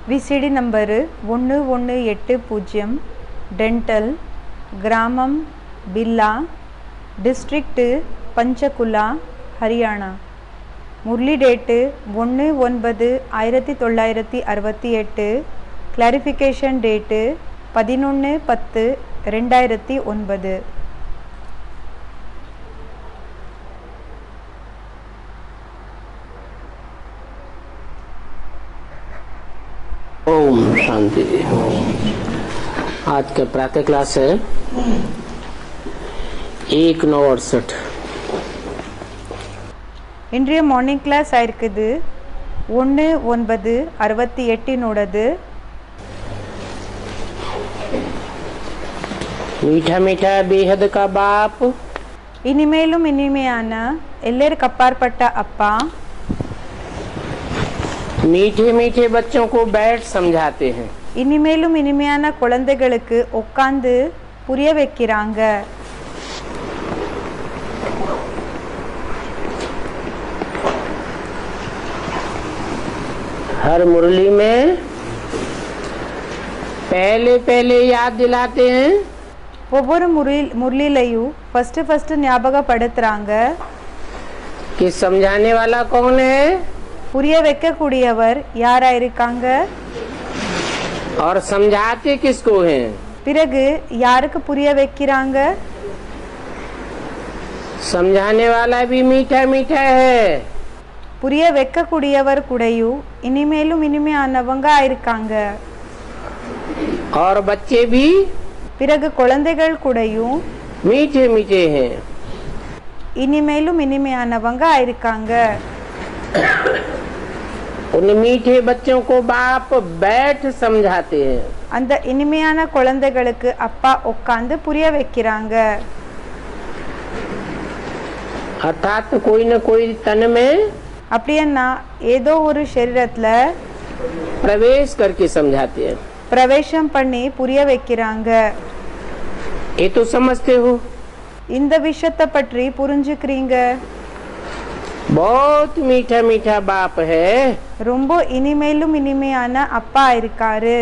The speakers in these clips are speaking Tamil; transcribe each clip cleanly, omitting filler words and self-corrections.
விசிடி நம்பரு 1180, டென்டல், கிராமம் Billa, district Panchkula, Haryana. Murali date 1/9/1968, clarification date 11/10/2009. ओम शांति। आज का प्रातः क्लास है 1/9/68। இன்றைய மார்னிங் கிளாஸ் ஆயிருக்குது 1/9/68. मीठा मीठा बेहद का बाप, இனிமேலும் இனிமையான எல்லோருக்கு அப்பாற்பட்ட அப்பா मीठे मीठे बच्चों को बैठ समझाते हैं। இனிமேலும் இனிமையான குழந்தைகளுக்கு உட்கார்ந்து புரிய வைக்கிறாங்க. हर मुरली में पहले पहले याद दिलाते हैं। ஒவ்வொரு முரளிலையும் ஃபர்ஸ்ட் ஞாபகப்படுத்துறாங்க. कि समझाने वाला कौन है, புரிய வைக்கக்கூடியவர் யாரா இருக்காங்க, और समझाते किसको हैं। பிறகு யாருக்கு புரிய வைக்கிறாங்க. समझाने वाला भी मीठा मीठा है, புரிய வைக்கக்கூடியவர் கூடயும் இனிமேலும் இனிமையானவங்க இருக்காங்க. और बच्चे भी பிறகு குழந்தைகள் கூடயும் मीठे मीठे हैं। இனிமேலும் இனிமையானவங்க இருக்காங்க. उन मीठे बच्चों को बाप बैठ समझाते हैं। அந்த இனிமையான குழந்தைகளுக்கு அப்பா உட்கார்ந்து புரிய வைக்கிறாங்க. अर्थात कोई न कोई तन में அப்படின்னா ஏதோ ஒரு சரீரத்துல प्रवेश करके समझाते हैं। பிரவேசம் பண்ணி புரிய வைக்கிறாங்க. ये तो समझते हो। இந்த விஷயத்தை பற்றி புரிஞ்சுக்கிறீங்க. बहुत मीठा मीठा बाप है, ரொம்ப இனிமேலும் இனிமையான அப்பா இருக்காரு.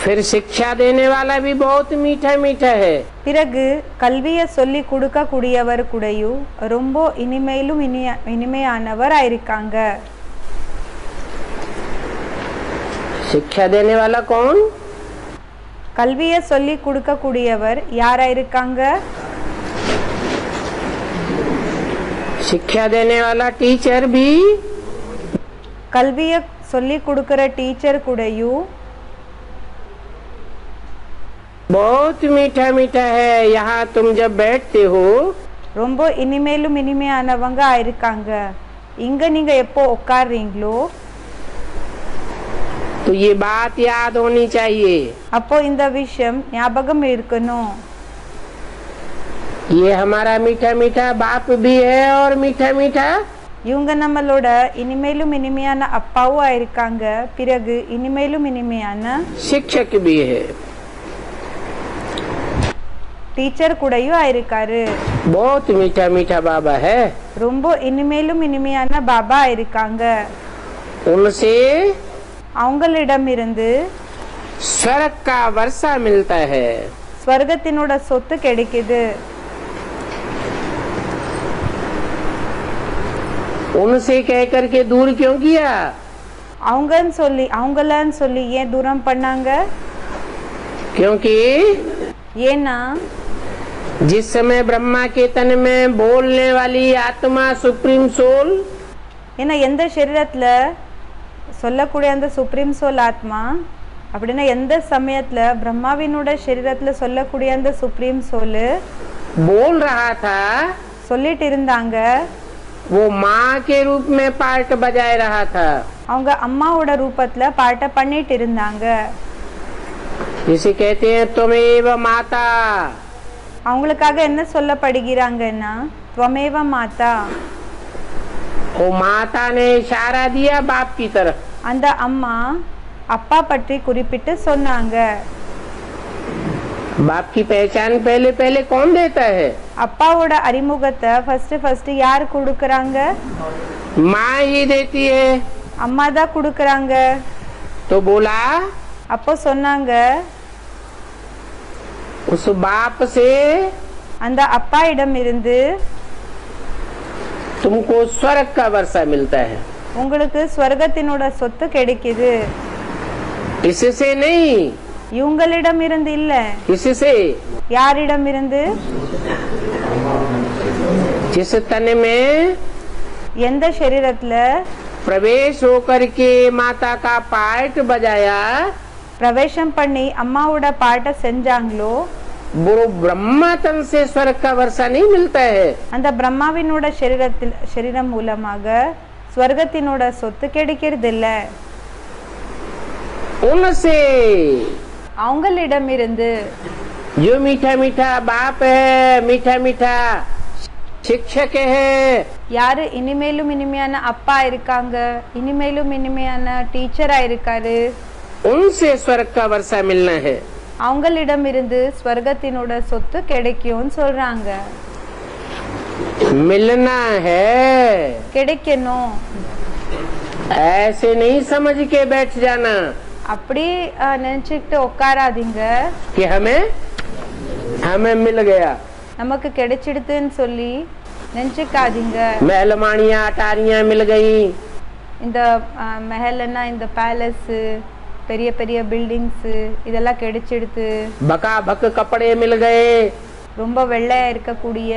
फिर शिक्षा देने वाला भी बहुत मीठा मीठा है। பிறகு கல்வியை சொல்லி கொடுக்க கூடியவர் கூடயும் ரொம்ப இனிமேலும் இனிமையானவர் இருக்காங்க. शिक्षा देने वाला कौन, கல்வியை சொல்லி கொடுக்க கூடியவர் யாரா இருக்காங்க. शिक्षा देने वाला टीचर भी கல்வியை சொல்லி கொடுக்கிற டீச்சர் கூடயும் बहुत मीठा मीठा है। यहाँ तुम जब बैठते हो ரொம்ப இனிமேலும் இனிமையானவங்க இருக்காங்க. இங்க நீங்க எப்போ உட்கார்றீங்களோ तो ये बात याद होनी चाहिए। அப்போ இந்த விஷயம் ஞாபகம் இருக்கணும். ये हमारा मीठा मीठा बाप भी है और मीठा मीठा இவங்க நம்மளோட இனிமேலும் இனிமையான அப்பாவும் இருக்காங்க. பிறகு இனிமேலும் இனிமையான शिक्षक भी है। டீச்சர் கூடயும் இருக்காரு. बहुत मीठा मीठा बाबा है। ரொம்ப இனிமேலும் இனிமையான பாபா இருக்காங்க. उनसे அவங்களிடமிருந்து स्वर्ग का वर्षा मिलता है। ஸ்வர்கத்தினோட சொத்து கிடைக்குது. उनसे कह करके दूर क्यों किया, அவங்களான்னு சொல்லி ஏன் தூரம் பண்ணாங்க. क्योंकि ஏன்னா जिस समय ब्रह्मा के तन में बोलने वाली आत्मा सुप्रीम सोल, ஏன்னா எந்த சரீரத்துல சொல்லக்கூடிய அந்த சுப்ரீம் சோல் ஆத்மா அப்படின்னா எந்த சமயத்துல பிரம்மாவினோட சரீரத்துல சொல்லக்கூடிய அந்த சுப்ரீம் சோல் बोल रहा था, சொல்லிட்டு இருந்தாங்க. वो माँ के रूप में पार्ट बजाए रहा था। அவங்க அம்மாவோட ரூபத்துல பாட்ட பண்ணிட்டு இருந்தாங்க. जिसे कहते हैं त्वमेव माता। அவங்களுக்காக என்ன சொல்லப்படுகிறாங்கன்னா त्वमेव माता. वो माता ने इशारा दिया बाप की तरफ। அந்த அம்மா அப்பா பற்றி குறிப்பிட்டு சொன்னாங்க. बाप की पहचान पहले पहले कौन देता है? அப்பாவோட அறிமுகத்தை ஃபர்ஸ்ட் யார் கொடுக்கறாங்க? माँ ही देती है। அம்மா தான் கொடுக்கறாங்க. तो बोला அப்போ சொன்னாங்க, उस बाप से அந்த அப்பா இடம் இருந்து तुमको स्वर्ग का वर्षा मिलता है, உங்களுக்கு ஸ்வர்கத்தினோட சொத்து கிடைக்குது. इससे नहीं, இவங்களிடம் இருந்து இல்ல. इससे யாரிடம் இருந்து? जिस तन में எந்த शरीरத்துல प्रवेश होकर के माता का पार्ट बजाया, பிரவேசம் பண்ணி அம்மாவோட பாட்டை செஞ்சாங்களோ, वो ब्रह्मा तन से स्वर्ग का वर्षा नहीं मिलता है। அந்த பிரம்மாவினோட शरीரம் மூலமாக ஸ்வர்கத்தினோட சொத்து கிடைக்கிறது இல்ல. उनसे அவங்களிடம் இருந்து जो मीठा मीठा बाप है, मीठा मीठा शिक्षक है, யாரு இனிமேலும் இனிமையான அப்பா இருக்காங்க, இனிமேலும் இனிமையான டீச்சரா இருக்காரு, उनसे स्वर्ग का वर्षा मिलना है। அவங்களிடம் இருந்து ஸ்வர்கத்தினோட சொத்து கிடைக்கும்னு சொல்றாங்க. मिलना है, கிடைக்கணும். ऐसे नहीं समझ के बैठ जाना அப்படி நினைச்சுக்கிட்டு உட்காராதீங்க, कि हमें मिल गया, நமக்கு கிடைச்சிடுதுன்னு சொல்லி நினைச்சுக்காதீங்க. महलमानियां अटारियां मिल गई, இந்த மெஹல்னா இந்த பேலஸ், பெரிய பெரிய பில்டிங்ஸ் இதெல்லாம் கிடைச்சிடுது. बका बक कपड़े मिल गए, ரொம்ப வெள்ளையா இருக்கக்கூடிய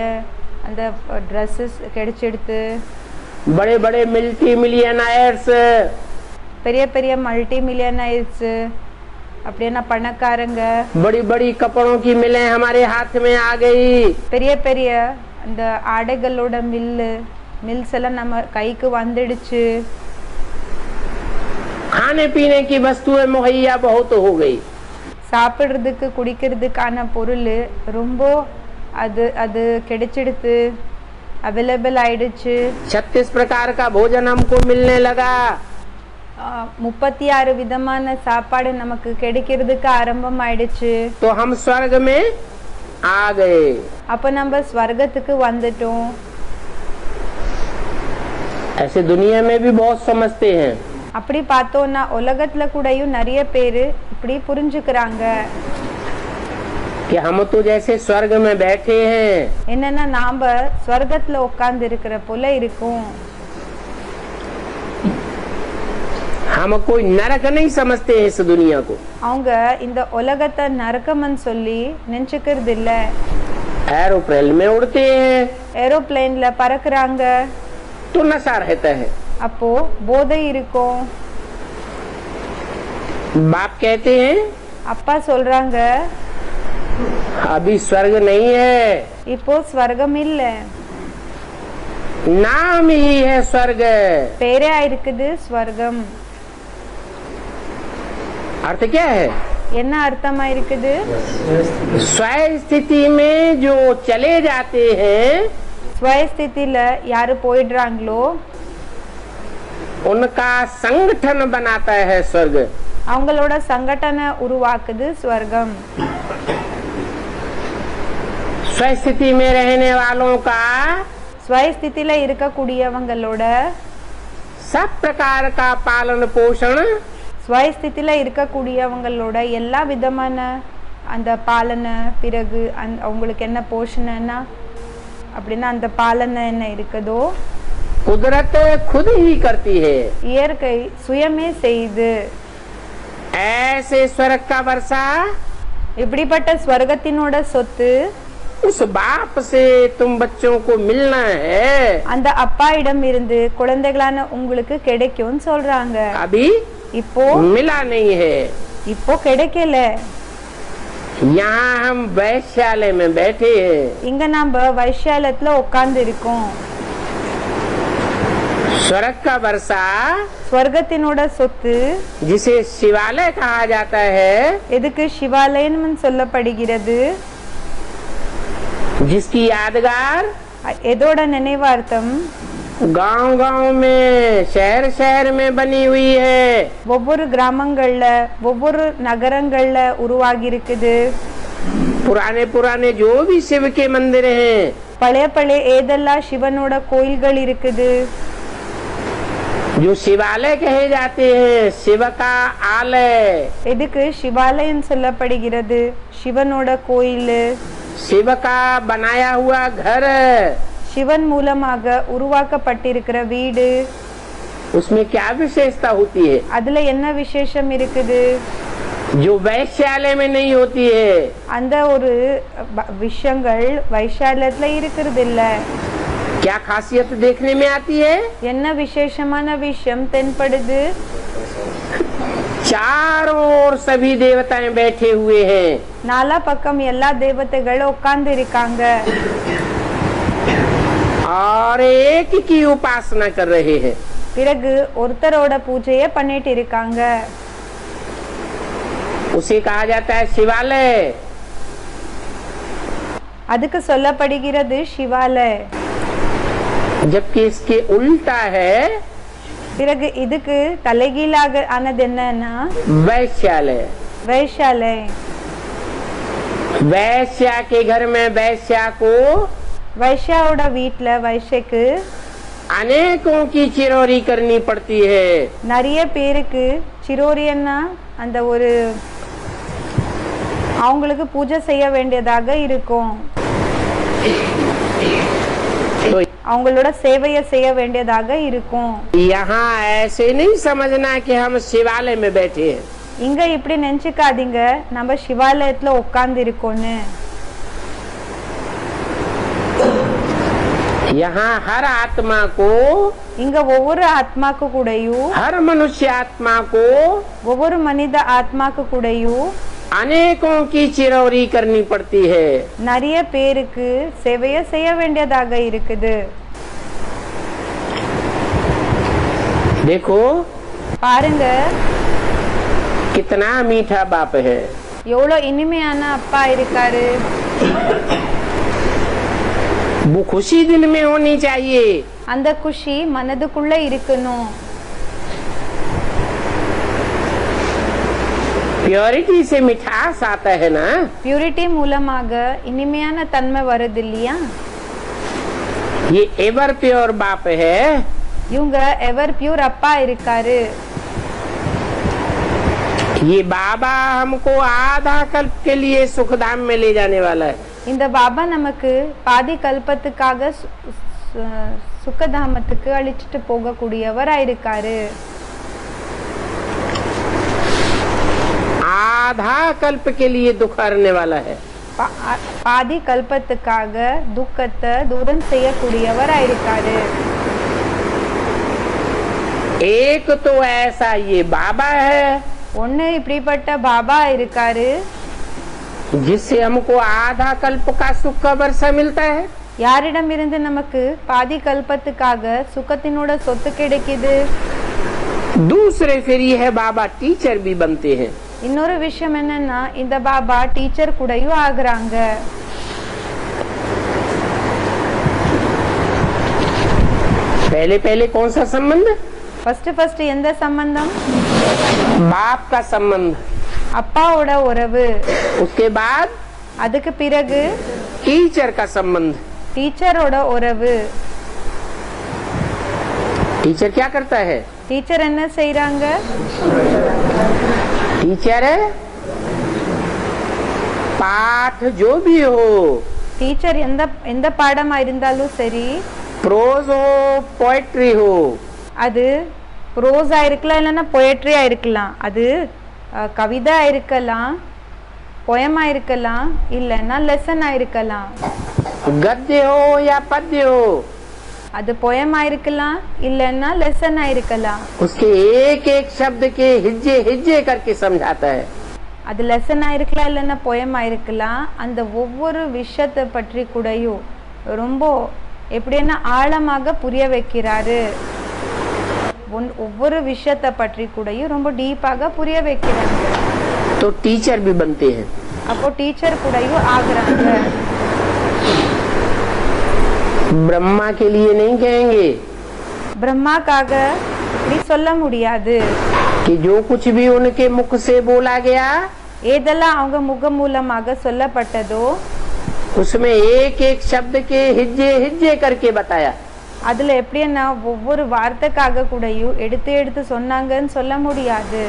அந்த ட்ரெஸ்ஸஸ் கிடைச்சிடுது. बड़े बड़े मल्टी मिलियनर्स, பெரிய பெரிய மல்டி மில்லியனர்ஸ் அப்படின்னா பணக்காரங்க, बड़ी बड़ी कपड़ों की मिलें हमारे हाथ में आ गई, பெரிய பெரிய அந்த ஆடைகளோட மில்ஸ் எல்லாம் நம்ம கைக்கு வந்துடுச்சு. खाने पीने की वस्तुएं मुहैया बहुत हो गई, சாப்பிடுறதுக்கு குடிக்கிறதுக்கான பொருள் ரொம்ப அது அது கிடைச்சிடுது, அவைலபிள் ஆயிடுச்சு. 36 प्रकार का भोजन हमको मिलने लगा, 36 விதமான சாப்பாடு நமக்கு கிடைக்கிறதுக்கு ஆரம்பம் ஆயிடுச்சு. तो हम स्वर्ग में आ गए। அப்ப நம்ம ஸ்வர்கத்துக்கு வந்துட்டோம். ऐसे दुनिया में भी बहुत समझते हैं அப்படி பார்த்தோம்னா உலகத்துல கூடயும் நிறைய பேரு இப்படி புரிஞ்சுக்கிறாங்க. कि हम तो जैसे स्वर्ग में बैठे हैं, என்னன்னா நாம ஸ்வர்கத்துல உட்கார்ந்து இருக்கிற போல இருக்கும். हम कोई नरक नहीं समझते हैं इस दुनिया को। அவங்க இந்த உலகத்தை நரகம்னு சொல்லி நினைச்சுக்கிறது இல்ல. एरोप्लेन में उड़ते हैं ஏரோப்ளேன்ல பறக்குறாங்க, तो नशा रहता है। அப்போ போதை இருக்கும். बाप कहते हैं அப்பா சொல்றாங்க, अभी स्वर्ग नहीं है, இப்போ ஸ்வர்கம் இல்ல, नाम ही है स्वर्ग। பேரே இருக்குது ஸ்வர்கம். अर्थ क्या है? என்ன அர்த்தமா இருக்குது? स्व स्थिति में जो चले जाते हैं, ஸ்வயஸ்திதியில யாரு போயிடுறாங்களோ उनका संगठन बनाता है स्वर्ग। அவங்களோட சங்கடனை உருவாக்குது ஸ்வர்கம். स्वस्थिति में रहने वालों का ஸ்வயஸ்திதியில இருக்கக்கூடியவங்களோட सब प्रकार का पालन पोषण ஸ்வயஸ்திதியில இருக்கக்கூடியவங்களோட எல்லா விதமான அந்த பாலனை, பிறகு அவங்களுக்கு என்ன போஷணைன்னா அப்படின்னா அந்த பாலனை என்ன இருக்குதோ कुदरत खुद ही करती है। இயற்கை சுயமே செய்து. ऐसे स्वर्ग का वर्षा இப்படிப்பட்ட ஸ்வர்கத்தினோட சொத்து उस बाप से तुम बच्चों को मिलना है। அந்த அப்பா இடம் இருந்து குழந்தைகளான உங்களுக்கு கிடைக்கும்னு சொல்றாங்க. अभी இப்போ मिला नहीं है। இப்போ கிடைக்கல. यहाँ हम वैश्यालय में बैठे हैं, இங்க நாம வைஷ்யாலயத்துல உட்கார்ந்து இருக்கோம். स्वर्ग का वर्षा ஸ்வர்கத்தினோட சொத்து जिसे शिवालय कहा जाता है, எதுக்கு சிவாலயம் சொல்லப்படுகிறது? जिसकी यादगार எதோட நினைவார்த்தம் गांव गांव में शहर शहर में बनी हुई है। ஒவ்வொரு கிராமங்கள்ல ஒவ்வொரு நகரங்கள்ல உருவாகி இருக்குது. पुराने पुराने जो भी शिव के मंदिर हैं, பழைய பழைய ஏதெல்லாம் சிவனோட கோயில்கள் இருக்குது, जो शिवालय कहे जाते हैं, शिव का आलय, எதுக்கு சிவாலயம் சொல்லப்படுகிறது? சிவனோட கோயில், शिव का बनाया हुआ घर, சிவன் மூலமாக உருவாக்கப்பட்டிருக்கிற வீடு, उसमें क्या विशेषता होती है அதுல என்ன விசேஷம் இருக்குது? जो वैश्यालय में नहीं होती है? அந்த ஒரு விஷயங்கள் வைஷாலயத்துல இருக்கிறது இல்ல. क्या खासियत देखने में आती है? என்ன விசேஷமான விஷயம் தென்படுது? चारों ओर सभी देवताएं बैठे हुए हैं, நாலா பக்கம் எல்லா தேவதைகளும் உட்கார்ந்து இருக்காங்க. और एक की उपासना कर रहे हैं. பிறகு ஒருத்தரோட பூஜையை பண்ணிட்டு இருக்காங்க. उसे कहा जाता है शिवालय. அதுக்கு சொல்லப்படுகிறது சிவாலय. जबकि इसके उल्टा है பிறகு இதுக்கு தலைகீழாக ஆனது என்னன்னா वैश्यालय. வைஷாலय. वैश्या के घर में वैश्या को வைஷ்யாவோட வீட்டுல வைஷ்யக்கு अनेकों की चिरौरी करनी पड़ती है. நிறைய பேருக்கு சிரோரியன்னா அந்த ஒரு அவங்களுக்கு பூஜை செய்ய வேண்டியதாக இருக்கும். तो அவங்களோட சேவையை செய்ய வேண்டியதாக இருக்கும். यहाँ ऐसे नहीं समझना कि हम शिवालय में बैठे हैं. இங்க இப்படி நினைச்சுக்காதீங்க நம்ம சிவாலயத்துல உட்கார்ந்து இருக்கோம்னு. यहाँ हर आत्मा को, இங்க ஒவ்வொரு ஆத்மாக்கு கூடயும், हर मनुष्य आत्मा को ஒவ்வொரு மனித ஆத்மாக்கு கூடயும் अनेकों की चिरौरी करनी पड़ती है. நிறைய பேருக்கு சேவையை செய்ய வேண்டியதாக இருக்குது. देखो பாருங்க कितना मीठा बाप है. எவ்வளவு இனிமையான அப்பா இருக்காரு. वो खुशी दिल में होनी चाहिए. அந்த குஷி மனதுக்குள்ள இருக்கணும். प्योरिटी से मिठास आता है ना. பியூரிட்டி மூலமாக இனிமையான தன்மை வருது இல்லையா? ये एवर प्योर बाप है. இவங்க எவர் பியூர் அப்பா இருக்காரு. ये बाबा हमको आधा कल्प के लिए सुखधाम में ले जाने वाला है. இந்த பாபா நமக்கு பாதி கல்பத்துக்காக சுக்கதாமத்துக்கு அழிச்சிட்டு போகக்கூடியவரா இருக்காரு. आधा कल्प के लिए दुख हरने वाला है. பாதி கல்பத்துக்காக துக்கத்தை தூரம் செய்யக்கூடியவரா இருக்காரு. एक तो ऐसा ये बाबा है ஒண்ணு இப்படிப்பட்ட பாபா இருக்காரு, जिससे हमको आधा कल्प का सुख का वर्षा मिलता है. யாரிடம் இருந்து நமக்கு பாதி கல்பத்துக்காக சுகத்தினோட சொத்து கிடைக்குது. दूसरे फिर ये है बाबा टीचर भी बनते हैं. இன்னொரு விஷயம் என்னன்னா இந்த பாபா டீச்சர் கூடயும் ஆகுறாங்க. पहले पहले कौन सा संबंध? ஃபர்ஸ்ட் எந்த சம்பந்தம்? बाप का संबंध. அப்பாவோட உறவு. उसके बाद அதுக்கு பிறகு टीचर का संबंध. டீச்சரோட உறவு. टीचर क्या करता है? டீச்சர் என்ன செய்றாங்க? टीचर पाठ जो भी हो, டீச்சர் எந்த பாடமா இருந்தாலும் சரி, प्रोज हो, पोएट्री हो, அது ப்ரோஸா இருக்கலாம் இல்லைன்னா பொயட்ரியா இருக்கலாம், அது கவிதா இருக்கலாம், போயமா இருக்கலாம், இல்லைன்னா லெசனா இருக்கலாம். गद्य हो या पद्य हो, அது போயமா இருக்கலாம் இல்லைன்னா லெசனா இருக்கலாம். उसके एक एक शब्द के हिज्जे हिज्जे करके समझाता है. அது லெசனா இருக்கலாம் இல்லைன்னா போயமா இருக்கலாம். அந்த ஒவ்வொரு விஷயத்தை பற்றி கூடயும் ரொம்ப எப்படின்னா ஆழமாக புரிய வைக்கிறாரு. ஒவ்வொரு விஷயத்தை பற்றி கூடயும் ரொம்ப டீப்பாக புரிய வைக்கிறாங்க. तो टीचर भी बनते हैं. அப்போ டீச்சர் கூடயும் ஆகுறாங்க. ब्रह्मा के लिए नहीं कहेंगे பிரம்மாக்காக இப்படி சொல்ல முடியாது. कि जो कुछ भी उनके मुख से बोला गया, ஏதெல்லாம் அவங்க முகம் மூலமாக சொல்லப்பட்டதோ उसमें एक एक शब्द के हिज्जे हिज्जे करके बताया. அதுல எப்படின்னா ஒவ்வொரு வார்த்தைக்காக கூடயும் எடுத்து எடுத்து சொன்னாங்கன்னு சொல்ல முடியாது.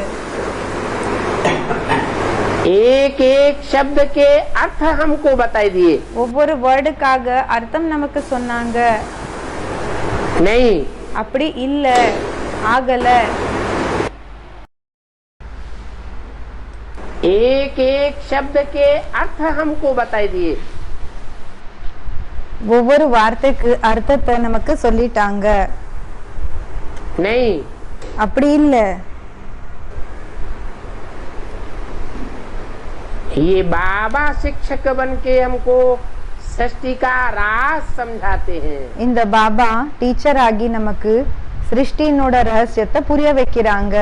एक एक शब्द के अर्थ हमको बताई दिए. ஒவ்வொரு வேர்டுக்காக அர்த்தம் நமக்கு சொன்னாங்க. नहीं, அப்படி இல்ல, ஆகல. एक एक शब्द के अर्थ हमको बताई दिए. ஒவ்வொரு வார்த்தைக்கு அர்த்தத்தை நமக்கு சொல்லிட்டாங்க. नहीं, அப்படி இல்ல. ये बाबा शिक्षक बन के हमको सृष्टि का राज समझाते हैं. இந்த பாபா டீச்சர் ஆகி நமக்கு சிருஷ்டியினோட ரகசியத்தை புரிய வைக்கிறாங்க.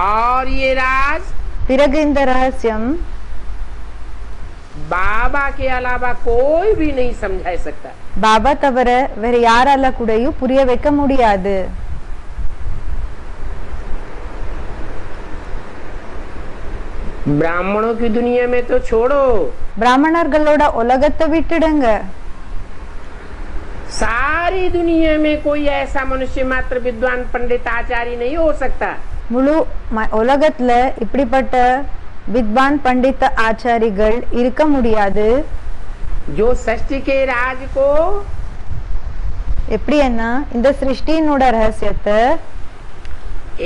और ये राज பிறகு இந்த ரகசியம் बाबा के अलावा कोई भी नहीं समझा सकता. பாபா தவிர வேற யாரால கூடயும் புரிய வைக்க முடியாது. ब्राह्मणों की दुनिया में तो छोड़ो, பிராமணர்களோட உலகத்தை விட்டுடுங்க. सारी दुनिया में कोई ऐसा मनुष्य मात्र विद्वान पंडित आचार्य नहीं हो सकता. முழு உலகத்துல இப்படிப்பட்ட வித்வான் பண்டித ஆச்சாரிகள் இருக்க முடியாது. जो सृष्टि के राज को எப்படின்னா இந்த சிருஷ்டியினோட ரகசியத்தை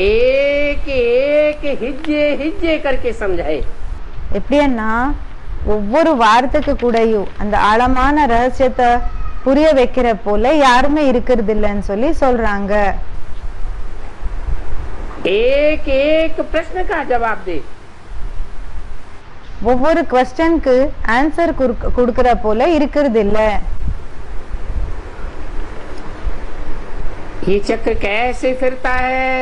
एक एक हिज्जे हिज्जे करके समझाए. எப்படின்னா ஒவ்வொரு வார்த்தைக்கு கூடயும் அந்த ஆழமான ரகசியத்தை புரிய வைக்கிற போல யாருமே இருக்கிறது இல்லைன்னு சொல்லி சொல்றாங்க. एक एक प्रश्न का जवाब दे. ஒவ்வொரு क्वेश्चनக்கு ஆன்சர் கொடுக்கிற போல இருக்கிறது இல்ல. ये चक्र कैसे फिरता है?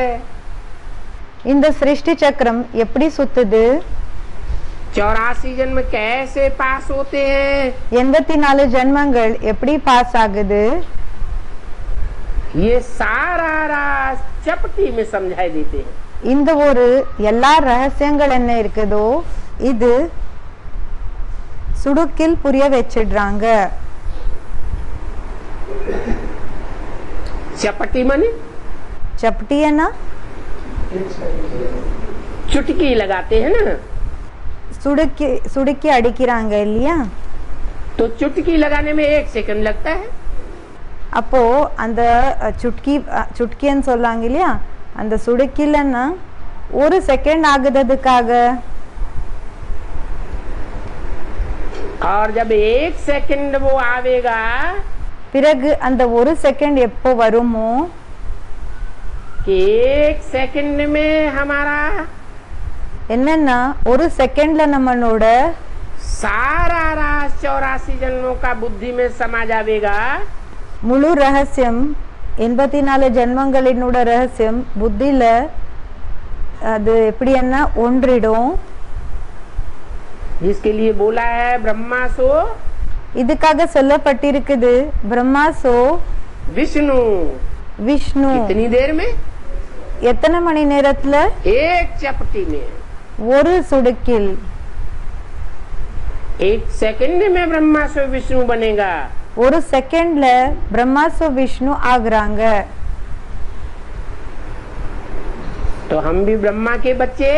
இந்த சிருஷ்டி சக்கரம் எப்படி சுத்துது? 84 जन्म कैसे पास होते हैं? 84 ஜென்மங்கள் எப்படி பாஸ் ஆகுது? ये सारा राज चपटी में समझाई देते हैं. இந்த ஒரு எல்லா ரகசியங்கள் என்ன இருக்குதோ இது சுடுக்கில் புரிய வச்சிடுறாங்க. चपटी माने चपटियना चुटकी लगाते हैं ना, சுடுக்கி சுடுக்கி அடிக்கிறாங்க இல்லையா? तो चुटकी लगाने में 1 सेकंड लगता है. அப்போ அந்த சுட்கின்னு சொல்லாங்க இல்லையா, அந்த சுடுக்கிலன்னா 1 செகண்ட் ஆகுறதுக்காக. और जब 1 सेकंड वो आवेगा, பிறகு அந்த 1 செகண்ட் எப்போ வருமோ कि 1 सेकंड में हमारा என்னன்னா 1 செகண்ட்ல நம்மளோட सारा राज 84 जन्मों का बुद्धि में समा जावेगा. முழு ரகசியம் 84 ஜென்மங்களினோட ரகசியம் புத்தியில அது எப்படின்னா ஒன்றிடும். जिसके लिए बोला है ब्रह्मा सो இதுக்காக சொல்லப்பட்டிருக்குது பிரம்மா சோ विष्णु. விஷ்ணு. कितनी देर में? எத்தனை மணி நேரத்துல? 1 चपटी में. ஒரு சுடுக்கில். 1 सेकंड में ब्रह्मा सो विष्णु बनेगा. ஒரு செகண்ட்ல பிரம்மா சோ விஷ்ணு ஆகுறாங்க. तो हम भी ब्रह्मा के बच्चे,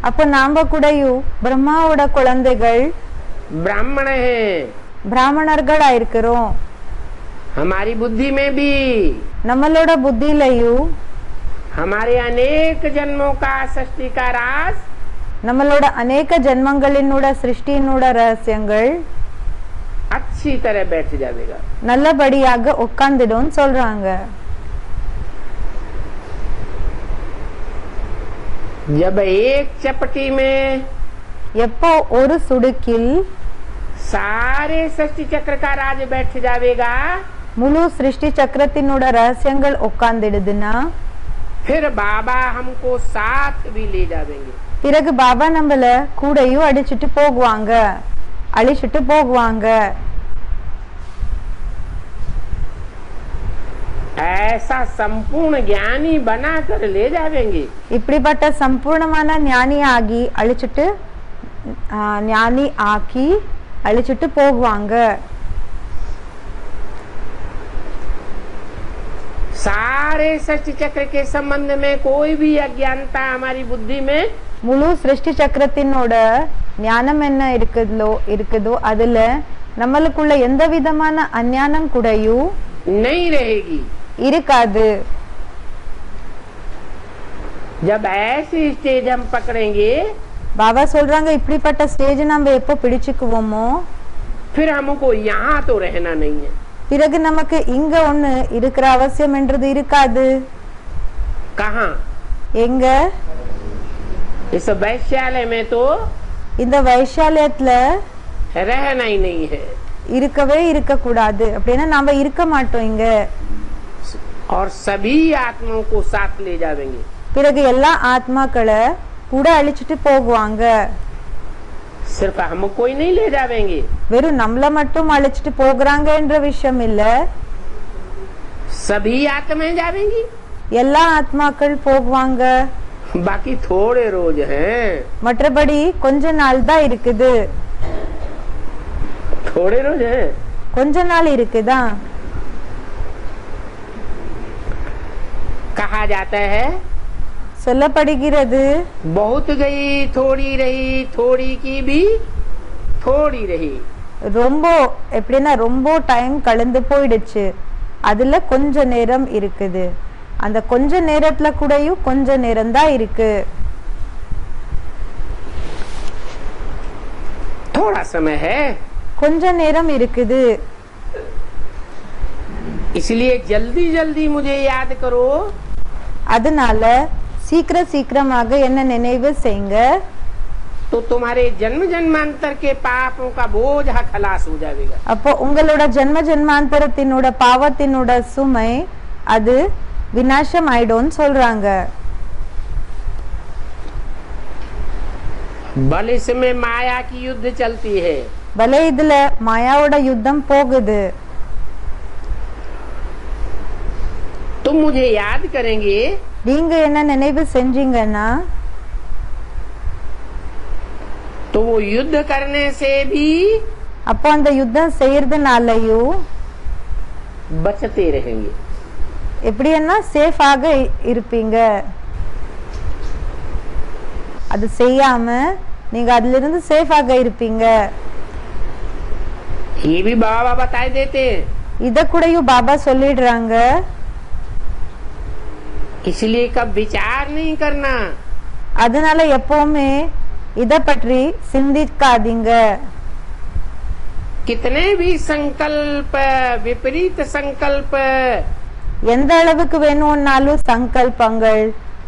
அப்ப நாம கூடயும் பிரம்மாவோட குழந்தைகள், ब्राह्मण हैं. பிராமணர்களா இருக்கிறோம். हमारी बुद्धि में भी நம்மளோட புத்தியிலையும் हमारे अनेक जन्मों का सृष्टि का राज நம்மளோட अनेक ஜென்மங்களினோட சிருஷ்டியினோட ரகசியங்கள் अच्छी तरह बैठ जाएगा. நல்லபடியாக உட்கார்ந்துடும் சொல்றாங்க. जब 1 चपटी में எப்போ ஒரு சுடுக்கில் सारे सृष्टि चक्र का राज बैठ जाएगा, முழு சிருஷ்டி சக்கரத்தினோட ரகசியங்கள் உட்கார்ந்துடுதுன்னா फिर बाबा हमको साथ भी ले जाएंगे. பிறகு பாபா நம்மள கூடையும் அழிச்சிட்டு போகுவாங்க. ऐसा संपूर्ण ज्ञानी बनाकर ले जाएंगे. இப்படிப்பட்ட சம்பூர்ணமான ஞானி ஆகி அழிச்சிட்டு ஞானி ஆக்கி அழிச்சிட்டு போகுவாங்க. सारे सृष्टि चक्र के संबंध में कोई भी अज्ञानता हमारी बुद्धि में முழு சிருஷ்டி சக்கரத்தினோட ஞானம் என்ன இருக்குதோ அதுல நம்மளுக்குள்ள எந்த விதமான அஞ்ஞானம் கூடயும் नहीं रहेगी. இருக்காது. जब ऐसी स्टेज हम पकड़ेंगे பாபா சொல்றாங்க இப்படிப்பட்ட ஸ்டேஜ் நம்ம எப்போ பிடிச்சுக்குவோமோ फिर हमको यहाँ तो रहना नहीं है. பிறகு நமக்கு இங்க ஒண்ணு இருக்கிற அவசியம் என்றது இருக்காது. कहाँ? எங்க? इस वैश्यालय में तो இந்த வைஷாலயத்துல रहना ही नहीं है. இருக்கவே இருக்க கூடாது. அப்படின்னா நாம இருக்க மாட்டோம் இங்க. और सभी आत्माओं को साथ ले जाएंगे. பிறகு எல்லா ஆத்மாக்களை கூட அழிச்சிட்டு போகுவாங்க. सिर्फ हमको ही नहीं ले जाएंगे. வெறும் நம்மள மட்டும் அழிச்சிட்டு போகிறாங்க என்ற விஷயம் இல்ல, सभी आत्माएं जाएंगी. எல்லா ஆத்மாக்கள் போகுவாங்க. बाकी थोड़े रोज हैं. மற்றபடி கொஞ்ச நாள் தான் இருக்குது. थोड़े रोज हैं. கொஞ்ச நாள் இருக்குதா? कहा जाता है சொல்லப்படுகிறது बहुत गई थोड़ी रही, थोड़ी की भी थोड़ी रही. ரொம்ப எப்படின்னா ரொம்ப டைம் கலந்து போயிடுச்சு, அதுல கொஞ்ச நேரம் இருக்குது. அந்த கொஞ்ச நேரத்துல கூடயும் கொஞ்ச நேரம் தான் இருக்கு. थोड़ा समय है, கொஞ்ச நேரம் இருக்குது. इसलिए जल्दी जल्दी मुझे याद करो. அதனால சீக்கிரமாக என்ன நினைவு செய்யுங்க. तो तुम्हारे जन्म जन्मांतर के पापों का बोझ खलास हो जाएगा. அப்போ உங்களோட ஜென்ம ஜென்மாந்தரத்தினோட பாவத்தினோட சுமை அது விநாசம் ஆயிடும்னு சொல்றாங்க. बल इसमें माया की युद्ध चलती है. பல இதுல மாயாவோட யுத்தம் போகுது. तुम मुझे याद करेंगे நீங்க என்ன நினைவு செஞ்சீங்கன்னா तो वो युद्ध करने से भी அப்போ அந்த யுத்தம் செய்யறதுனாலயும் बचते रहेंगे. எப்படின்னா சேஃபாக இருப்பீங்க. அது செய்யாம நீங்க அதுல இருந்து சேஃபாக இருப்பீங்க. ये भी बाबा बता देते हैं. இத கூடயும் பாபா சொல்லிடுறாங்க. इसलिए कब विचार नहीं करना. அதனால எப்பவுமே இத பற்றி சிந்திக்காதீங்க. कितने भी संकल्प, विपरीत संकल्प, எந்த அளவுக்கு வேணும்னாலும் சங்கல்பங்கள்,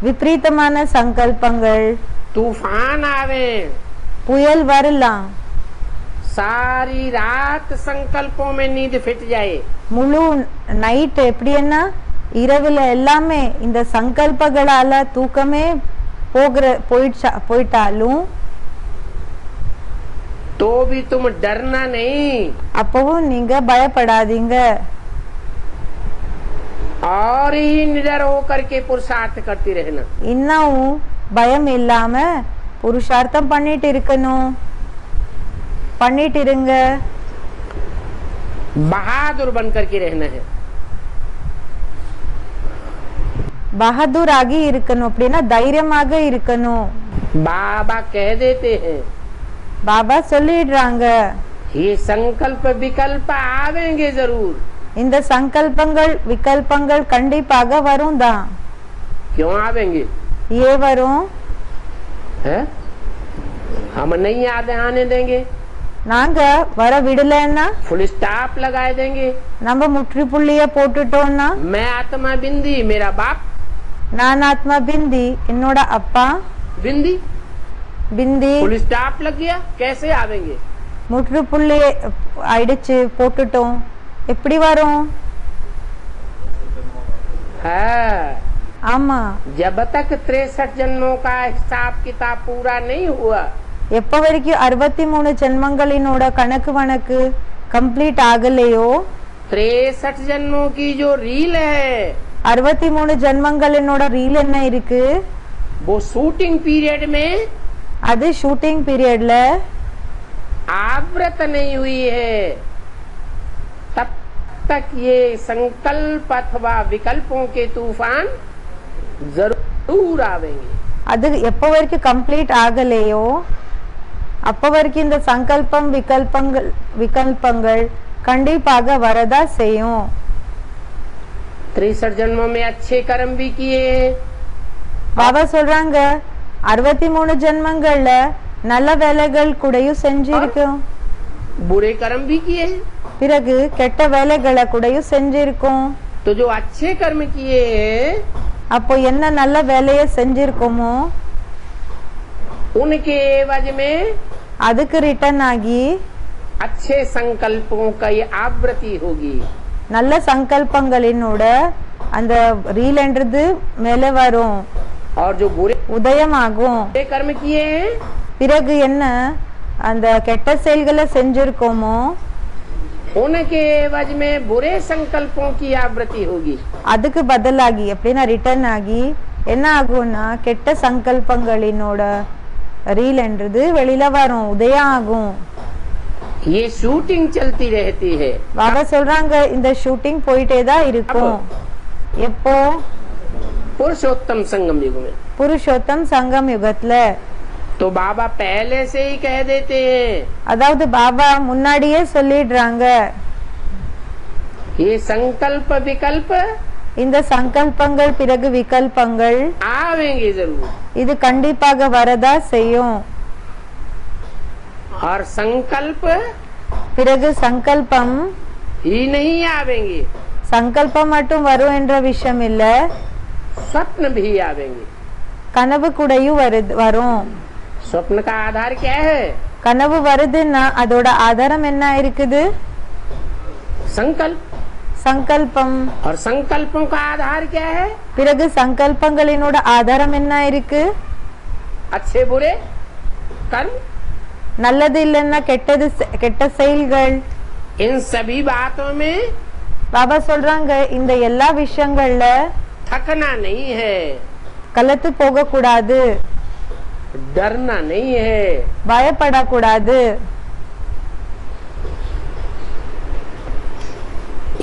விபரீதமான சங்கல்பங்கள், तूफान आवे, புயல் வரலாம், सारी रात संकल्पों में नींद फिट जाए. முழு நைட் எப்படின்னா இரவுல எல்லாமே இந்த சங்கல்பங்களால தூக்கமே போயிட்டாலும் तो भी तुम डरना नहीं. அப்பவும் நீங்க பயப்படாதீங்க. और ही निडर होकर के पुरुषार्थ करती रहना. இன்னும் பயம் இல்லாம புருஷார்த்தம் பண்ணிட்டு இருக்கணும். பண்ணிட்டு இருங்க. बहादुर बन करके रहना है. பகதூர் ஆகி இருக்கணும். அப்படின்னா தைரியமாக இருக்கணும். बाबा कह देते हैं பாபா சொல்லிடுறாங்க ये संकल्प विकल्प आवेंगे जरूर. இந்த சங்கல்பங்கள் விகல்பங்கள் கண்டிப்பாக வரும் தான். क्यों आवेंगे? ये வரும். है? हम नहीं आने देंगे. நாங்க வர விடலன்னா फुल स्टॉप लगाए देंगे. நம்ம முற்றுப்புள்ளிய போட்டுட்டோம்னா मैं आत्मा बिंदी, मेरा बाप நான் ஆத்மா பிந்தி, என்னோட அப்பா बिंदी, பிந்தி, फुल स्टॉप लग गया, कैसे आवेंगे? முற்றுப்புள்ளி அடிச்சு போட்டுட்டோம், எப்படி வரும்? है. ஆமா, जब तक 63 जन्मों का हिसाब किताब पूरा नहीं हुआ, எப்ப வரைக்கும் 63 ஜென்மங்களினோட கணக்கு வணக்கு கம்ப்ளீட் ஆகலையோ 63 जन्मों की जो रील है 63 ஜென்மங்களினோட ரீல் என்ன இருக்கு? वो शूटिंग पीरियड में அது ஷூட்டிங் பீரியட்ல आवृत नहीं हुई है तब तक ये संकल्प अथवा विकल्पों के तूफान जरूर आवेंगे. அது எப்போ வரைக்கும் கம்ப்ளீட் ஆகலையோ அப்போ வரைக்கும் இந்த சங்கல்பம் விகல்பங்கள் கண்டிப்பாக வரதா செய்யும். 63 जन्मों में अच्छे कर्म भी किए. பாபா சொல்றாங்க 63 ஜென்மங்கள்ல நல்ல வேலைகள் கூடயும் செஞ்சிருக்கோம், बुरे कर्म भी किए. பிறகு கெட்ட வேலைகளை கூடயும் செஞ்சிருக்கோம். तो जो अच्छे कर्म किए அப்போ என்ன நல்ல வேலையை செஞ்சிருக்கோமோ उनके एवज में அதுக்கு ரிட்டர்ன் ஆகி अच्छे संकल्पों का ये आवृत्ति होगी. நல்ல சங்கல்பங்களினோட அந்த ரீல்ன்றது மேலே வரும், और जो बुरे உதயமாகும். कर्म किए हैं பிறகு என்ன அந்த கெட்ட செயல்களை செஞ்சிருக்கோமோ उनके एवज में बुरे संकल्पों की आवृत्ति होगी. அதுக்கு பதிலாகி அப்படின்னா ரிட்டர்ன் ஆகி என்ன ஆகும்னா கெட்ட சங்கல்பங்களினோட ரீல்ன்றது வெளியில வரும், உதயம் ஆகும். ये शूटिंग चलती रहती है. பாபா சொல்றாங்க இந்த ஷூட்டிங் போயிட்டே தான் இருக்கும். எப்போ? पुरुषोत्तम संगम युग में. புருஷோத்தம் சங்கம் யுகத்துல. तो बाबा पहले से ही कह देते हैं, அதாவது பாபா முன்னாடியே சொல்லிடுறாங்க ये संकल्प विकल्प இந்த சங்கல்பங்கள் பிறகு விகல்பங்கள் आवेंगे जरूर. இது கண்டிப்பாக வரதா செய்யும். और संकल्प பிறகு சங்கல்பம் ही नहीं आवेंगे, சங்கல்பம் மட்டும் வரும் என்ற விஷயம் இல்ல, स्वप्न भी आवेंगे. கனவு கூடயும் வரும். स्वप्न का आधार क्या है? கனவு வருதுன்னா அதோட ஆதாரம் என்ன இருக்குது? संकल्प. சங்கல்பம். और संकल्पों का आधार क्या है? பிறகு சங்கல்பங்களினோட ஆதாரம் என்ன இருக்கு? अच्छे बुरे कर्म. நல்லது இல்லைன்னா கெட்ட செயல்கள். इन सभी बातों में பாபா சொல்றாங்க இந்த எல்லா விஷயங்கள்ல थकना नहीं है, கலத்து போக கூடாது, डरना नहीं है. பயப்படக்கூடாது.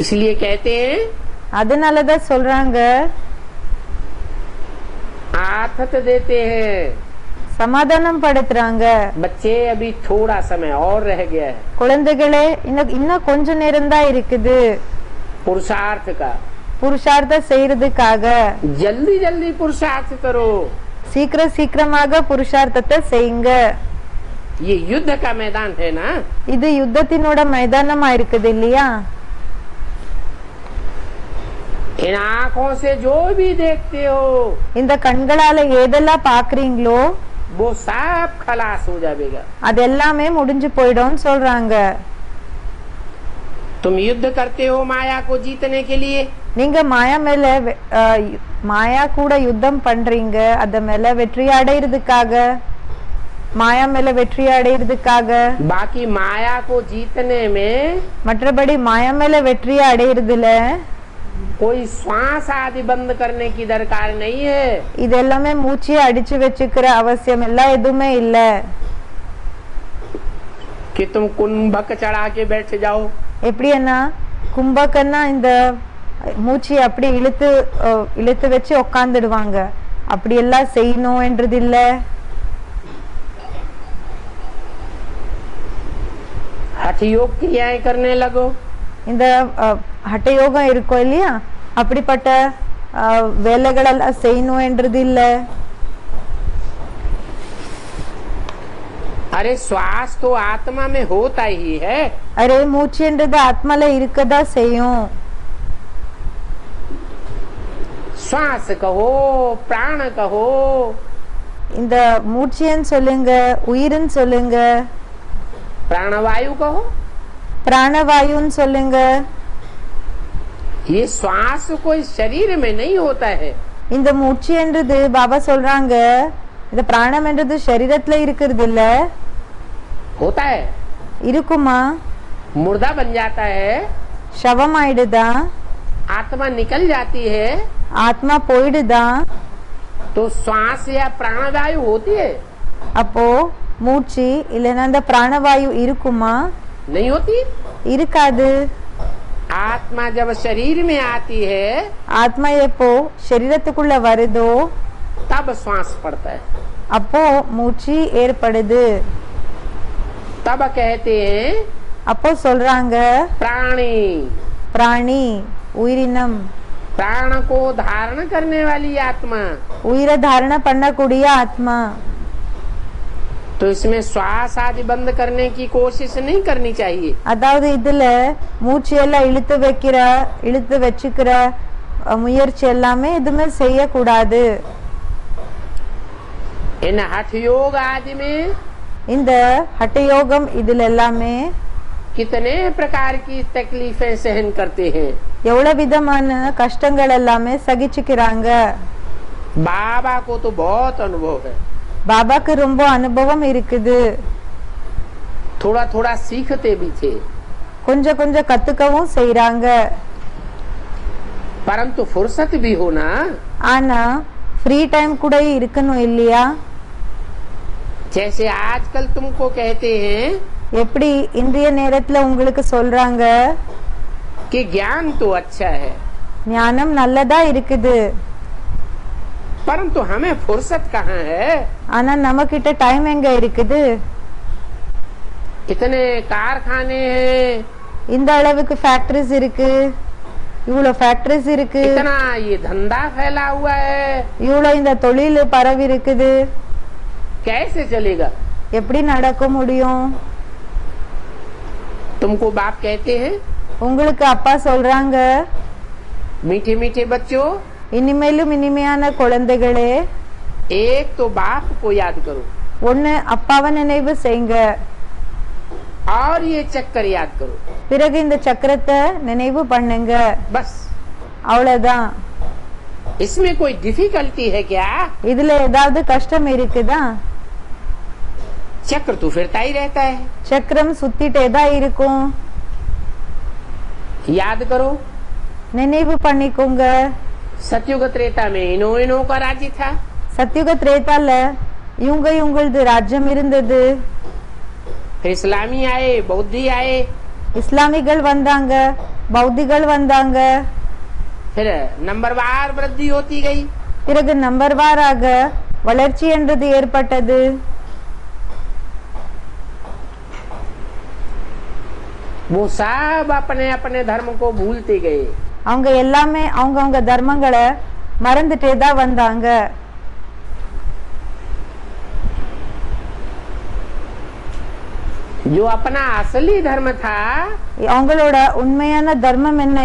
इसलिए कहते हैं அதனாலதான் சொல்றாங்க आथत देते हैं. சமாதானம் படுத்துறாங்க. बच्चे अभी थोड़ा समय और रह गया है குழந்தைகளே இன்னும் கொஞ்ச நேரம் தான் இருக்குது पुरुषार्थ का. புருஷார்த்தம் செய்யறதுக்காக. जल्दी जल्दी पुरुषार्थ करो. சீக்கிரமாக புருஷார்த்தத்தை செய்யுங்க. ये युद्ध का मैदान है ना. இது யுத்தத்தினோட மைதானமா இருக்குது இல்லையா? इन आँखों से जो भी देखते हो இந்த கண்களால எதெல்லாம் பாக்குறீங்களோ वो सब खलास हो जाएगा. அது எல்லாமே முடிஞ்சு போயிடும் சொல்றாங்க. तुम युद्ध करते हो माया को जीतने के लिए. நீங்க மாயா கூட யுத்தம் பண்றீங்க அத மேல வெற்றி அடையிறதுக்காக, மாயா மேல வெற்றி அடையிறதுக்காக. बाकी माया को जीतने में மற்றபடி மாயா மேல வெற்றி அடையிறதுல कोई श्वास आदि बंद करने की दरकार नहीं है. இது எல்லாமே மூச்சையை அடிச்சு வச்சுக்கிற அவசியம் எல்லாம் எதுவுமே இல்ல. कि तुम कुंभक चढ़ा के बैठ जाओ. எப்படின்னா கும்பக்கன்னா இந்த மூச்சையை அப்படி இழுத்து வச்சு உக்காந்துடுவாங்க, அப்படி எல்லாம் செய்யணும் என்றது இல்ல. हठ योग क्रियाएं करने लगो. இந்த ஹட்டயோகம் இருக்கும் இல்லையா, அப்படிப்பட்ட வேலைகள் எல்லாம் செய்யணும் என்றது இல்ல. अरे श्वास तो आत्मा में होता ही है. அரே மூச்சுன்றது ஆத்மால இருக்கதா செய்யும். श्वास कहो, प्राण कहो. இந்த மூச்சுன்னு சொல்லுங்க, உயிர்னு சொல்லுங்க, प्राणवायु कहो, பிராணவாயுன்னு சொல்லுங்க. ये श्वास कोई शरीर में नहीं होता है. இந்த மூச்சு என்றது பாபா சொல்றாங்க இந்த பிராணம் என்றது சரீரத்துல இருக்கிறது இல்ல. होता है. இருக்குமா? मुर्दा बन जाता है. शवम आइडुदा. आत्मा निकल जाती है. आत्मा போயிடுதா. तो श्वास या प्राणवायु होती है. அப்போ மூச்சு இல்லைன்னா அந்த பிராணவாயு இருக்குமா? नहीं होती। இருக்காது. आत्मा जब शरीर में आती है ஆத்மா எப்போ சரீரத்துக்குள்ள வருதோ तब श्वास पड़ता है, அப்போ மூச்சு ஏற்படுது. तब कहते हैं அப்போ சொல்றாங்க प्राणी। பிராணி உயிரினம், प्राण को धारण करने वाली आत्मा। உயிரை தாரண பண்ணக்கூடிய ஆத்மா. तो इसमें श्वास आदि बंद करने की कोशिश नहीं करनी चाहिए। அதாவது இதுல மூச்சு எல்லாம் இழுத்து வச்சுக்கிற முயற்சி எல்லாமே எதுவுமே செய்யக்கூடாது. इन हठ योग आदि में இந்த ஹட்டயோகம் இதுல எல்லாமே कितने प्रकार की तकलीफें सहन करते हैं। எவ்வளவு விதமான கஷ்டங்கள் எல்லாமே சகிச்சுக்கிறாங்க. बाबा को तो बहुत अनुभव है, பாபாக்கு ரொம்ப அனுபவம் இருக்குது. थोड़ा थोड़ा सीखते भी थे, கொஞ்சம் கொஞ்சம் கத்துக்கவும் செய்றாங்க. परंतु फुर्सत भी होना। ஆனா ஃப்ரீ டைம் கூட இருக்கணும் இல்லையா? जैसे आजकल तुमको कहते हैं எப்படி இன்றைய நேரத்துல உங்களுக்கு சொல்றாங்க कि ज्ञान तो अच्छा है, ஞானம் நல்லதா இருக்குது, परंतु हमें फुर्सत कहाँ है। ஆனா நம்ம கிட்ட டைம் எங்க இருக்குது? कितने कारखाने हैं, இந்த அளவுக்கு ஃபேக்டரிஸ் இருக்கு, இவ்வளவு ஃபேக்டரிஸ் இருக்கு, इतना ये धंधा फैला हुआ है, இவ்வளவு இந்த தொழில் பரவி இருக்குது, कैसे चलेगा। எப்படி நடக்க முடியும்? तुमको बाप कहते हैं உங்களுக்கு அப்பா சொல்றாங்க मीठे मीठे बच्चों, இனிமேலும் இனிமையான குழந்தைகளே, एक तो बाप को याद करो ஒண்ணு அப்பாவை நினைவு செய்யுங்க, और ये चक्कर याद करो, பிறகு இந்த சக்கரத்தை நினைவு பண்ணுங்க. बस। அவ்வளவுதான். इसमें कोई डिफिकल्टी है क्या? இதுல ஏதாவது கஷ்டம் இருக்குதா? चक्र तो फिरता ही रहता है, சக்கரம் சுத்திட்டே தான் இருக்கும். याद करो। நினைவு பண்ணிக்கோங்க. सतयुग त्रेता में इनो इनो का राज्य था, சத்யுக திரேதால இவங்களது ராஜ்யம் இருந்தது. फिर इस्लामी आए, बौद्धि आए, இஸ்லாமிகள் வந்தாங்க, பௌத்திகள் வந்தாங்க, फिर नंबरवार वृद्धि होती गई। பிறகு நம்பர்வாராக வளர்ச்சி என்றது ஏற்பட்டது. वो सब अपने अपने धर्म को भूलते गए। அவங்க எல்லாமே அவங்க தர்மங்களை மறந்துட்டே தான் வந்தாங்க. जो अपना असली धर्म था அவங்களோட உண்மையான தர்மம் என்ன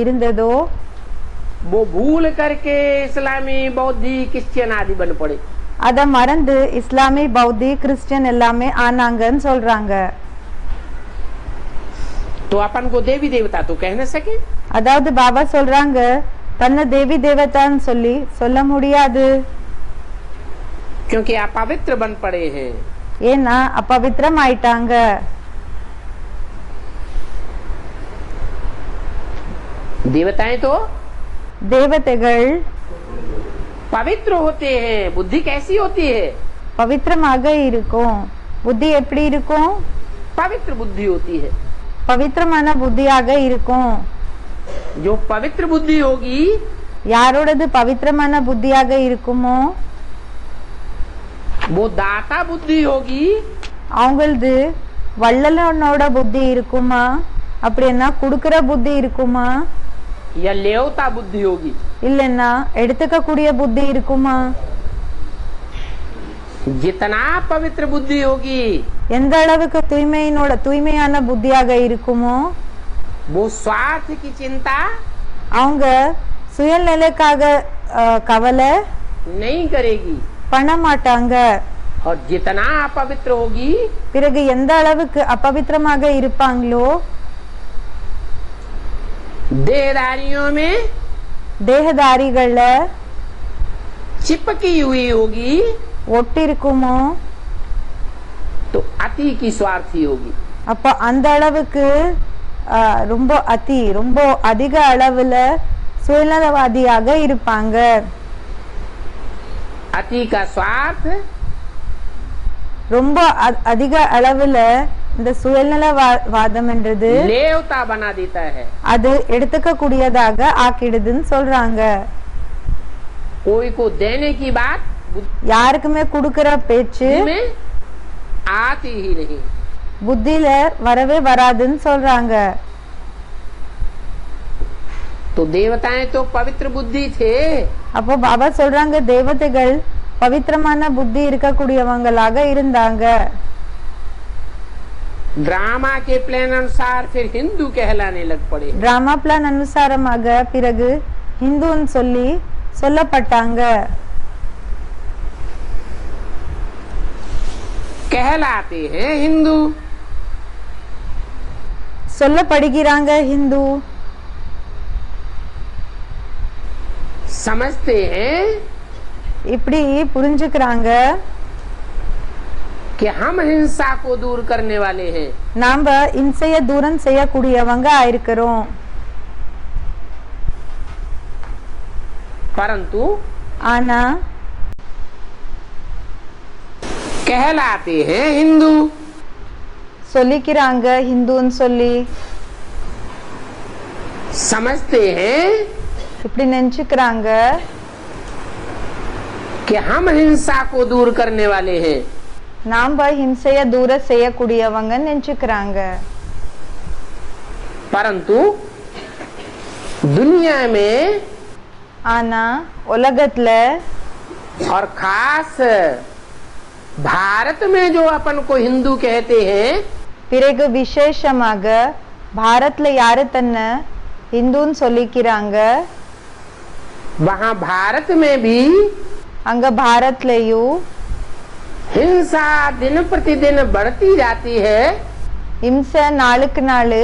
இருந்ததோ वो भूल करके इस्लामी बौद्धि क्रिश्चियन आदि बन पड़े। அத மறந்து இஸ்லாமி பௌத்தி கிறிஸ்டியன் எல்லாமே ஆனாங்கன்னு சொல்றாங்க. तो अपन को देवी देवता तो कह न सके, அதாவது பாபா சொல்றாங்க தன்னை தேவி தேவதான்னு சொல்ல முடியாது. क्योंकि अपवित्र बन पड़े हैं। ஏன்னா अपवित्रம் ஆயிட்டாங்க. देवताएं तो தேவதைகள் पवित्र होते हैं, बुद्धि कैसी होती है? பவித்திரமாக இருக்கும். புத்தி எப்படி இருக்கும்? पवित्र बुद्धि होती है। பவித்திரமான புத்தியாக இருக்கும். जो पवित्र बुद्धि होगी யாரோடது பவித்திரமான புத்தியாக இருக்குமோ वो दाता बुद्धि होगी, அவங்களது வள்ளலனோட புத்தி இருக்குமா? அப்படின்னா குடுக்கிற புத்தி இருக்குமா? या लेवता बुद्धि होगी। இல்லைன்னா எடுத்துக்க கூடிய புத்தி இருக்குமா? जितना पवित्र बुद्धि होगी எந்த அளவுக்கு தூய்மையான புத்தியாக இருக்குமோ वो स्वार्थ की चिंता அவங்க சுயநலக்காக கவலை नहीं करेगी। பண்ண மாட்டாங்க. और जितना अपवित्र होगी பிறகு எந்த அளவுக்கு अपवित्रமாக இருப்பாங்களோ देहदारियों में தேகதாரிகள்ல चिपकी हुई होगी ஒட்டிருக்குமோ तो अति की स्वार्थी होगी। அப்ப அந்த அளவுக்கு ரொம்ப அதிக அளவுல சுயநலவாதியாக இருப்பாங்க. अति का स्वार्थ ரொம்ப அதிக அளவுல இந்த சுயநலவாதம் என்றது नेवता बना देता है। அது எடுத்துக்க கூடியதாக ஆக்கிடுதுன்னு சொல்றாங்க. कोई को देने की बात யாருக்குமே கொடுக்கிற பேச்சு में आती ही नहीं। புத்தியில வரவே வராதுன்னு சொல்றாங்க. तो देवताएं तो पवित्र बुद्धि थे। அப்போ பாபா சொல்றாங்க தேவதைகள் பவித்திரமான புத்தி இருக்கக்கூடியவங்களாக இருந்தாங்க. ड्रामा के प्लान अनुसार फिर हिंदू कहलाने लग पड़े। டிராமா பிளான் அனுசாரமாக பிறகு ஹிந்துன்னு சொல்லி சொல்லப்பட்டாங்க. कहलाते हैं हिंदू। சொல்லப்படுகிறாங்க ஹிந்து. समझते हैं இப்படி புரிஞ்சுக்கிறாங்க कि हम हिंसा को दूर करने वाले हैं। நாம இன்சைய தூரம் செய்யக்கூடியவங்க ஆயிருக்கிறோம். परंतु ஆனா कहलाते हैं हिंदू। சொல்லிக்கிறாங்க ஹிந்துன்னு சொல்லி. समझते हैं இப்படி நினைச்சுக்கிறாங்க कि हम हिंसा को दूर करने वाले हैं। நாம ஹிம்சைய தூர செய்யக்கூடியவங்க நினைச்சுக்கிறாங்க. परंतु दुनिया में ஆனா உலகத்துல और खास भारत में जो अपन को हिंदू कहते हैं, பிறகு விசேஷமாக பாரத்ல யாரு தன்னை ஹிந்துன்னு சொல்லிக்கிறாங்க वहाँ भारत में भी அங்க பாரத்லயும் हिंसा दिन प्रतिदिन बढ़ती जाती है। ஹிம்சை நாளுக்கு நாள்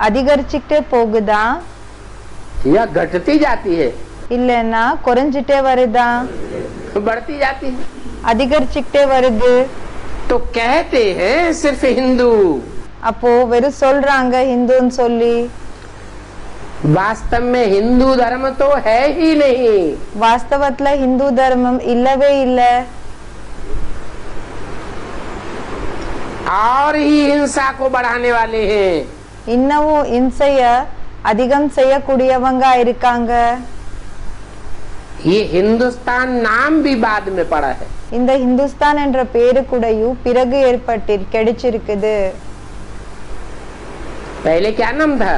அதிகரிச்சுக்கிட்டே போகுதா या घटती जाती है? இல்லைன்னா குறைஞ்சிட்டே வருதா? बढ़ती जाती है। அதிகரிச்சுக்கிட்டே வருது. तो कहते हैं सिर्फ हिंदू। அப்போ வெறும் சொல்றாங்க ஹிந்துன்னு சொல்லி. वास्तव में हिंदू धर्म तो है ही नहीं। வாஸ்தவத்துல ஹிந்து தர்மம் இல்லவே இல்லை. और ही हिंसा को बढ़ाने वाले हैं। இன்னமும் இம்சைய அதிகம் செய்யக்கூடியவங்க இருக்காங்க. ये हिंदुस्तान नाम भी बाद में पड़ा है। இந்த ஹிந்துஸ்தான் என்ற பேரு கூடயும் பிறகு கிடைச்சிருக்குது. पहले क्या नाम था?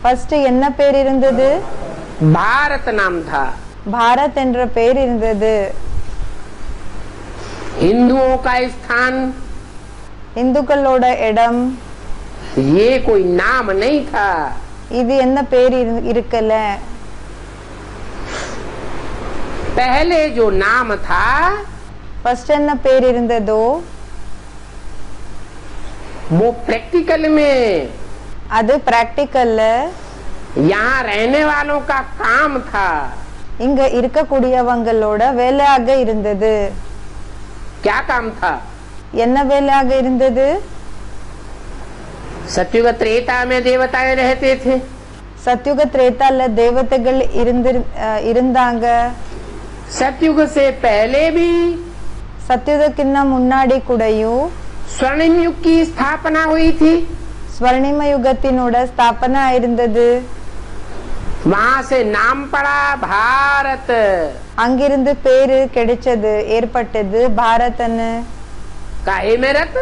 ஃபர்ஸ்ட் என்ன பேர் இருந்தது? भारत नाम था। பாரத் என்ற பேர் இருந்தது. हिंदुओं का स्थान, இந்துக்களோட இடம், ये कोई नाम नहीं था। இது என்ன பேர் இருக்கல. पहले जो नाम था ஃபர்ஸ்ட் என்ன பேர் இருந்ததோ वो प्रैक्टिकल में, அது பிராக்டிக்கல்ல, यहाँ रहने वालों का काम था। இங்க இருக்கக்கூடியவங்களோட வேலையாக இருந்தது. क्या काम था? என்ன வேலையாக இருந்தது? सत्युग त्रेता में देवताएं रहते थे। சத்யுக திரேதால தேவதைகள் இருந்தாங்க. सत्युग से पहले भी சத்யுகக்கின்ன முன்னாடி கூடயும் स्वर्णिम युग की स्थापना हुई थी। ஸ்வர்ணிம யுகத்தினோட ஸ்தாபனா இருந்தது. वहाँ से नाम पड़ा भारत। அங்கிருந்து பேரு கிடைச்சது, ஏற்பட்டது பாரதன்னு. काहे में रत?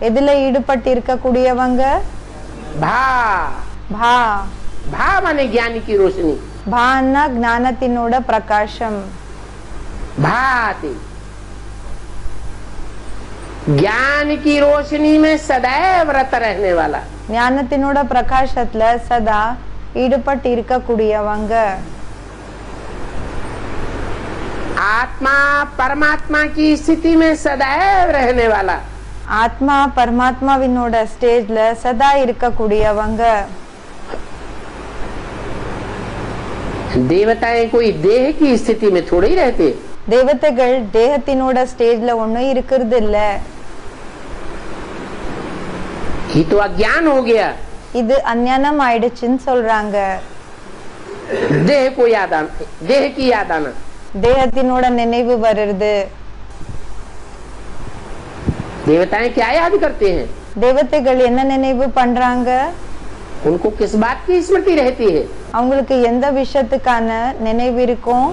எதுல ஈடுபட்டு இருக்கக்கூடியவங்க? भा। भा। भा माने ज्ञान की रोशनी। भाன்னா ஞானத்தினோட பிரகாசம். भाति ज्ञान की रोशनी में सदैव रत रहने वाला। ஞானத்தினோட பிரகாசத்துல சதா ஈடுபட்டு இருக்கக்கூடியவங்க. आत्मा परमात्मा की स्थिति में सदैव रहने वाला। ஆத்மா பரமாத்மாவினோட ஸ்டேஜ்ல சதா இருக்கக்கூடியவங்க. देवताएं कोई देह की स्थिति में थोड़े ही रहते। தேவதைகள் தேகத்தினோட ஸ்டேஜ்ல ஒண்ணும் இருக்கிறது இல்ல. ये तो अज्ञान हो गया। இது அஞ்ஞானம் ஆயிடுச்சுன்னு சொல்றாங்க. देह को याद आना, देह की याद आना। தேகத்தினோட நினைவு வருது. देवताएं क्या याद करते हैं? தேவதைகள் என்ன நினைவு பண்றாங்க? उनको किस बात की स्मृति रहती है? அவங்களுக்கு எந்த விஷயத்துக்கான நினைவு இருக்கும்?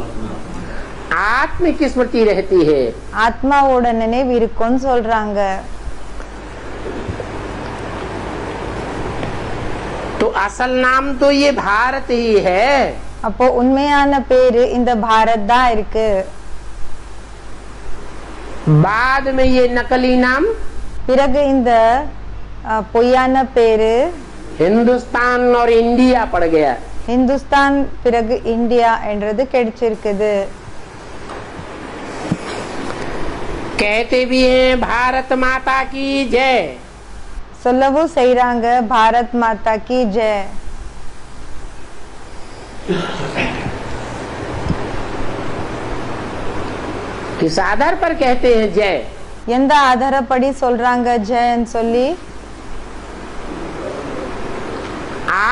आत्म की स्मृति रहती है। ஆத்மாவோட நினைவு இருக்கும்னு சொல்றாங்க। तो असल नाम तो ये भारत ही है। அப்போ உண்மையான பேரு இந்த பாரத் தான் இருக்கு। बाद में ये नकली नाम பிறகு இந்த பொய்யான பேரு हिंदुस्तान और इंडिया पड़ गया। हिंदुस्तान பிறகு இந்தியா என்றது கிடைச்சிருக்குது। कहते भी हैं भारत माता की जय। சொல்லவும் செய்றாங்க பாரத் மாதா की जय। किस आधार पर कहते हैं जय? எந்த ஆதாரப்படி சொல்றாங்க ஜெயன்னு சொல்லி?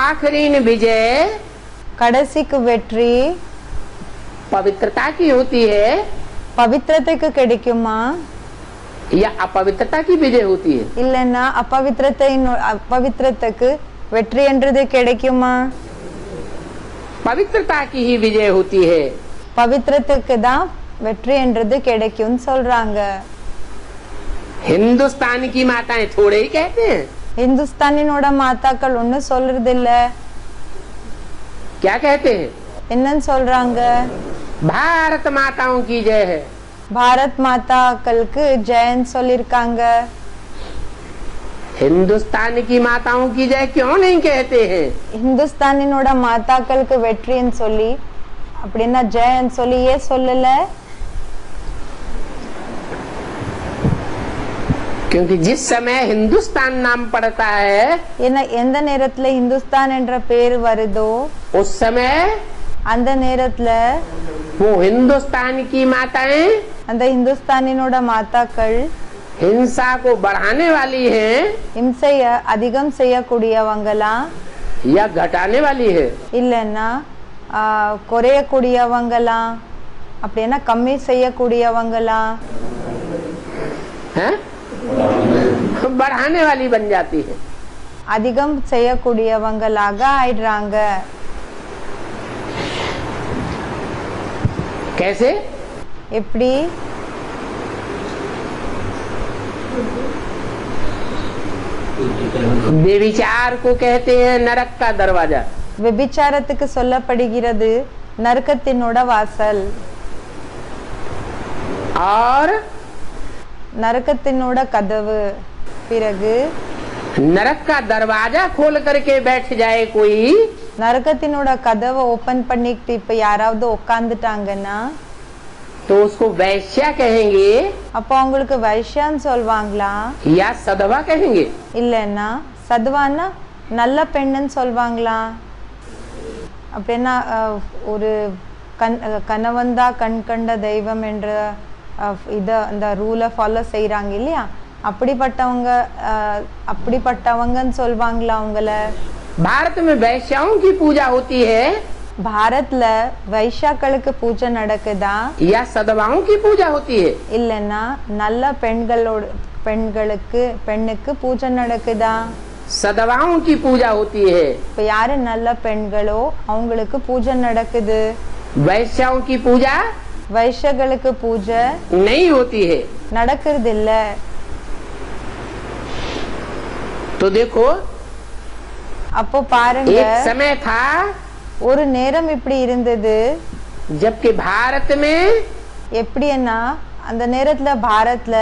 आखिरी विजय கடைசிக்கு வெற்றி पवित्रता की होती है பவித்திரத்துக்கு கிடைக்குமா या अपवित्रता की विजय होती है? இல்லன்னா अपवित्रத்துக்கு வெற்றி என்றது கிடைக்குமா? पवित्रता की ही विजय होती है। பவித்திரத்துக்கு தான் வெற்றி என்றது கிடைக்கும்னு சொல்றாங்க। हिंदुस्तान की माताएं थोड़े ही कहते हैं। இந்துஸ்தானினோட மாதாக்கள் ஒண்ணு சொல்றது இல்ல। क्या कहते हैं? என்னன்னு சொல்றாங்க? भारत माताओं की जय है। பாரத் மாதாக்களுக்கு ஜெயன்னு சொல்லிருக்காங்க। हिंदुस्तान की माताओं की जय क्यों नहीं कहते हैं? இந்துஸ்தானினோட மாதாக்களுக்கு வெற்றின்னு சொல்லி அப்படின்னா ஜெயன்னு சொல்லி ஏன் சொல்லல? क्योंकि जिस समय हिंदुस्तान नाम पड़ता है ஏன்னா எந்த நேரத்துல இந்துஸ்தான் என்ற பேர் வருதோ उस समय அந்த நேரத்துல वो हिंदुस्तान की माताएं அந்த இந்துஸ்தானினோட மாதாக்கள் हिंसा को बढ़ाने वाली हैं இம்சைய அதிகம் செய்யக்கூடியவங்களா या घटाने वाली है? இல்லன்னா குறையக்கூடியவங்களா அப்படின்னா கம்மி செய்யக்கூடியவங்களா? हैं? बढ़ाने वाली बन जाती है। அதிகம் செய்யக்கூடியவங்களாக ஆயிடுறாங்க। कैसे? எப்படி? बेविचार को कहते हैं नरक का दरवाजा। விபிச்சாரத்துக்கு சொல்லப்படுகிறது நரகத்தினோட வாசல்। और நரகத்தினோட கதவு। பிறகு नरक का दरवाजा खोल करके बैठ जाए कोई நரகத்தினோட கதவை ஓபன் பண்ணிட்டு இப்ப யாராவது உட்கார்ந்துட்டாங்கன்னா तो उसको वैश्या कहेंगे அப்போ அவங்களுக்கு வைஷ்யான்னு சொல்வாங்களா या सदवा कहेंगे? இல்லன்னா சதுவானா நல்ல பெண்ணுன்னு சொல்வாங்களா? அப்படின்னா ஒரு கணவன்தா கண் கண்ட தெய்வம் என்ற இத அந்த ரூலை ஃபாலோ செய்யறாங்க இல்லையா? அப்படிப்பட்டவங்கன்னு சொல்வாங்களா அவங்கள? भारत में वैश्याओं की पूजा होती है பாரத்ல வைஷ்யாக்களுக்கு பூஜை நடக்குதா या सदवाओं की पूजा होती है? இல்லன்னா நல்ல பெண்ணுக்கு பூஜை நடக்குதா? सदवाओं की पूजा होती है। இப்ப யாரு நல்ல பெண்களோ அவங்களுக்கு பூஜை நடக்குது। वैश्याओं की पूजा வைஷ்யர்களுக்கு பூஜை नहीं होती है। நடக்கிறது இல்ல। तो देखो அப்போ பாருங்க एक समय था ஒரு நேரம் இப்படி இருந்தது जबकि भारत में எப்படின்னா அந்த நேரத்துல பாரத்ல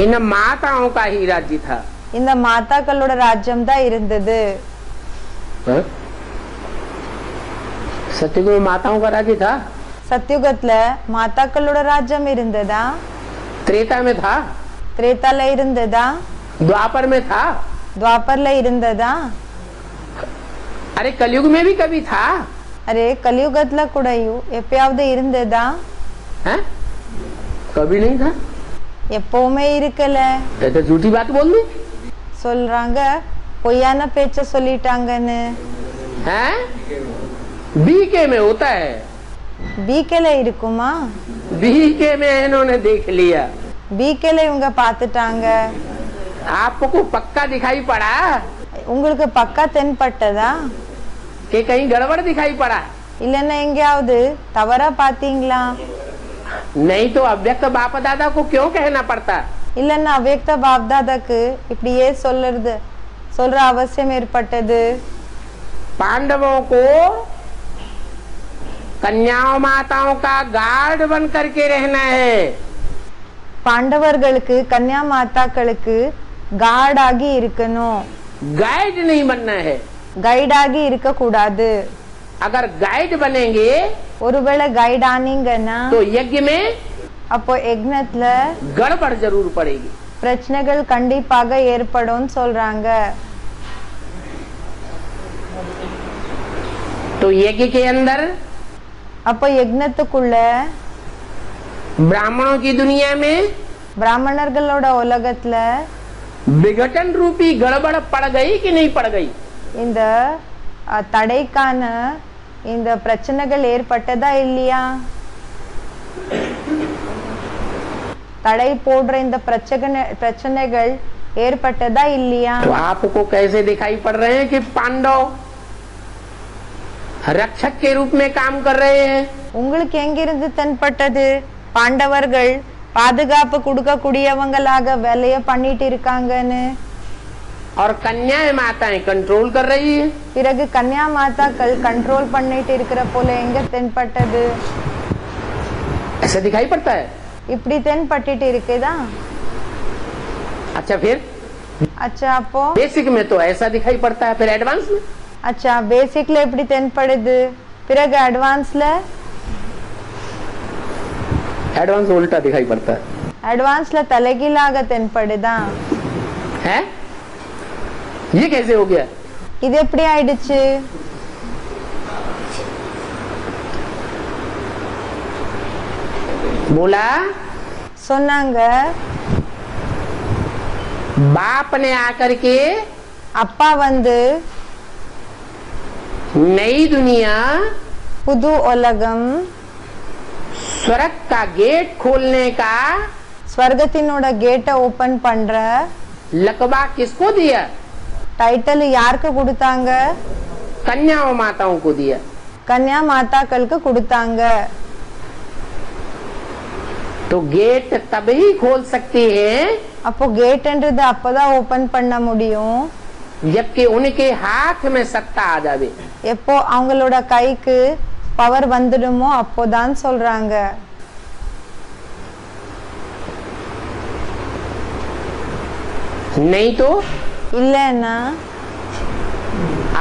इन माताओं का ही राज्य था। இந்த மாதாக்களோட ராஜ்யம் தான் இருந்தது। सत्युग में माताओं का राज्य था? சத்யுகத்துல மாதாக்களோட ராஜ்யம் இருந்ததா? त्रेता में था? திரேதால இருந்ததா? द्वापर में था? துவாபர்ல இருந்ததா? अरे कलयुग में भी कभी था? अरे कलियुगத்துல கூட எப்பயாவது இருந்ததா? हैं? कभी नहीं था। எப்பவுமே இருக்கல। तो झूठी बात बोल दी। சொல்றாங்க பொய்யான பேச்ச சொல்லிட்டாங்கன்னு। हैं? बीके में होता है। बीकेல இருக்குமா? बीके में इन्होंने देख लिया। பீக்கேல இவங்க பார்த்துட்டாங்க. आपको पक्का दिखाई पड़ा உங்களுக்கு பக்கா தென்பட்டதா? कि कहीं गड़बड़ दिखाई पड़ा? இல்லன்னா எங்கேயாவது தவறா பாத்தீங்களா? नहीं तो अव्यक्त बाप दादा को क्यों कहना पड़ता? இல்லன்னா அவ்யக்த பாப்தாதாக்கு இப்படியே சொல்ற அவசியம் ஏற்பட்டது? पांडवों को कन्याओं माताओं का गार्ड बन करके रहना है. பாண்டவர்களுக்கு கன்யா மாதாக்களுக்கு கார்டாகி இருக்கணும், गाइड नहीं बनना है. கைடாகி இருக்க கூடாது. अगर गाइड बनेंगे ஒருவேளை கைட் ஆனீங்கன்னா तो यज्ञ में அப்போ யக்ஞத்துல गड़बड़ जरूर पड़ेगी. பிரச்சனைகள் கண்டிப்பாக ஏற்படும் சொல்றாங்க. तो यज्ञ के अंदर அப்போ யக்ஞத்துக்குள்ள ब्राह्मणों की दुनिया में பிராமணர்களோட உலகத்துல विघटन रूपी गड़बड़ पड़ गई कि नहीं पड़ गई? இந்த தடைக்கான இந்த பிரச்சனைகள் ஏற்பட்டதா இல்லையா? தடை போடுற இந்த பிரச்சனைகள் ஏற்பட்டதா இல்லையா? तो आपको कैसे दिखाई पड़ रहे हैं कि पांडव रक्षक के रूप में काम कर रहे हैं? உங்களுக்கு எங்கிருந்து தென்பட்டது பாண்டவர்கள் பாதுகாப்பு கொடுக்க கூடியவங்களாக வேலைய பண்ணிட்டு இருக்காங்கன்னு? और कन्याएं माताएं कंट्रोल कर रही है. பிறகு கன்யா மாதாக்கள் கண்ட்ரோல் பண்ணிட்டு இருக்கிற போல எங்க தென்பட்டது? ऐसा दिखाई पड़ता है. இப்படி தென்பட்டுட்டு இருக்குதா? अच्छा फिर அச்சா அப்போ बेसिक में तो ऐसा दिखाई पड़ता है, फिर एडवांस में அச்சா பேசிக்ல எப்படி தென்படுது, பிறகு அட்வான்ஸ்ல एडवांस उल्टा दिखाई पड़ता है. அட்வான்ஸ்ல தலைகீழாக தென்படுதா? है ये कैसे हो गया? இது எப்படி ஆயிடுச்சு? बोला சொன்னாங்க बाप ने आकर के அப்பா வந்து नई दुनिया புது உலகம் स्वर्ग का गेट खोलने का ஸ்வர்கத்தினோட கேட்டை ஓபன் பண்ற लकबा किसको दिया? டைட்டில் யாருக்கு கொடுத்தாங்க? कन्याओं माताओं को दिया. கன்யா மாதாக்களுக்கு கொடுத்தாங்க. तो गेट तभी खोल सकती है அப்போ கேட்ன்றது அப்பதான் ஓபன் பண்ண முடியும் जबकि उनके हाथ में सत्ता आ जावे. எப்போ அவங்களோட கைக்கு பவர் வந்துடுமோ அப்போதான் சொல்றாங்க. नहीं तो இல்லன்னா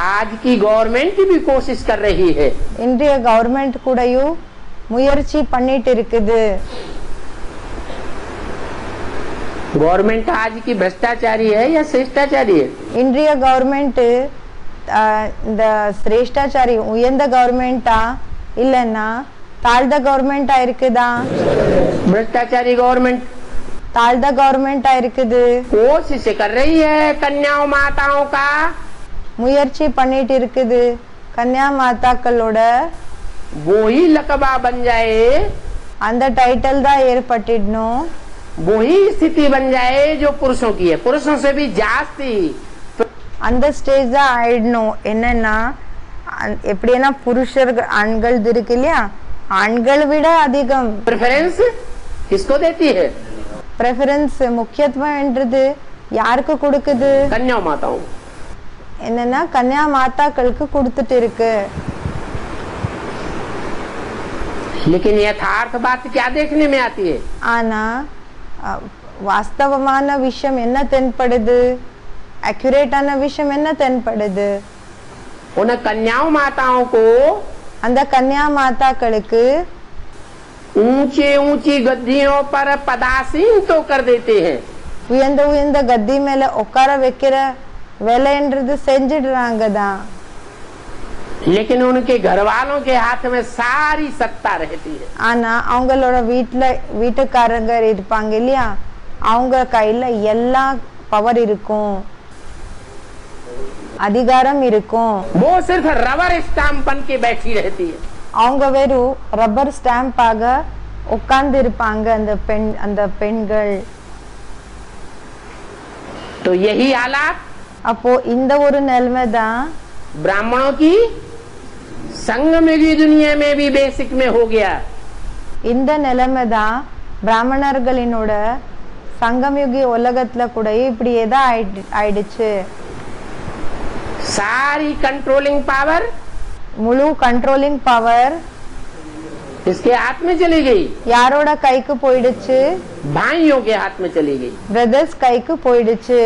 आज की गवर्नमेंट भी कोशिश कर रही है. இன்றைய கவர்மெண்ட் கூடயும் முயற்சி பண்ணிட்டு இருக்குது. गवर्नमेंट आज की भ्रष्टाचारी है या श्रेष्ठाचारी है? இன்றைய கவர்மெண்ட் இந்த சிரேஷ்டாச்சாரி உயர்ந்த கவர்மெண்டா இல்லன்னா தாழ்ந்த கவர்மெண்டா இருக்குதா? भ्रष्टाचारी गवर्नमेंट தாழ்ந்த கவர்மெண்டா இருக்குது. कोशिश कर रही है कन्याओं माताओं का முயற்சி பண்ணிட்டு இருக்குது. கன்யா மாதாக்களோட वो ही लकबा बन जाए, அந்த டைட்டில் தான் ஏற்பட்டிடணும். वो ही स्थिति बन जाए जो पुरुषों की है, पुरुषों से भी जास्ती. அந்த ஸ்டேஜ் தான் ஆயிடணும். என்னன்னா எப்படின்னா புருஷர்கள் ஆண்கள் இருக்கு இல்லையா, ஆண்கள் விட அதிகம் प्रेफरेंस किसको देती है? प्रेफरेंस முக்கியத்துவம் என்றது யாருக்கு கொடுக்குது? कन्याओं माताओं. என்னன்னா கன்யா மாதாக்களுக்கு கொடுத்துட்டு இருக்கு. लेकिन यथार्थ बात क्या देखने में आती है? ஆனா வாஸ்தவமான விஷயம் என்ன தென்படுது? அக்யூரேட்டான விஷயம் என்ன தென்படுது? उन कन्याओं माताओं को அந்த கன்யா மாதாக்களுக்கு ऊंचे ऊंची गद्दियों पर पदासीन तो कर देते हैं, உயர்ந்த உயர்ந்த கத்தி மேல உட்கார வைக்கிற வேலைன்றது செஞ்சிடுறாங்க தான். लेकिन उनके घर वालों के हाथ में सारी सत्ता रहती है. ஆனா அவங்களோட வீட்டுக்காரங்க இருப்பாங்க இல்லையா, அவங்க கையில எல்லா பவர் இருக்கும், அதிகாரம் இருக்கும். वो सिर्फ रबर स्टाम्प बन के बैठी रहती है. அவங்க வெறும் ரப்பர் ஸ்டாம்பாக உட்கார்ந்து இருப்பாங்க அந்த பெண்கள். तो यही हालात அப்போ இந்த ஒரு நிலைமை தான் ब्राह्मणों की संगमयुगी दुनिया में भी बेसिक में हो गया। இந்த நிலைமை தான் பிராமணர்களினோட சங்கமயுகி உலகத்துல கூட இப்படியே தான் ஆயிடுச்சு. सारी कंट्रोलिंग पावर முழு கண்ட்ரோலிங் பவர் इसके हाथ में चली गई, யாரோட கைக்கு போயிடுச்சு? भाइयों के हाथ में चली गई। பிரதர்ஸ் கைக்கு போயிடுச்சு.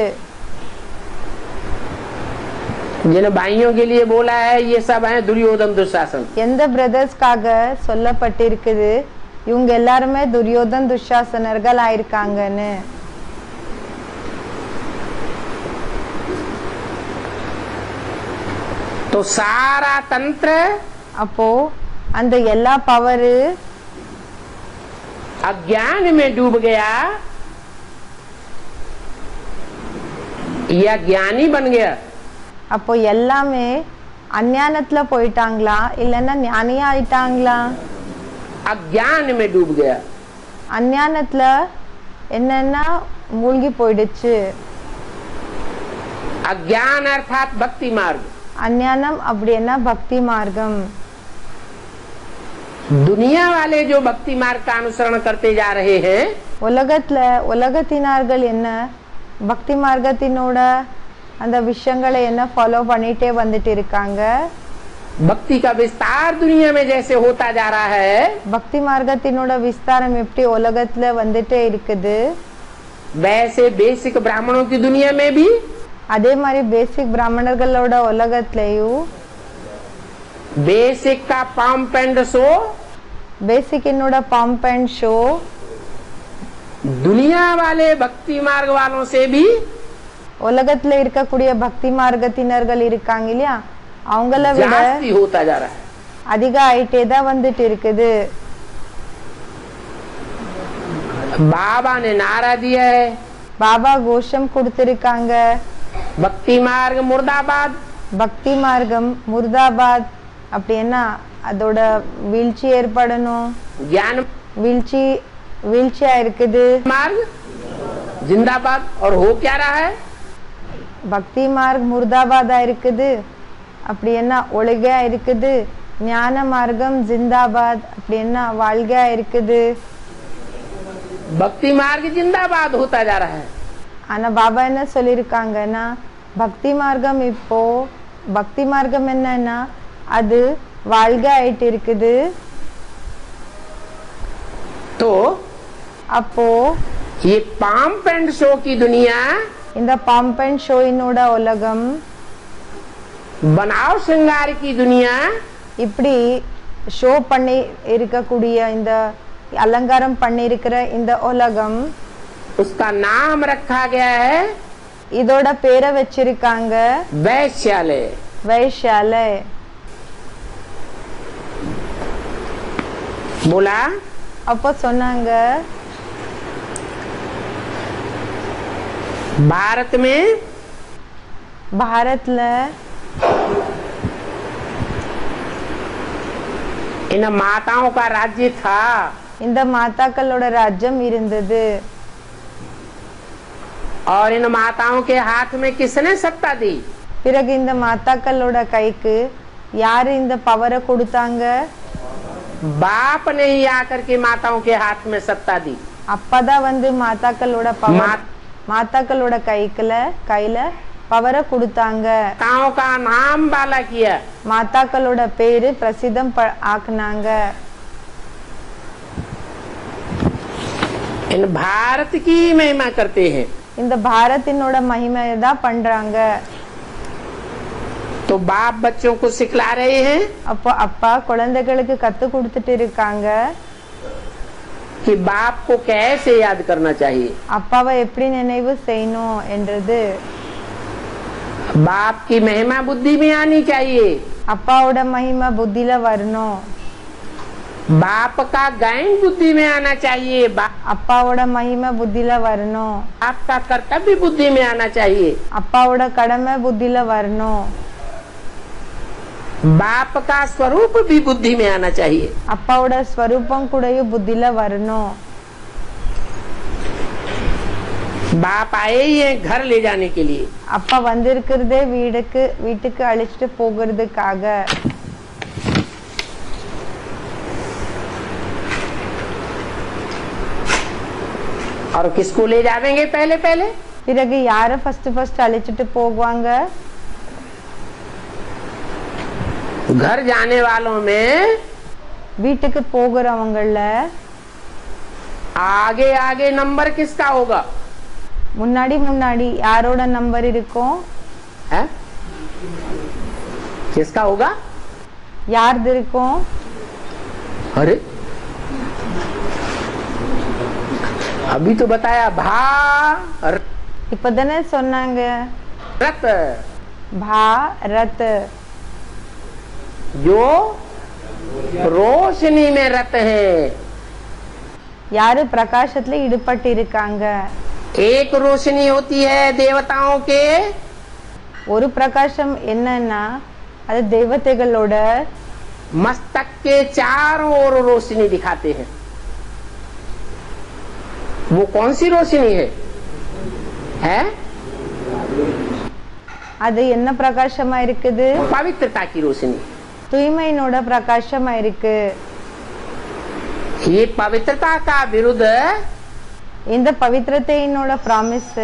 जिन भाइयों के लिए बोला है ये सब है दुर्योधन दुशासन। எந்த பிரதர்ஸ்க்காக சொல்லப்பட்டிருக்குது இவங்க எல்லாருமே துரியோதன் துஷாசனர்கள் ஆயிருக்காங்கன்னு. तो सारा तंत्र அப்போ அந்த எல்லா பவரு अज्ञान में डूब गया या ज्ञानी बन गया। அப்போ எல்லாமே அஞ்ஞானத்துல போயிட்டாங்களா இல்லைன்னா ஞானியா ஆயிட்டாங்களா? अज्ञान में डूब गया। அஞ்ஞானத்துல என்னன்னா மூழ்கி போயிடுச்சு. अज्ञान अर्थात भक्ति मार्ग। அஞ்ஞானம் அப்படின்னா பக்தி மார்க்கம். दुनिया वाले जो भक्ति मार्ग का अनुसरण करते जा रहे हैं உலகத்தினார்கள் என்ன பக்தி மார்க்கத்தினோட அந்த விஷயங்களை என்ன ஃபாலோ பண்ணிட்டே வந்துட்டு இருக்காங்க. भक्ति का विस्तार दुनिया में जैसे होता जा रहा है, பக்தி மார்க்கத்தினோட விஸ்தாரம் எப்படி உலகத்துல வந்துட்டே இருக்குது, वैसे बेसिक ब्राह्मणों की दुनिया में भी அதே மாதிரி பேசிக் பிராமணர்களோட உலகத்திலயும் बेसिक का पंप एंड शो, பேசிக் என்னோட பம்ப் அண்ட் ஷோ दुनिया वाले भक्ति मार्ग वालों से भी உலகத்துல இருக்கக்கூடிய பக்தி மார்க்கத்தினர்கள் இருக்காங்க இல்லையா அவங்கள விட जास्ती होता जा रहा है। அதிக ஆயிட்டே தான் வந்துட்டு இருக்குது. बाबा ने नारा दिया है, பாபா கோஷம் கொடுத்திருக்காங்க, भक्ति मार्ग मुर्दाबाद। பக்தி மார்க்கம் முர்தாபாத். அப்படின்னா அதோட வீழ்ச்சி ஏற்படணும். ज्ञान வீழ்ச்சியா இருக்குது. मार्ग जिंदाबाद। और हो क्या रहा है? பக்தி மார்க் முர்தாபாதா இருக்குது. அப்படின்னா ஒழுகையா இருக்குது. ஞான மார்க்கம் ஜிந்தாபாத். அப்படின்னா வாழ்கையா இருக்குது. भक्ति मार्ग जिंदाबाद होता जा रहा है। ஆனா பாபா என்ன சொல்லியிருக்காங்கன்னா பக்தி மார்க்கம் இப்போ பக்தி மார்க்கம் என்னன்னா அது வாழ்க ஆயிட்டு இருக்குது. तो அப்போ ये पंप एंड शो की दुनिया, இந்த பம்ப் அண்ட் ஷோயினோட உலகம், बनाव श्रृंगार की दुनिया, இப்படி ஷோ பண்ணி இருக்கக்கூடிய இந்த அலங்காரம் பண்ணி இருக்கிற இந்த உலகம், उसका नाम रखा गया है இதோட பேரை வச்சிருக்காங்க वैश्यालय। வைஷ்யாலय. बोला அப்போ சொன்னாங்க भारत में பாரத்ல इन माताओं का राज्य था। இந்த மாதாக்களோட ராஜ்யம் இருந்தது. और इन माताओं के हाथ में किसने सत्ता दी? பிறகு இந்த மாதாக்களோட கைக்கு யாரு இந்த பவரை கொடுத்தாங்க? बाप ने ही आकर के माताओं के हाथ में सत्ता दी। அப்பதான் வந்து மாதாக்களோட பவர் மாதாக்களோட கையில பவரை கொடுத்தாங்க. माताओं का नाम बाला किया। மாதாக்களோட பேரு பிரசித்தம் ஆக்குனாங்க. इन भारत की महिमा करते हैं। இந்த பாரத்தினோட மகிமை தான் பண்றாங்க. तो बाप बच्चों को सिखला रहे हैं அப்போ அப்பா குழந்தைகளுக்கு கத்து கொடுத்துட்டு இருக்காங்க कि बाप को कैसे याद करना चाहिए, அப்பாவை எப்படி நினைவு செய்யணும் என்றது. बाप की महिमा बुद्धि में आनी चाहिए। அப்பாவோட மகிமை புத்தியில வரணும். बाप का ज्ञान बुद्धि में आना चाहिए। அப்பாவோட மகிமை புத்தியில வரணும். बाप का कर्तव्य बुद्धि में आना चाहिए। அப்பாவோட கடமை புத்தியில வரணும். बाप का स्वरूप भी बुद्धि में आना चाहिए। அப்பாவோட ஸ்வரூபம் கூடயும் புத்தில வரணும். बाप आए ही हैं घर ले जाने के लिए। அப்பா வந்திருக்கிறதே வீட்டுக்கு அழைச்சிட்டு போகிறதுக்காக. और किसको ले जावेंगे पहले पहले? பிறகு யார ஃபர்ஸ்ட் அழைச்சிட்டு போவாங்க? घर जाने वालों में வீட்டுக்கு போகிறவங்கள आगे आगे नंबर किसका होगा? முன்னாடி யாரோட நம்பர் இருக்கும்? है? किसका होगा? யார்து இருக்கும்? अरे अभी तो बताया भारत இப்பதானே சொன்னாங்க भारत जो रोशनी में रत है। யாரு பிரகாசத்துல ஈடுபட்டு இருக்காங்க? एक रोशनी होती है देवताओं के, ஒரு பிரகாசம் என்னன்னா அது தேவதைகளோட मस्तक के चारों ओर रोशनी दिखाते हैं। वो कौन सी रोशनी है? அது என்ன பிரகாசமா இருக்குது? पवित्रता की रोशनी। தூய்மையினோட பிரகாசமா இருக்கு. ये पवित्रता का विरुद्ध இந்த பவித்திரத்தையினோட ப்ராமிஸ்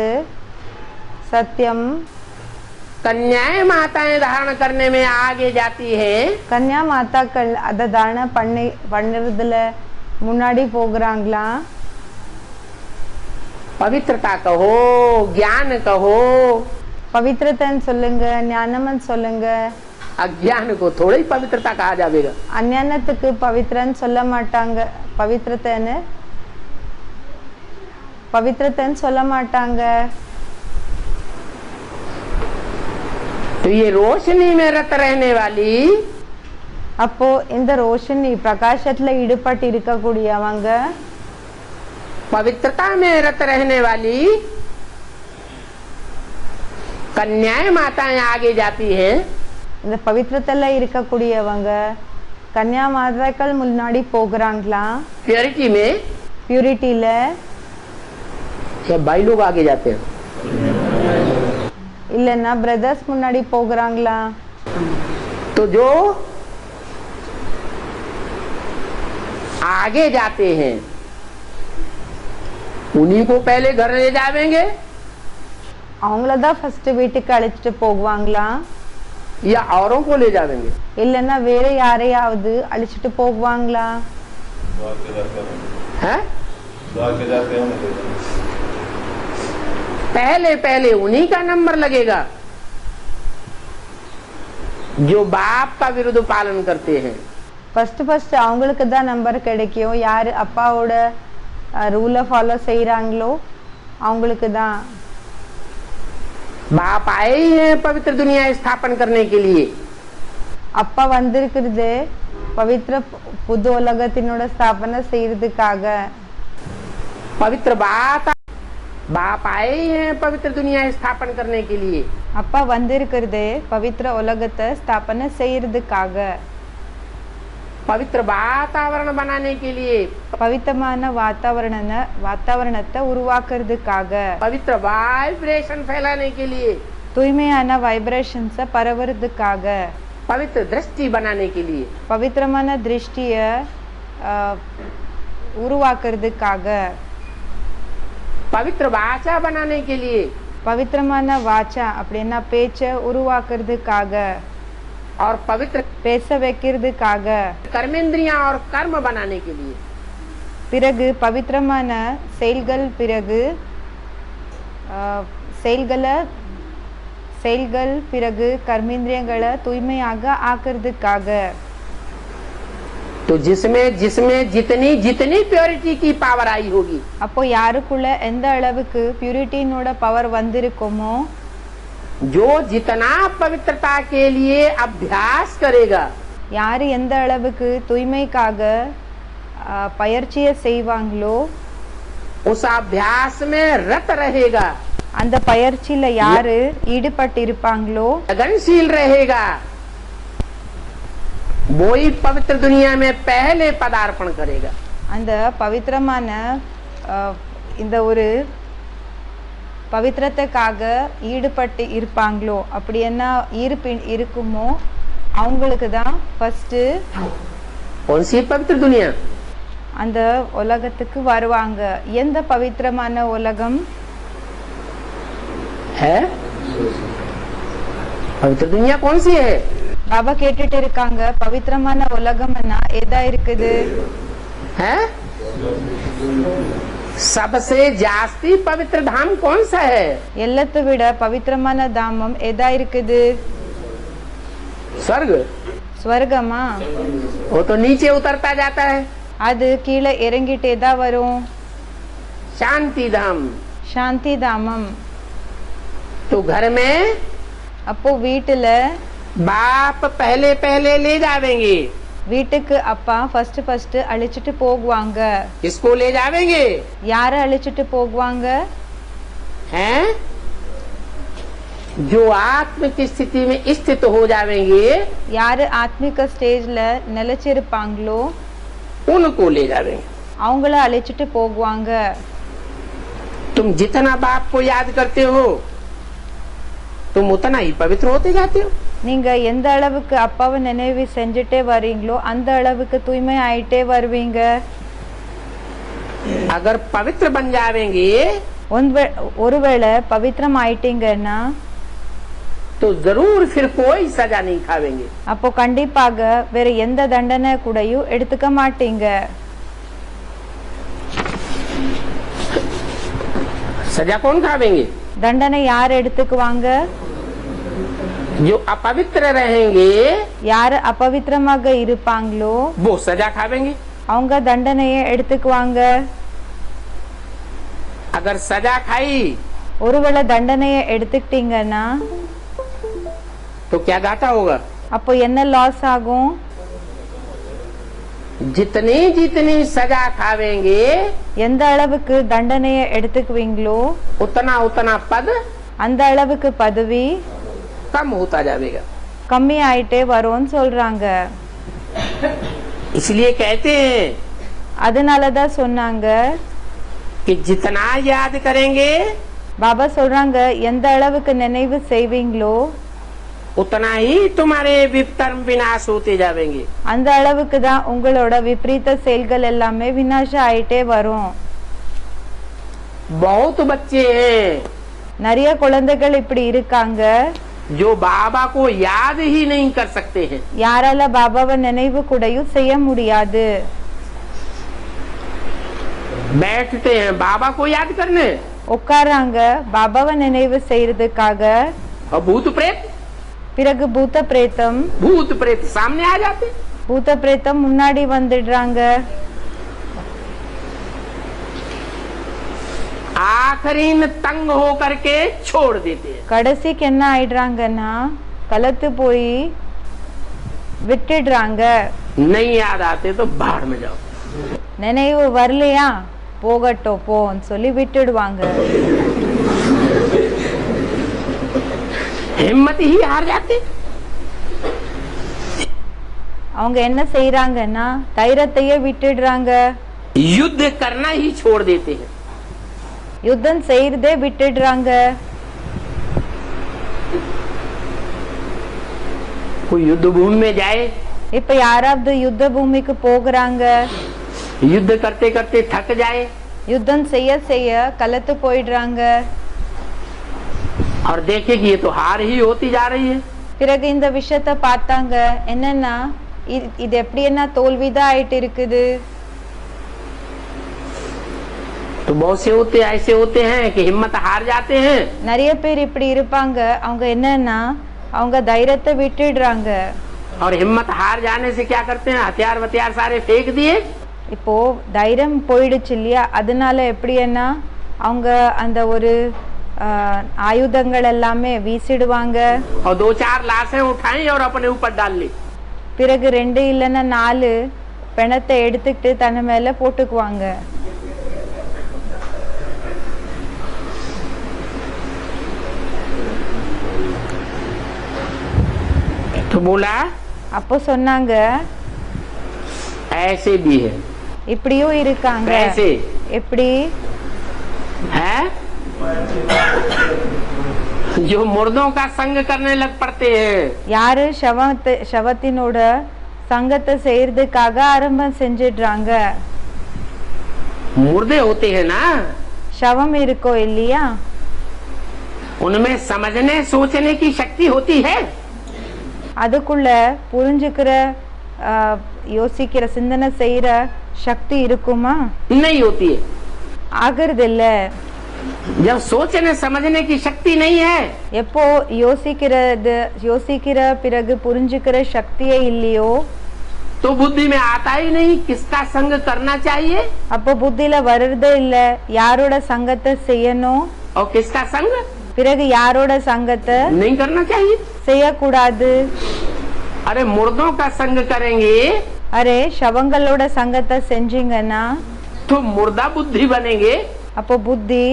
சத்தியம் कन्याएं माताएं धारण करने में आगे जाती हैं। கன்யா மாதாக்கள் அதை தாரண பண்ணுறதுல முன்னாடி போகிறாங்களா? पवित्रता कहो, ज्ञान कहो, பவித்திரத்தன்னு சொல்லுங்க, ஞானம்னு சொல்லுங்க. अज्ञान को थोड़ा ही पवित्रता कहा जाएगा। அஞ்ஞானத்துக்கு பவித்திரன்னு சொல்ல மாட்டாங்க. பவித்திரத்தன்னு சொல்ல மாட்டாங்க. तो ये रोशनी में रत रहने वाली, அப்போ இந்த ரோஷனி பிரகாசத்துல ஈடுபட்டு இருக்கக்கூடியவங்க, पवित्रता में रत रहने वाली कन्याएं माताएं आगे जाती हैं। இந்த பவித்திரத்துல இருக்கக்கூடியவங்க கன்யா மாதாக்கள் முன்னாடி போகிறாங்களா? प्योरिटी में பியூரிட்டில या भाई लोग आगे जाते हैं? இல்லன்னா பிரதர்ஸ் முன்னாடி போகிறாங்களா? तो जो आगे जाते हैं उन्हीं को पहले घर ले जावेंगे அவங்களதான் ஃபர்ஸ்ட் வீட்டுக்கு அழைச்சிட்டு போவாங்களா? या औरों को ले जावेंगे? இல்லன்னா வேற யாரையாவது அழைச்சிட்டு போவாங்களா? हैं? पहले पहले उन्हीं का नंबर लगेगा जो बाप का विरुद्ध पालन करते हैं। ஃபர்ஸ்ட் அவங்களுக்கு தான் நம்பர் கிடைக்கும். யாரு அப்பாவோட ரூலை ஃபாலோ செய்யறாங்களோ அவங்களுக்கு தான். बाप आए ही हैं पवित्र दुनिया स्थापन करने के लिए। அப்பா வந்திருக்கிறது பவித்திர புது உலகத்தினோட ஸ்தாபனை செய்யறதுக்காக. पवित्र बाप आए ही हैं पवित्र दुनिया स्थापन करने के लिए। அப்பா வந்திருக்கிறது பவித்திர உலகத்தை ஸ்தாபனை செய்யறதுக்காக. पवित्र वातावरण बनाने के लिए, பவித்திரமான வாத்தாவரணத்தை உருவாக்குறதுக்காக. पवित्र वाइब्रेशन फैलाने के लिए, தூய்மையான வைப்ரேஷன்ஸை பரவுறதுக்காக. पवित्र दृष्टि बनाने के लिए, பவித்திரமான திருஷ்டிய உருவாக்குறதுக்காக. पवित्र वाचा बनाने के लिए, பவித்திரமான வாச்சா அப்படின்னா பேச்ச உருவாக்குறதுக்காக. और पवित्र பேச வைக்கிறதுக்காக. कर्मेंद्रियां और कर्म बनाने के लिए, பிறகு பவித்திரமான செயல்கள் பிறகு கர்மேந்திரியங்களை தூய்மையாக ஆக்குறதுக்காக. तो जिसमें जितनी जितनी प्योरिटी की पावर आई होगी, அப்போ யாருக்குள்ள எந்த அளவுக்கு பியூரிட்டினோட பவர் வந்திருக்குமோ, जो जितना पवित्रता के लिए अभ्यास करेगा, யாரு எந்த அளவுக்கு தூய்மைக்காக பயிற்சியை செய்வாங்களோ, उस अभ्यास में रत रहेगा, அந்த பயிற்சியில யாரு ஈடுபட்டு இருப்பாங்களோ, लगनशील रहेगा, वो ही पवित्र दुनिया में पहले पदार्पण करेगा। அந்த பவித்திரமான இந்த ஒரு பவித்திரத்துக்காக ஈடுபட்டு இருப்பாங்களோ அப்படி என்ன இருக்குமோ அவங்களுக்கு தான் ஃபர்ஸ்ட் कौन सी पवित्र दुनिया? அந்த உலகத்துக்கு வருவாங்க. எந்த பவித்திரமான உலகம் है? पवित्र दुनिया कौन सी है? பாபா கேட்டுட்டு இருக்காங்க பவித்திரமான உலகம்னா எதா இருக்குது? है? सबसे जास्ती पवित्र धाम कौन सा है? எல்லாத்தை விட பவித்திரமான தாமம் எதா இருக்குது? स्वर्ग। ஸ்வர்கமா? वो तो नीचे उतरता जाता है। அது கீழே இறங்கிட்டே தான் வரும். शांति धाम। சாந்தி தாமம். तो घर में அப்போ வீட்டுல बाप पहले पहले ले जावेंगे। வீட்டுக்கு அப்பா ஃபர்ஸ்ட் அழைச்சிட்டு போகுவாங்க. किसको ले जावेंगे? யார அழைச்சிட்டு போகுவாங்க? हैं? जो आत्म की स्थिति में स्थित हो जावेंगे யாரு ஆத்மிக ஸ்டேஜ்ல நிலைச்சிருப்பாங்களோ उनको ले जावेंगे। அவங்கள அழைச்சிட்டு போகுவாங்க. तुम जितना बाप को याद करते हो तुम उतना ही पवित्र होते जाते हो। நீங்க எந்த அளவுக்கு அப்பாவை நினைவு செஞ்சுட்டே வரீங்களோ அந்த அளவுக்கு தூய்மை ஆயிட்டே வருவீங்க. अगर पवित्र बन जावेंगे ஒருவேளை பவித்திரம் ஆயிட்டீங்கன்னா तो जरूर फिर कोई सजा नहीं खावेंगे। அப்போ கண்டிப்பாக வேற எந்த தண்டனை கூடயும் எடுத்துக்க மாட்டீங்க. सजा कौन खावेंगे? தண்டனை யார் எடுத்துக்குவாங்க? जो अपवित्र रहेंगे யார் அபவித்திரமாக இருப்பாங்களோ वो सजा खावेंगे। அவங்க தண்டனையை எடுத்துக்குவாங்க. अगर सजा खाई ஒருவேளை தண்டனையை எடுத்துக்கிட்டீங்கன்னா तो क्या घाटा होगा? அப்போ என்ன லாஸ் ஆகும்? जितनी जितनी सजा खावेंगे எந்த அளவுக்கு தண்டனையை எடுத்துக்குவீங்களோ उतना उतना पद அந்த அளவுக்கு பதவி कम होता जाएगा। கம்மி ஆயிட்டே வரும்னு சொல்றாங்க. इसलिए कहते हैं அதனாலதான் சொன்னாங்க कि जितना याद करेंगे பாபா சொல்றாங்க எந்த அளவுக்கு நினைவு செய்வீங்களோ उतना ही तुम्हारे विपत्तम विनाश होते जाएंगे। அந்த அளவுக்கு தான் உங்களோட விபரீத செயல்கள் எல்லாமே விநாசம் ஆயிட்டே வரும். बहुत बच्चे हैं நிறைய குழந்தைகள் இப்படி இருக்காங்க जो बाबा को याद ही नहीं कर सकते हैं। யாரால பாபாவை நினைவு கூடயும் செய்ய முடியாது. बैठते हैं बाबा को याद करने உட்காராங்க பாபாவை நினைவு செய்யறதுக்காக. और भूत प्रेत பிறகு பூத பிரேத்தம் सामने आ जाते। பூத பிரேத்தம் முன்னாடி வந்துடுறாங்க. आखिरी में तंग होकर के छोड़ देते हैं। கடைசிக்கு என்ன ஆயிடுறாங்கன்னா கலத்து போய் விட்டுடுறாங்க. नहीं याद आते तो बाहर में जाओ। நினைவு வரலையா போகட்டும் போன்னு சொல்லி விட்டுடுவாங்க. हिम्मत ही हार जाते। அவங்க என்ன செய்யறாங்கன்னா தைரியத்தையே விட்டுடுறாங்க. युद्ध करना ही छोड़ देते हैं। யுத்தம் செய்யறதே விட்டுடுறாங்க. कोई युद्ध भूमि में जाए இப்ப யாராவது யுத்த பூமிக்கு போகிறாங்க युद्ध करते करते थक जाए யுத்தம் செய்ய செய்ய கலத்து போயிடுறாங்க. और देखे कि ये तो हार ही होती जा रही है। பிறகு இந்த விஷயத்த பார்த்தாங்க என்னன்னா இது எப்படி என்ன தோல்விதான் ஆயிட்டு இருக்குது. तो बहुत से होते ऐसे होते हैं कि हिम्मत हार जाते हैं। நிறைய பேர் இப்படி இருப்பாங்க அவங்க என்னன்னா அவங்க தைரியத்தை விட்டுடுறாங்க. और हिम्मत हार जाने से क्या करते हैं? हथियार वथियार सारे फेंक दिए। இப்போ தைரியம் போயிடுச்சு இல்லையா அதனால எப்படி என்ன அவங்க அந்த ஒரு ஆயுதங்கள் எல்லாமே வீசிடுவாங்க. और 2-4 लाशें उठाई और अपने ऊपर डाल ली। பிறகு 2 இல்லைன்னா 4 பிணத்தை எடுத்துக்கிட்டு தன்னை மேல போட்டுக்குவாங்க. तो बोला அப்போ சொன்னாங்க ऐसे भी है। இப்படியும் இருக்காங்க. कैसे எப்படி? है जो मुर्दों का संग करने लग पड़ते हैं। யாரு சவத்தினோட சங்கத்தை செய்யறதுக்காக ஆரம்பம் செஞ்சிடுறாங்க. मुर्दे होते हैं ना, शवम இருக்கோ இல்லையா, उनमें समझने सोचने की शक्ति होती है। அதுக்குள்ள புரிஞ்சுக்கிற யோசிக்கிற சிந்தனை செய்யற சக்தி இருக்குமா? नहीं होती है। ஆகிறது இல்ல. जब सोचने समझने की शक्ति नहीं है, எப்போ யோசிக்கிற பிறகு புரிஞ்சுக்கிற சக்தியே இல்லையோ, तो बुद्धि में आता ही नहीं किसका संग करना चाहिए, அப்போ புத்தியில வர்றதே இல்ல யாரோட சங்கத்தை செய்யணும், और किसका संग பிறகு யாரோட சங்கத்தை नहीं करना चाहिए। செய்யக்கூடாது. अरे मुर्दों का संग करेंगे அரே சவங்களோட சங்கத்தை செஞ்சீங்கன்னா तो मुर्दा बुद्धि बनेंगे அப்போ புத்தி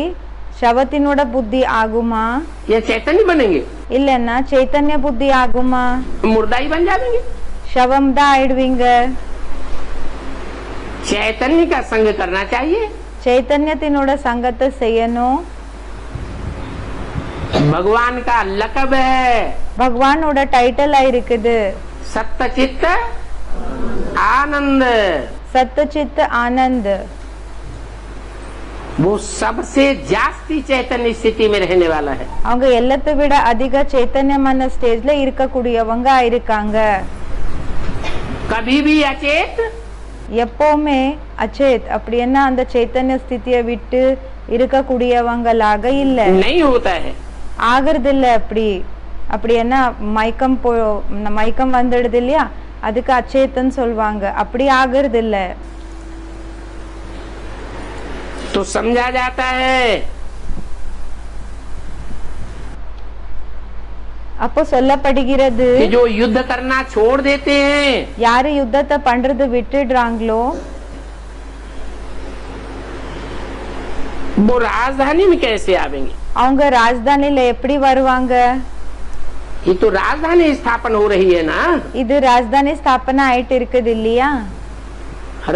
சவத்தினோட புத்தி ஆகுமா, या चैतन्य बनेंगे? இல்லன்னா சைத்தன்ய புத்தி ஆகுமா? मुर्दा ही बन जाएंगे। शवम தான் ஆயிடுவீங்க. चैतन्य का संग करना चाहिए। சைத்தன்யத்தினோட சங்கத்தை செய்யணும். भगवान का लकब है, பகவானோட டைட்டிலா இருக்குது सत्य चित्त आनंद। சத்யசித் ஆனந்த். वो सबसे जास्ती चैतन्य स्थिति में रहने वाला है। அவங்க எல்லாத்தை விட அதிக சைத்தன்யமான ஸ்டேஜ்ல இருக்கக்கூடியவங்க இருக்காங்க. कभी भी अचेत எப்பவுமே அச்சேத் அப்படின்னா அந்த சைத்தன்ய ஸ்திதியை விட்டு இருக்கக்கூடியவங்களாக இல்ல. नहीं होता है। ஆகிறது இல்ல. அப்படி என்ன மயக்கம் வந்துடுது இல்லையா, அதுக்கு அச்சேத்தன்னு சொல்லுவாங்க. அப்படி ஆகிறது இல்ல. तो समझा जाता है அப்போ சொல்லப்படுகிறது कि जो युद्ध करना छोड़ देते हैं, யாரு யுத்தத்தை பண்றது விட்டுடுறாங்களோ वो राजधानी में कैसे आवेंगे? அவங்க ராஜதானில எப்படி வருவாங்க? ये तो राजधानी स्थापन हो रही है ना। இது ராஜதானி ஸ்தாபனை ஆயிட்டு இருக்குது இல்லையா?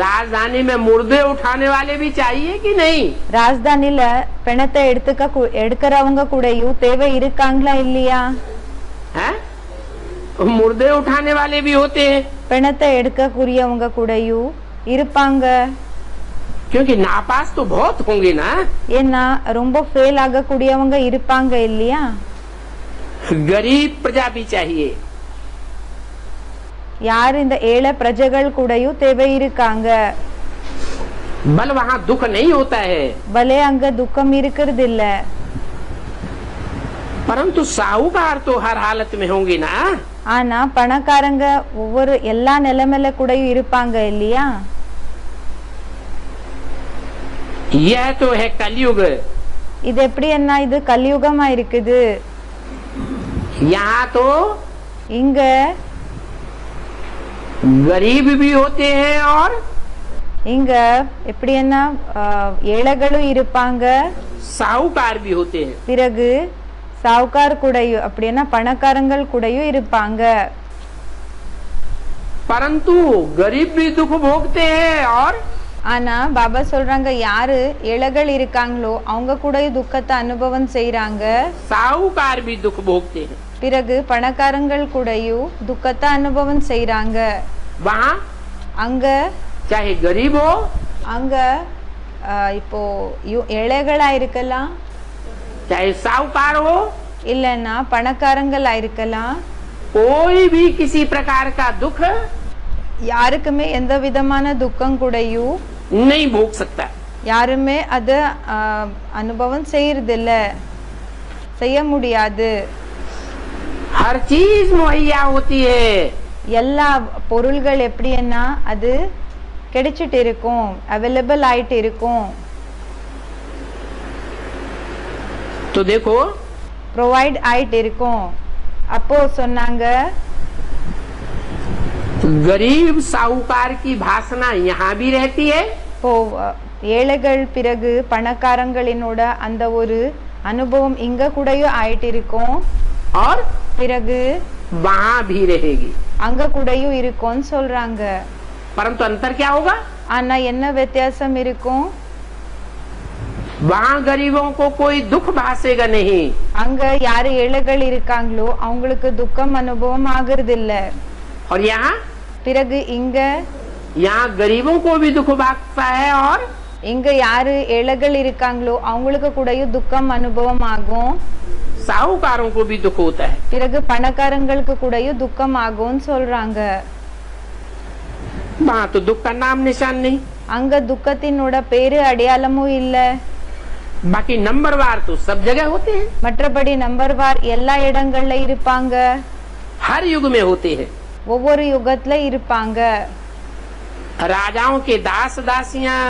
राजधानी में मुर्दे उठाने वाले भी चाहिए कि नहीं? ராஜதானில பிணத்தை எடுக்கிறவங்க கூடயும் தேவை இருக்காங்களா இல்லையா? है? मुर्दे उठाने वाले भी होते हैं, பிணத்தை எடுக்கக்கூடியவங்க கூடயும் இருப்பாங்க. क्योंकि नापास तो बहुत होंगे ना। ஏன்னா ரொம்ப ஃபெயில் ஆகக்கூடியவங்க இருப்பாங்க இல்லையா? गरीब प्रजा भी चाहिए। யார் இந்த ஏழை பிரஜைகள் கூடயும் தேவை இருக்காங்க. बल वहाँ दुख नहीं होता है, பலே அங்க துக்கம் இருக்கிறது இல்ல. परंतु साहूकार तो हर हालत में होंगे ना। ஆனா பணக்காரங்க ஒவ்வொரு எல்லா நிலைமையில கூடயும் இருப்பாங்க இல்லையா? यह तो है कलयुग। இது எப்படி என்ன, இது கலியுகமா இருக்குது. यहाँ तो இங்க गरीब भी होते हैं और இங்க எப்படி என்ன ஏழைகளும் இருப்பாங்க, साहूकार भी होते हैं। பிறகு சாவுக்கார் கூடயும் அப்படின்னா பணக்காரங்கள் கூடயும் இருப்பாங்க. परंतु गरीब भी दुख भोगते हैं और ஆனா பாபா சொல்றாங்க யாரு ஏழைகள் இருக்காங்களோ அவங்க கூடயும் துக்கத்தை அனுபவம் செய்யறாங்க. साहूकार भी दुख भोगते हैं। பிறகு பணக்காரங்கள் கூடயும் துக்கத்தை அனுபவம் செய்யறாங்க. वहाँ அங்க चाहे गरीब हो, அங்க இப்போ ஏழைகளா இருக்கலாம், चाहे साहूकार हो, இல்லன்னா பணக்காரங்களா இருக்கலாம். कोई भी किसी प्रकार का दुख யாருக்குமே எந்த விதமான துக்கம் கூடயும் नहीं भोग सकता। யாருமே அத அனுபவம் செய்யறதில்ல, செய்ய முடியாது. हर चीज मुहैया होती है। எல்லா பொருள்கள் எப்படின்னா அது கிடைச்சிட்டு இருக்கும், அவைலபிள் ஆயிட்டு இருக்கும். तो देखो ப்ரொவைட் ஆயிட்டு இருக்கும். அப்போ சொன்னாங்க गरीब साहूकार की भाषणा यहाँ भी रहती है। இப்போ ஏழைகள் பிறகு பணக்காரங்களினோட அந்த ஒரு அனுபவம் இங்க கூடயும் ஆயிட்டு இருக்கும், और பிறகு वहाँ भी रहेगी। அங்க கூடயும் இருக்கும்னு சொல்றாங்க. परंतु अंतर क्या होगा? ஆனா என்ன வித்தியாசம் இருக்கும்? वहाँ गरीबों को कोई दुख भासेगा नहीं, அங்க யாரு ஏழைகள் இருக்காங்களோ அவங்களுக்கு துக்கம் அனுபவம் ஆகுறது இல்ல. और यहाँ பிறகு यहाँ गरीबों को भी दुख भागता है और இங்க யாரு ஏழைகள் இருக்காங்களோ அவங்களுக்கு கூடயும் துக்கம் அனுபவம் ஆகும். साहूकारों को भी दुख होता है. பிறகு பணக்காரங்களுக்கு கூடயும் துக்கம் ஆகும்னு சொல்றாங்க. वहाँ तो दुख का नाम निशान नहीं, அங்க துக்கத்தினோட பேரு அடையாளமும் இல்ல. बाकी नंबरवार तो सब जगह होते हैं, மற்றபடி நம்பர்வார் எல்லா இடங்கள்ல இருப்பாங்க, हर युग में होते हैं. ஒவ்வொரு யுகத்துல இருப்பாங்க. राजाओं के दास दासियां,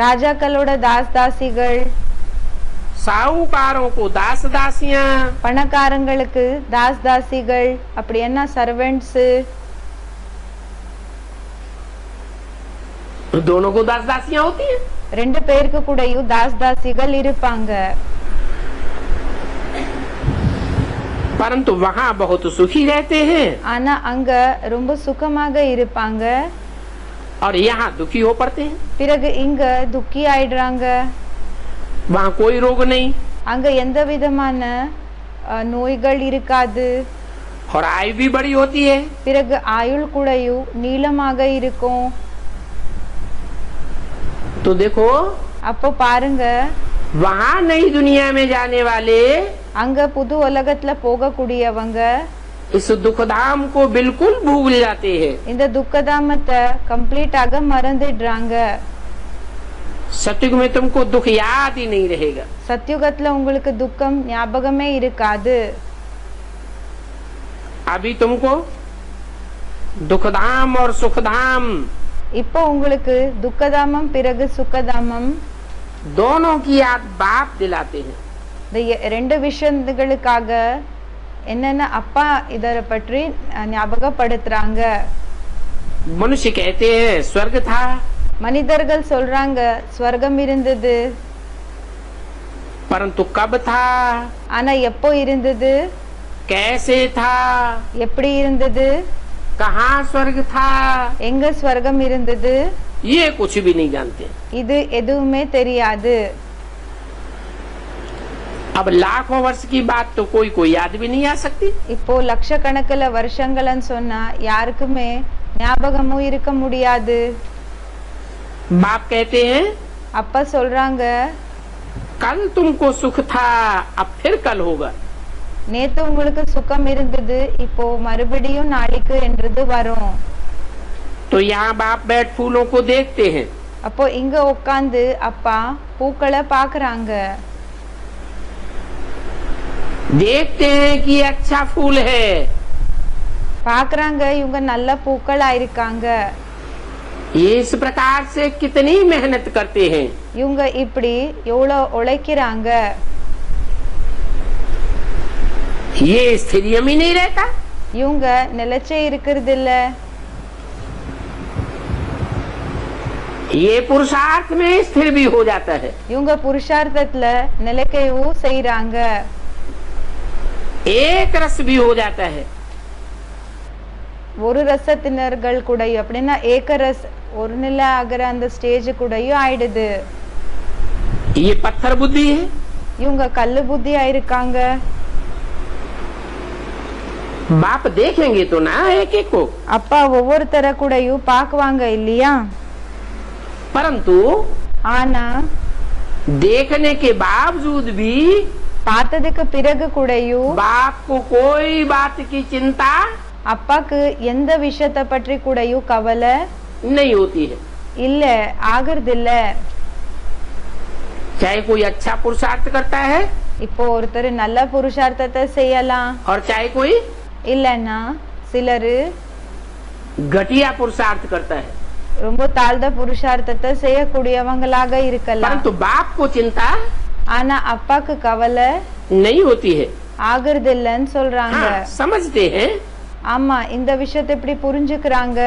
ராஜாக்களோட தாஸ் தாசிகள், साहूकारों को दास दासियां, பணக்காரங்களுக்கு தாஸ் தாசிகள், அப்படி என்ன சர்வெண்ட்ஸ், दोनों को दास दासियां होती हैं. ரெண்டு பேருக்கு கூடயும் தாஸ் தாசிகள் இருப்பாங்க. परंतु वहाँ बहुत सुखी रहते हैं ஆனா அங்க ரொம்ப சுகமாக இருப்பாங்க. और यहाँ दुखी हो पड़ते हैं. பிறகு இங்க துக்கி ஆயிடுறாங்க. वहाँ कोई रोग नहीं அங்க எந்த விதமான நோய்கள் இருக்காது. और आयु भी बड़ी होती है. பிறகு ஆயுள் கூடயும் நீளமாக இருக்கும். तो देखो அப்போ பாருங்க, वहाँ नई दुनिया में जाने वाले அங்க புது உலகத்துல போகக்கூடியவங்க इस दुखधाम को बिल्कुल भूल जाते हैं. இந்த துக்கதாமத்தை கம்ப்ளீட்டாக மறந்துடுறாங்க. सतयुग में तुमको दुख याद ही नहीं रहेगा. சத்யுகத்துல உங்களுக்கு துக்கம் ஞாபகமே இருக்காது. अभी तुमको दुखधाम और सुखधाम இப்போ உங்களுக்கு துக்கதாமம் பிறகு சுக்கதாமம் दोनों की याद बाप दिलाते हैं. இந்த ரெண்டு விஷயங்களுக்காக என்னென்ன அப்பா இதர பற்றி ஞாபகப்படுத்துறாங்க. मनुष्य कहते हैं स्वर्ग था, மனிதர்கள் சொல்றாங்க ஸ்வர்க்கம் இருந்தது, परंतु कब था, ஆனா எப்போ இருந்தது, कैसे था, எப்படி இருந்தது, कहाँ स्वर्ग था, எங்க ஸ்வர்க்கம் இருந்தது, ये कुछ भी नहीं जानते. இது எதுவுமே தெரியாது. अब लाखों वर्ष की बात तो कोई याद भी नहीं आ सकती. இப்போ லட்சக்கணக்கில் வருஷங்கள்னு சொன்னா யாருக்குமே ஞாபகமும் இருக்க முடியாது. बाप कहते हैं அப்பா சொல்றாங்க कल तुमको सुख था, अब फिर कल होगा. நேத்து உங்களுக்கு சுகம் இருந்தது, இப்போ மறுபடியும் நாளைக்கு என்றது வரும். तो यहाँ बाप बैठ फूलों को देखते हैं. அப்போ இங்க உட்கார்ந்து அப்பா பூக்களை பாக்குறாங்க. देखते हैं कि अच्छा फूल है, பாக்குறாங்க இவங்க நல்ல பூக்களா இருக்காங்க. ये इस प्रकार से कितनी मेहनत करते हैं. இவங்க இப்படி எவ்வளவு உழைக்கிறாங்க. ये स्थिर ही नहीं रहता. இவங்க நிலைச்சே இருக்கிறது இல்ல. ये पुरुषार्थ में स्थिर भी हो जाता है. இவங்க புருஷார்த்தத்துல நிலைக்கவும் செய்யறாங்க. एक रस भी हो जाता है. ஒரு ரசத்தினர்கள் கூடயும் அப்படின்னா ஏக ரஸ் ஒரு நிலை ஆகிற அந்த ஸ்டேஜ் கூடயும் ஆயிடுது. ये पत्थर बुद्धि है. இவங்க கல்லு புத்தி ஆயிருக்காங்க. बाप देखेंगे तो ना एक एक को, அப்பா ஒவ்வொருத்தர கூடயும் பாக்குவாங்க இல்லையா? परंतु ஆனா देखने के बावजूद भी பார்த்ததுக்கு பிறகு கூடயும் बाप को कोई बात की चिंता அப்பாக்கு எந்த விஷயத்தை பற்றி கூடயும் கவலை नहीं होती है. இல்ல, ஆகிறது இல்ல. चाहे कोई अच्छा पुरुषार्थ करता है இப்போ ஒருத்தர் நல்ல புருஷார்த்தத்தை செய்யலாம், और चाहे कोई இல்லன்னா சிலரு घटिया पुरुषार्थ करता है, ரொம்ப தாழ்ந்த புருஷார்த்தத்தை செய்யக்கூடியவங்களாக இருக்கலாம். परंतु बाप को चिंता ஆனா அப்பாக்கு கவலை नहीं होती है. ஆகிறது இல்லன்னு சொல்றாங்க. हाँ, समझते हैं. ஆமா, இந்த விஷயத்தை எப்படி புரிஞ்சுக்கிறாங்க?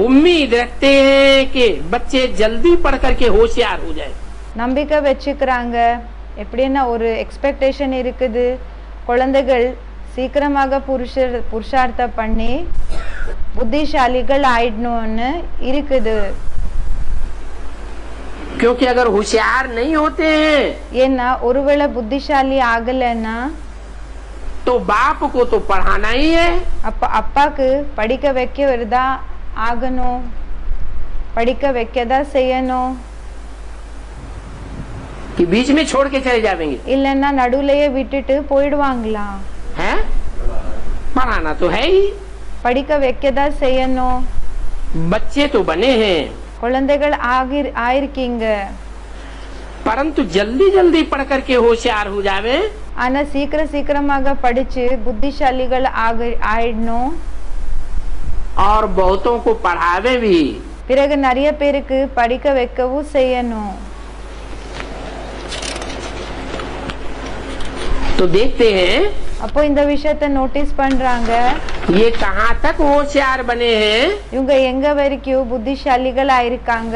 उम्मीद रखते हैं कि बच्चे जल्दी पढ़ करके होशियार हो जाए. நம்பிக்கை வச்சுக்கிறாங்க. எப்படின்னா ஒரு எக்ஸ்பெக்டேஷன் இருக்குது, குழந்தைகள் சீக்கிரமாக புருஷார்த்தம் பண்ணி புத்திசாலிகள் ஆயிடணும்னு இருக்குது. क्योंकि अगर होशियार नहीं होते हैं ஏன்னா ஒருவேளை புத்திசாலி ஆகலைன்னா तो बाप को तो पढ़ाना ही है. அப்ப அப்பாக்கு படிக்க வைக்கிறதா ஆகணும், படிக்க வைக்கதா செய்யணும். कि बीच में छोड़ के चले जाएंगे, இல்லன்னா நடுவுலயே விட்டுட்டு போயிடுவாங்களா? है पढ़ाना तो है ही. படிக்க வைக்கதா செய்யணும். बच्चे तो बने हैं குழந்தைகள் ஆயிருக்கீங்க. परंतु जल्दी जल्दी पढ़ करके होशियार हो जावे ஆனா சீக்கிரமாக படிச்சு புத்திசாலிகள் ஆயிடணும். और बहुतों को पढ़ावे भी. பிறகு நிறைய பேருக்கு படிக்க வைக்கவும் செய்யணும். तो देखते हैं அப்போ இந்த விஷயத்தை நோட்டீஸ் பண்றாங்க. ये कहाँ तक होशियार बने हैं இவங்க எங்க வரைக்கும் புத்திசாலிகள் ஆயிருக்காங்க,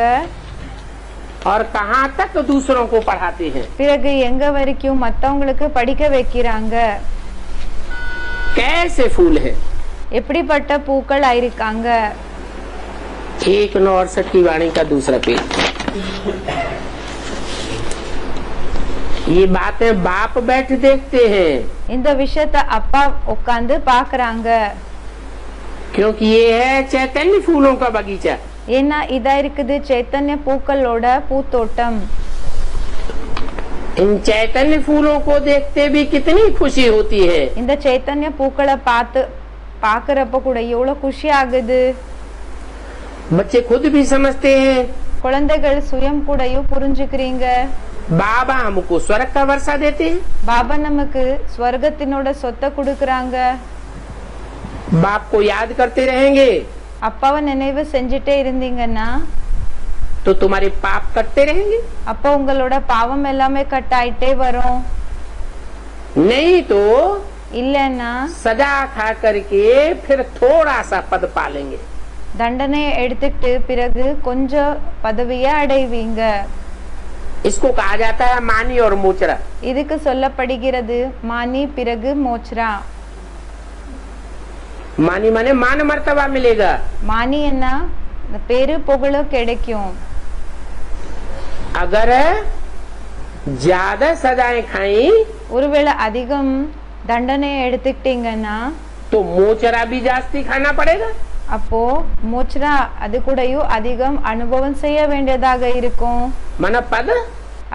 और कहाँ तक दूसरों को पढ़ाते हैं. பிறகு எங்க வரைக்கும் மத்தவங்களுக்கு படிக்க வைக்கிறாங்க. कैसे फूल है. எப்படிப்பட்ட பூக்கள் ஆயிருக்காங்க. 169 की वाणी का दूसरा पेज. ये बातें बाप बैठ देखते हैं இந்த விஷயத்தை அப்பா உட்கார்ந்து பாக்குறாங்க. क्योंकि ये है चैतन्य फूलों का बगीचा. ஏன்னா இதா இருக்குது சைத்தன்ய பூக்களோட பூத்தோட்டம். इन चैतन्य फूलों को देखते भी कितनी खुशी होती है. இந்த சைத்தன்ய பூக்களை பாக்குறப்ப கூட எவ்வளவு குஷி ஆகுது. बच्चे खुद भी समझते हैं குழந்தைகள் சுயம் கூடயும் புரிஞ்சுக்கிறீங்க. बाबा हमको स्वर्ग का वर्षा देते हैं. பாபா நமக்கு ஸ்வர்கத்தினோட சொத்தை கொடுக்கறாங்க. बाप को याद करते रहेंगे அப்பாவை நினைவு செஞ்சுட்டே இருந்தீங்கன்னா तो तुम्हारे पाप कटते रहेंगे. அப்ப உங்களோட பாவம் எல்லாமே கட் ஆயிட்டே வரும். नहीं तो இல்லன்னா सजा खा करके फिर थोड़ा सा पद पालेंगे. தண்டனையை எடுத்துக்கிட்டு பிறகு கொஞ்சம் பதவியை அடைவீங்க. इसको कहा जाता है मानी और मोचरा. இதுக்கு சொல்லப்படுகிறது மானி பிறகு மோச்ரா. मानी माने मान मर्तबा मिलेगा. மானி என்ன பேரு புகழும் கிடைக்கும். अगर ज्यादा सजाएं खाई ஒருவேளை அதிகம் தண்டனையை எடுத்துக்கிட்டீங்கன்னா तो मोचरा भी जास्ती खाना पड़ेगा. அப்போ மோச்ரா அது கூடயும் அதிகம் அனுபவம் செய்ய வேண்டியதாக இருக்கும். मन पद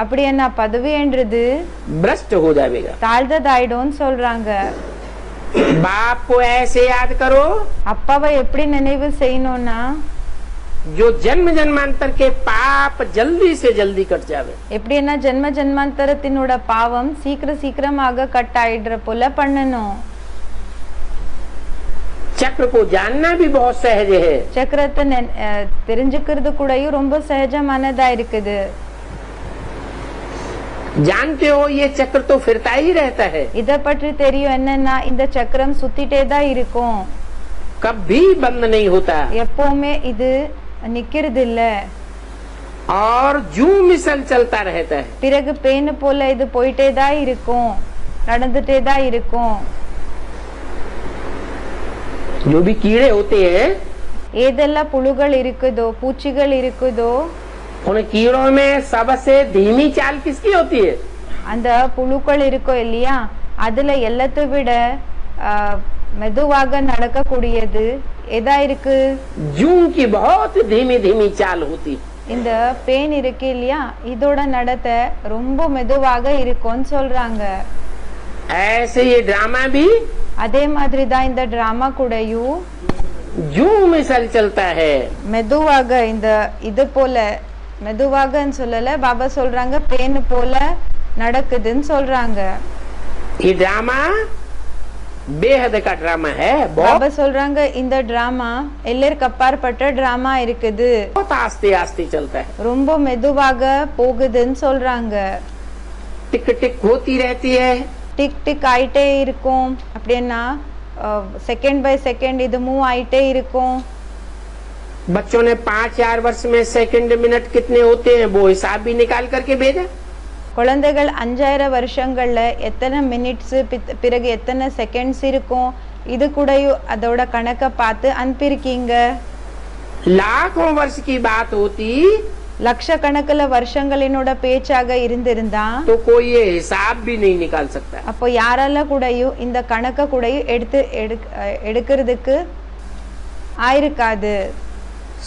அப்படி என்ன பதவி என்றது भ्रष्ट हो जाएगा. தாழ்ந்ததாயிடும்னு சொல்றாங்க. बाप को ऐसे याद करो அப்பாவை எப்படி நினைவு செய்யணும்னா जो जन्म जन्मांतर के पाप जल्दी से जल्दी कट जावे. எப்படின்னா ஜென்ம ஜென்மாந்தரத்தினோட பாவம் சீக்கிரமாக கட் ஆயிடுற போல பண்ணணும். चक्र को जानना भी बहुत सहज है. சக்கரத்தை தெரிஞ்சுக்கிறது கூடயும் ரொம்ப சகஜமானதா இருக்குது. जानते हो ये चक्र तो फिरता ही रहता है, இத பற்றி தெரியும் என்னன்னா இந்த சக்கரம் சுத்திட்டே தான் இருக்கும், कभी बंद नहीं होता. எப்பவுமே இது நிக்கிறது இல்ல. और जू मिसल चलता रहता है. பிறகு பேனு போல இது போயிட்டே தான் இருக்கும், நடந்துட்டே தான் இருக்கும். जो भी कीड़े होते हैं ஏதெல்லாம் புழுகள் இருக்குதோ பூச்சிகள் இருக்குதோ उन कीड़ों में सबसे धीमी चाल किसकी होती है? அந்த புழுக்கள் இருக்கோ இல்லையா அதுல எல்லாத்தை விட மெதுவாக நடக்கக்கூடியது எதா இருக்கு? जू की बहुत धीमी धीमी चाल होती. இந்த பேன் இருக்கு இல்லையா இதோட நடத்தை ரொம்ப மெதுவாக இருக்கும்னு சொல்றாங்க. ऐसे ये ड्रामा भी அதே மாதிரி தான் இந்த டிராமா கூடயும் जू मिसल चलता है. மெதுவாக இந்த இது போல மெதுவாகன்னு சொல்லல, பாபா சொல்றாங்க பேன் போல நடக்குதுன்னு சொல்றாங்க. ये ड्रामा बेहद का ड्रामा है. பாபா சொல்றாங்க இந்த டிராமா எல்லாருக்கு அப்பாற்பட்ட டிராமா இருக்குது, बहुत आस्ते आस्ते चलता है. ரொம்ப மெதுவாக போகுதுன்னு சொல்றாங்க. टिक टिक होती रहती है. டிக் டிக் ஆயிட்டே இருக்கும், அப்படின்னா செகண்ட் பை செகண்ட் இது மூவ் ஆயிட்டே இருக்கும். बच्चों ने 5-4 वर्ष में सेकंड मिनट कितने होते हैं वो हिसाब भी निकाल करके भेजा. குழந்தைகள் 5000 வருஷங்கள்ல எத்தனை மினிட்ஸ் பிறகு எத்தனை செகண்ட்ஸ் இருக்கும் இது கூடயும் அதோட கணக்கை பார்த்து அனுப்பியிருக்கீங்க. लाखों वर्ष की बात होती லட்சக்கணக்கில் வருஷங்களினோட பேச்சாக இருந்திருந்தா तो कोई ये हिसाब भी नहीं निकाल सकता. அப்போ யாரால கூடயும் இந்த கணக்கை கூடயும் எடுக்கிறதுக்கு ஆயிருக்காது.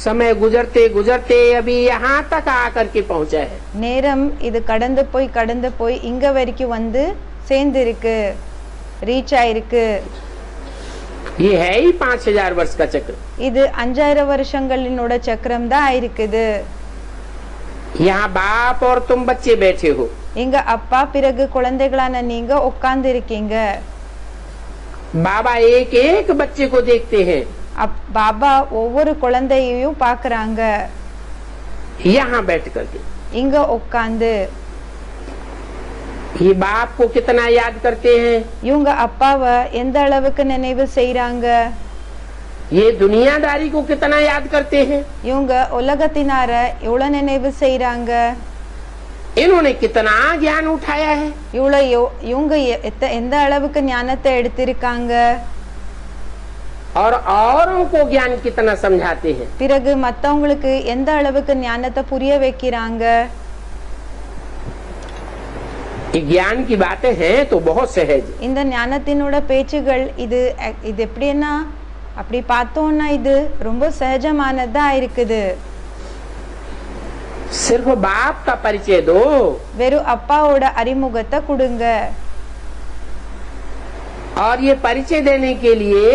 समय गुजरते गुजरते अभी यहाँ तक आकर के पहुँचा है. நேரம் இது கடந்து போய் இங்க வரைக்கும் வந்து சேர்ந்திருக்கு, ரீச் ஆயிருக்கு. ये है ही 5000 वर्ष का चक्र. இது 5000 வருஷங்களினோட சக்கரம் தான் ஆயிருக்குது. यहाँ बाप और तुम बच्चे बैठे हो. இங்க அப்பா பிறகு குழந்தைகளான நீங்க உட்கார்ந்து இருக்கீங்க. बाबा एक एक बच्चे को देखते हैं. பாபா ஒவ்வொரு குழந்தையையும் பாக்குறாங்க. यहाँ बैठ करके இங்க உட்கார்ந்து ये बाप को कितना याद करते हैं. இவங்க அப்பாவை எந்த அளவுக்கு நினைவு செய்றாங்க. ये दुनियादारी को कितना याद करते हैं. இவங்க உலகத்தினார எவ்வளவு நினைவு செய்றாங்க. इन्होंने कितना ज्ञान उठाया है. இவங்க எந்த அளவுக்கு ஞானத்தை எடுத்திருக்காங்க. और औरों को ज्ञान कितना समझाते हैं. பிறகு மத்தவங்களுக்கு எந்த அளவுக்கு ஞானத்தை புரிய வைக்கிறாங்க. ये ज्ञान की बातें हैं तो बहुत सहज. இந்த ஞானத்தினோட பேச்சுகள் இது எப்படின்னா அப்படி பார்த்தோம்னா இது ரொம்ப சகஜமானதா இருக்குது. सिर्फ बाप का परिचय दो. வெறும் அப்பாவோட அறிமுகத்தை கொடுங்க. और ये परिचय देने के लिए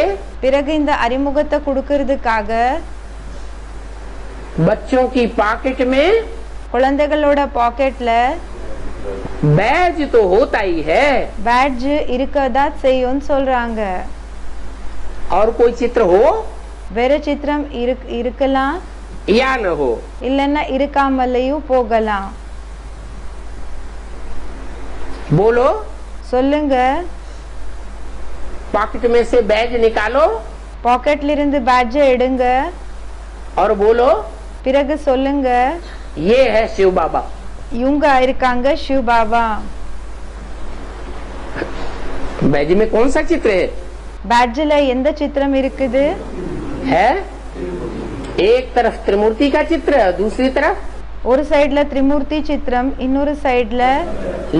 பிறகு இந்த அறிமுகத்தை கொடுக்கிறதுக்காக बच्चों की पॉकेट में குழந்தைகளோட பாக்கெட்ல बैज तो होता ही है. பேட்ஜ் இருக்கதா செய்யும்னு சொல்றாங்க. और कोई चित्र हो வேற சித்திரம் இருக்கலாம், या न हो. இல்லன்னா இருக்காமலையும் போகலாம். बोलो. சொல்லுங்க. पॉकेट में से बैज निकालो பாக்கெட்ல இருந்து பேட்ஜை எடுங்க. और बोलो பிறகு சொல்லுங்க, ये है शिव बाबा. இவங்க இருக்காங்க சிவ பாபா. बैज में कौन सा चित्र है. பேட்ஜ்ல எந்த சித்திரம் இருக்குது. है एक तरफ त्रिमूर्ति का चित्र, दूसरी तरफ ஒரு சைடுல திரிமூர்த்தி சித்திரம், இன்னொரு சைடுல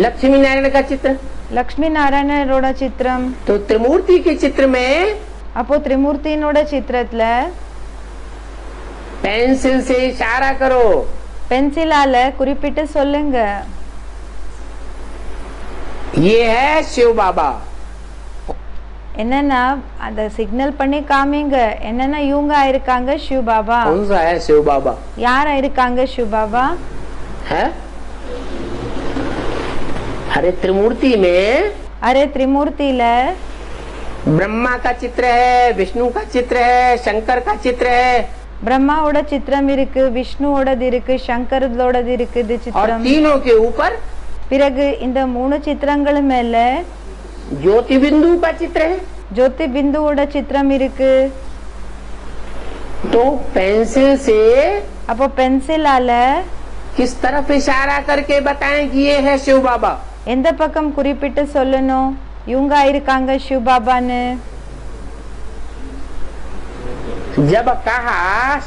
लक्ष्मी नारायण का चित्र. லக்ஷ்மி நாராயணரோட சித்திரம். तो त्रिमूर्ति के चित्र में அப்போ திரிமூர்த்தியினோட சித்திரத்துல पेंसिल से इशारा करो. பென்சிலால குறிப்பிட்டு சொல்லுங்க, ये है शिव बाबा. என்னன்னா அத சிக்னல் பண்ணி காமிங்க. என்னன்னா இவங்க இருக்காங்க சிவ பாபா. कौन सा है शिव बाबा. யார் இருக்காங்க சிவ பாபா. है अरे त्रिमूर्ति में அரே திரிமூர்த்தியில ब्रह्मा का चित्र है, विष्णु का चित्र है, शंकर का चित्र है. பிரம்மாவோட சித்திரம் இருக்கு, விஷ்ணுவோடது இருக்கு, சங்கரோடது இருக்குது और சித்திரம். तीनों के ऊपर பிறகு இந்த 3 சித்திரங்கள் மேல ज्योति बिंदु का चित्र है. ஜோதி பிந்துவோட சித்திரம் இருக்கு. तो पेंसिल से அப்போ பென்சிலால किस तरफ इशारा करके बताएं कि ये है शिव बाबा. எந்த பக்கம் குறிப்பிட்டு சொல்லணும் இவங்க இருக்காங்க சிவ பாபான்னு. जब कहा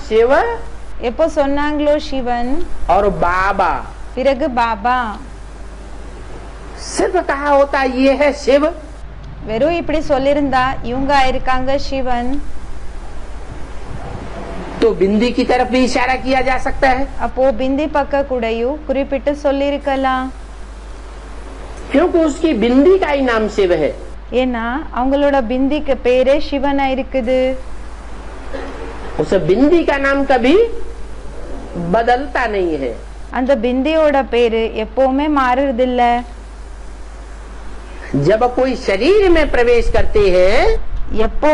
शिव எப்போ சொன்னாங்களோ சிவன் और बाबा, பிறகு பாபா. सिर्फ कहा होता ये है शिव. வெறும் இப்படி சொல்லிருந்தா இவங்க இருக்காங்க சிவன், तो बिंदी की तरफ भी इशारा किया जा सकता है. அப்போ பிந்தி பக்க கூடயும் குறிப்பிட்டு சொல்லிருக்கலாம். क्योंकि उसकी बिंदी का ही नाम शिव है. ஏன்னா அவங்களோட பிந்திக்கு பேரே சிவனா இருக்குது. उस बिंदी का नाम कभी बदलता नहीं है. அந்த பிந்தியோட பேரு எப்பவுமே மாறுறதில்ல. जब कोई शरीर में प्रवेश करते हैं எப்போ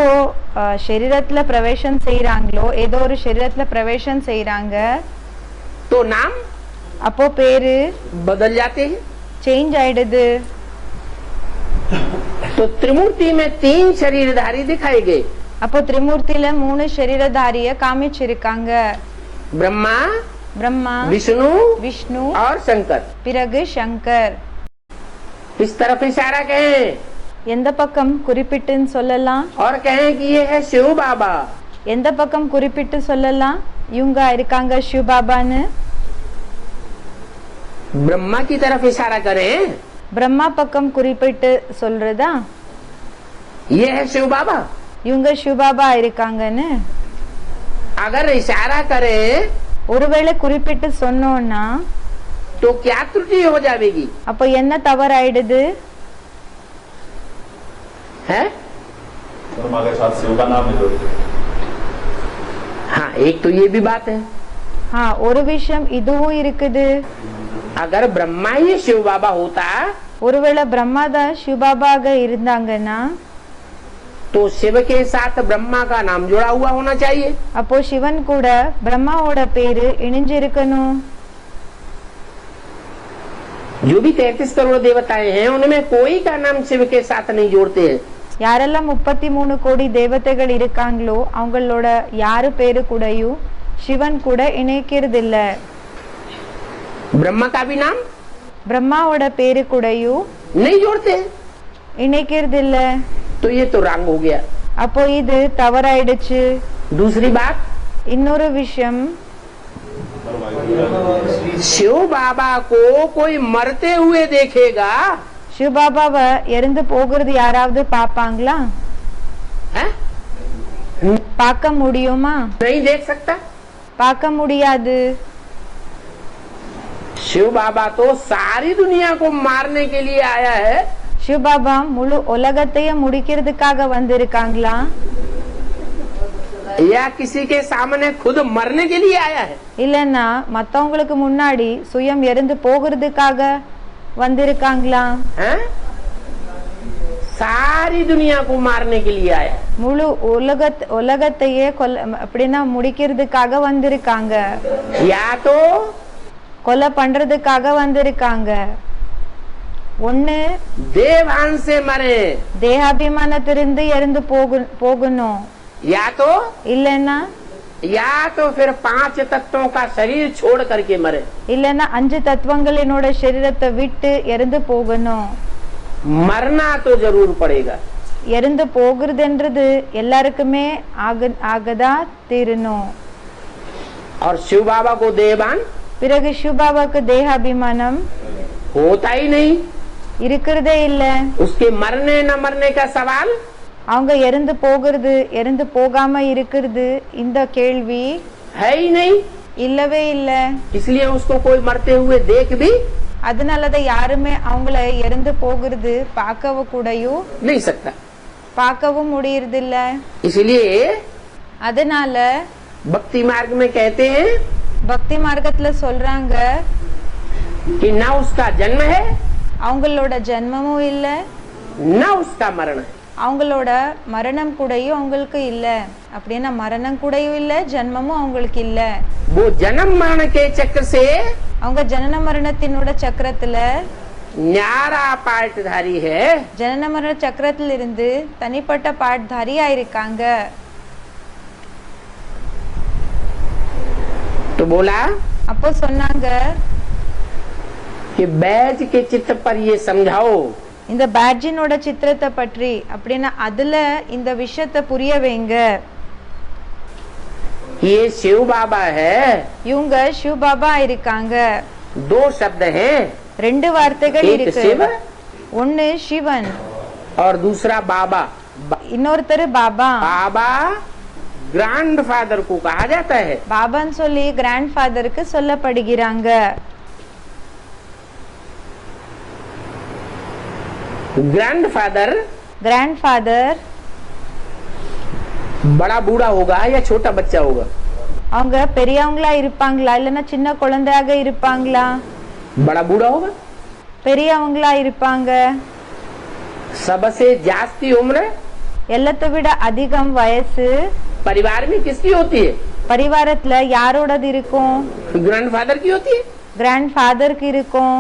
சரீரத்துல பிரவேசம் செய்யறாங்களோ, ஏதோ ஒரு சரீரத்துல பிரவேசம் செய்யறாங்க, तो नाम அப்போ பேரு बदल जाते हैं. சேஞ்ச் ஆயிடுது. तो त्रिमूर्ति में 3 शरीरधारी दिखाए गए. அப்போ திரிமூர்த்தியில 3 சரீரதாரிய காமிச்சிருக்காங்க. ब्रह्मा, பிரம்மா, विष्णु விஷ்ணு, और शंकर। பிறகு சங்கர். इस तरफ इशारा कहें எந்த பக்கம் குறிப்பிட்டுன்னு சொல்லலாம்? और कहें कि ये है शिव बाबा। எந்த பக்கம் குறிப்பிட்டு சொல்லலாம் இவங்க இருக்காங்க சிவ பாபான்னு? ब्रह्मा की तरफ इशारा करें, பிரம்மா பக்கம் குறிப்பிட்டு சொல்றதா ये है शिव बाबा। இவங்க சிவ பாபா இருக்காங்கன்னு? अगर इशारा करें ஒருவேளை குறிப்பிட்டு சொன்னோம்னா तो क्या त्रुटि हो जाएगी? அப்ப என்ன தவறாயிடுது? है ब्रह्मा के साथ शिव का नाम नहीं जोड़ते। हाँ, एक तो ये भी बात है। ஒரு விஷயம் இதுவும் இருக்குது. अगर ब्रह्मा ही शिव बाबा होता ஒருவேளை பிரம்மா தான் சிவ பாபாக இருந்தாங்கன்னா तो शिव के साथ ब्रह्मा का नाम जुड़ा हुआ होना चाहिए। அப்போ சிவன் கூட பிரம்மாவோட பேரு இணைஞ்சு இருக்கணும். जो भी 33 करोड़ देवताएं हैं उनमें कोई का नाम शिव के साथ नहीं जोड़ते हैं। யாரெல்லாம் 33 கோடி தேவதைகள் இருக்காங்களோ அவங்களோட யாரு பேரு கூடயும் சிவன் கூட இணைக்கிறது இல்ல. ब्रह्मा का भी नाम பிரம்மாவோட பேரு கூடயும் नहीं जोड़ते, இணைக்கிறது இல்ல. तो ये तो रंग हो गया। அப்போ இது தவறாயிடுச்சு. दूसरी बात, இன்னொரு விஷயம், शिव बाबा को कोई मरते हुए देखेगा சிவ பாபாவை இறந்து போகிறது யாராவது பாப்பாங்களா? है? பார்க்க முடியுமா? नहीं देख सकता। பார்க்க முடியாது. शिव बाबा तो सारी दुनिया को मारने के लिए आया है। சிவ பாபா முழு உலகத்தையும் முடிக்கிறதுக்காக வந்திருக்காங்களா? या किसी के सामने खुद मरने के लिए आया है? இல்லன்னா மத்தவங்களுக்கு முன்னாடி சுயம் இறந்து போகிறதுக்காக வந்திருக்காங்களா? हैं? सारी दुनिया को मारने के लिए आया है। முழு உலகத்தையே அப்படின்னா முடிக்கிறதுக்காக வந்திருக்காங்க. या तो கொலை பண்றதுக்காக வந்திருக்காங்க. ஒண்ணு देवान से मरे, தேகாபிமானத்திலிருந்து இறந்து போகணும். या तो फिर 5 तत्वों का शरीर छोड़ करके मरे। இல்லன்னா 5 தத்துவங்களினோட சரீரத்தை விட்டு இறந்து போகணும். मरना तो जरूर पड़ेगा। இறந்து போகிறதுன்றது எல்லாருக்குமே ஆகதா தீரணும். और शिव बाबा को देवान பிறகு சிவ பாபாக்கு தேகாபிமானம் होता ही नहीं। இருக்கிறதே இல்ல. उसके मरने न मरने का सवाल அவங்க இறந்து போகிறது இறந்து போகாம இருக்கிறது இந்த கேள்வி है ही नहीं। இல்லவே இல்ல. इसलिए उसको कोई मरते हुए देख भी அதனாலதான் யாருமே அவங்கள இறந்து போகிறது பார்க்கவும் கூடயும் नहीं सकता। பார்க்கவும் முடியறது இல்ல. इसलिए அதனால भक्ति मार्ग में कहते हैं பக்தி மார்க்கத்துல சொல்றாங்க कि न उसका जन्म है அவங்களோட ஜென்மமும் இல்ல, न उसका मरण है। அவங்களோட மரணம் கூடயும் அவங்களுக்கு இல்ல. அப்படின்னா மரணம் கூடயும் இல்ல, ஜென்மமும் அவங்களுக்கு இல்ல. वो जन्म मरण के चक्र से அவங்க ஜனன மரணத்தினோட சக்கரத்துல न्यारा पार्टधारी है। ஜனன மரண சக்கரத்துல இருந்து தனிப்பட்ட பாட்தாரியா இருக்காங்க. तो बोला அப்போ சொன்னாங்க कि बैज के चित्र पर ये समझाओ இந்த பேட்ஜினோட சித்திரத்தை பற்றி, அப்படின்னா அதுல இந்த விஷயத்தை புரிய வைங்க. ये शिव बाबा है। இவங்க சிவ பாபா இருக்காங்க. 2 शब्द हैं, 2 வார்த்தைகள் एक இருக்கு. शिव ஒன்னு சிவன், और दूसरा बाबा। இன்னொருத்தர் பாபா. बाबा ग्रैंडफादर को कहा जाता है। பாபான்னு சொல்லி கிராண்ட் ஃபாதருக்கு சொல்லப்படுகிறாங்க. ग्रैंडफादर கிராண்ட் ஃபாதர் बड़ा बूढ़ा होगा या छोटा बच्चा होगा? அவங்க பெரியவங்களா இருப்பாங்களா இல்லன்னா சின்ன குழந்தையாக இருப்பாங்களா? बड़ा बूढ़ा होगा। பெரியவங்களா இருப்பாங்க. सबसे जास्ती उम्र எல்லாத்தை விட அதிகம் வயசு परिवार में किसकी होती है? பரிவாரத்துல யாரோடது இருக்கும்? ग्रैंडफादर की होती है। கிராண்ட் ஃபாதருக்கு இருக்கும்.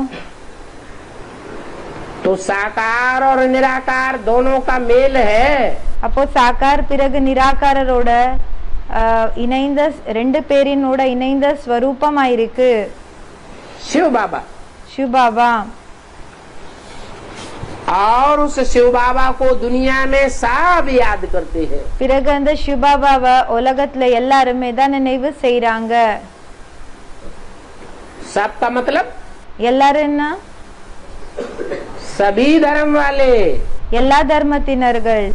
तो साकार और निराकार दोनों का मेल है। அப்போ சாக்கார் பிறகு நிராகாரரோட இணைந்த ரெண்டு பேரினோட இணைந்த ஸ்வரூபமாயிருக்கு शिव बाबा। சிவபாபா. और उस शिव बाबा को दुनिया में सब याद करते हैं। பிறகு அந்த சிவபாபாவை உலகத்துல எல்லாருமே தான் நினைவு செய்றாங்க. सबका मतलब எல்லாரும் என்ன? सभी धर्म वाले, எல்லா தர்மத்தினர்கள்.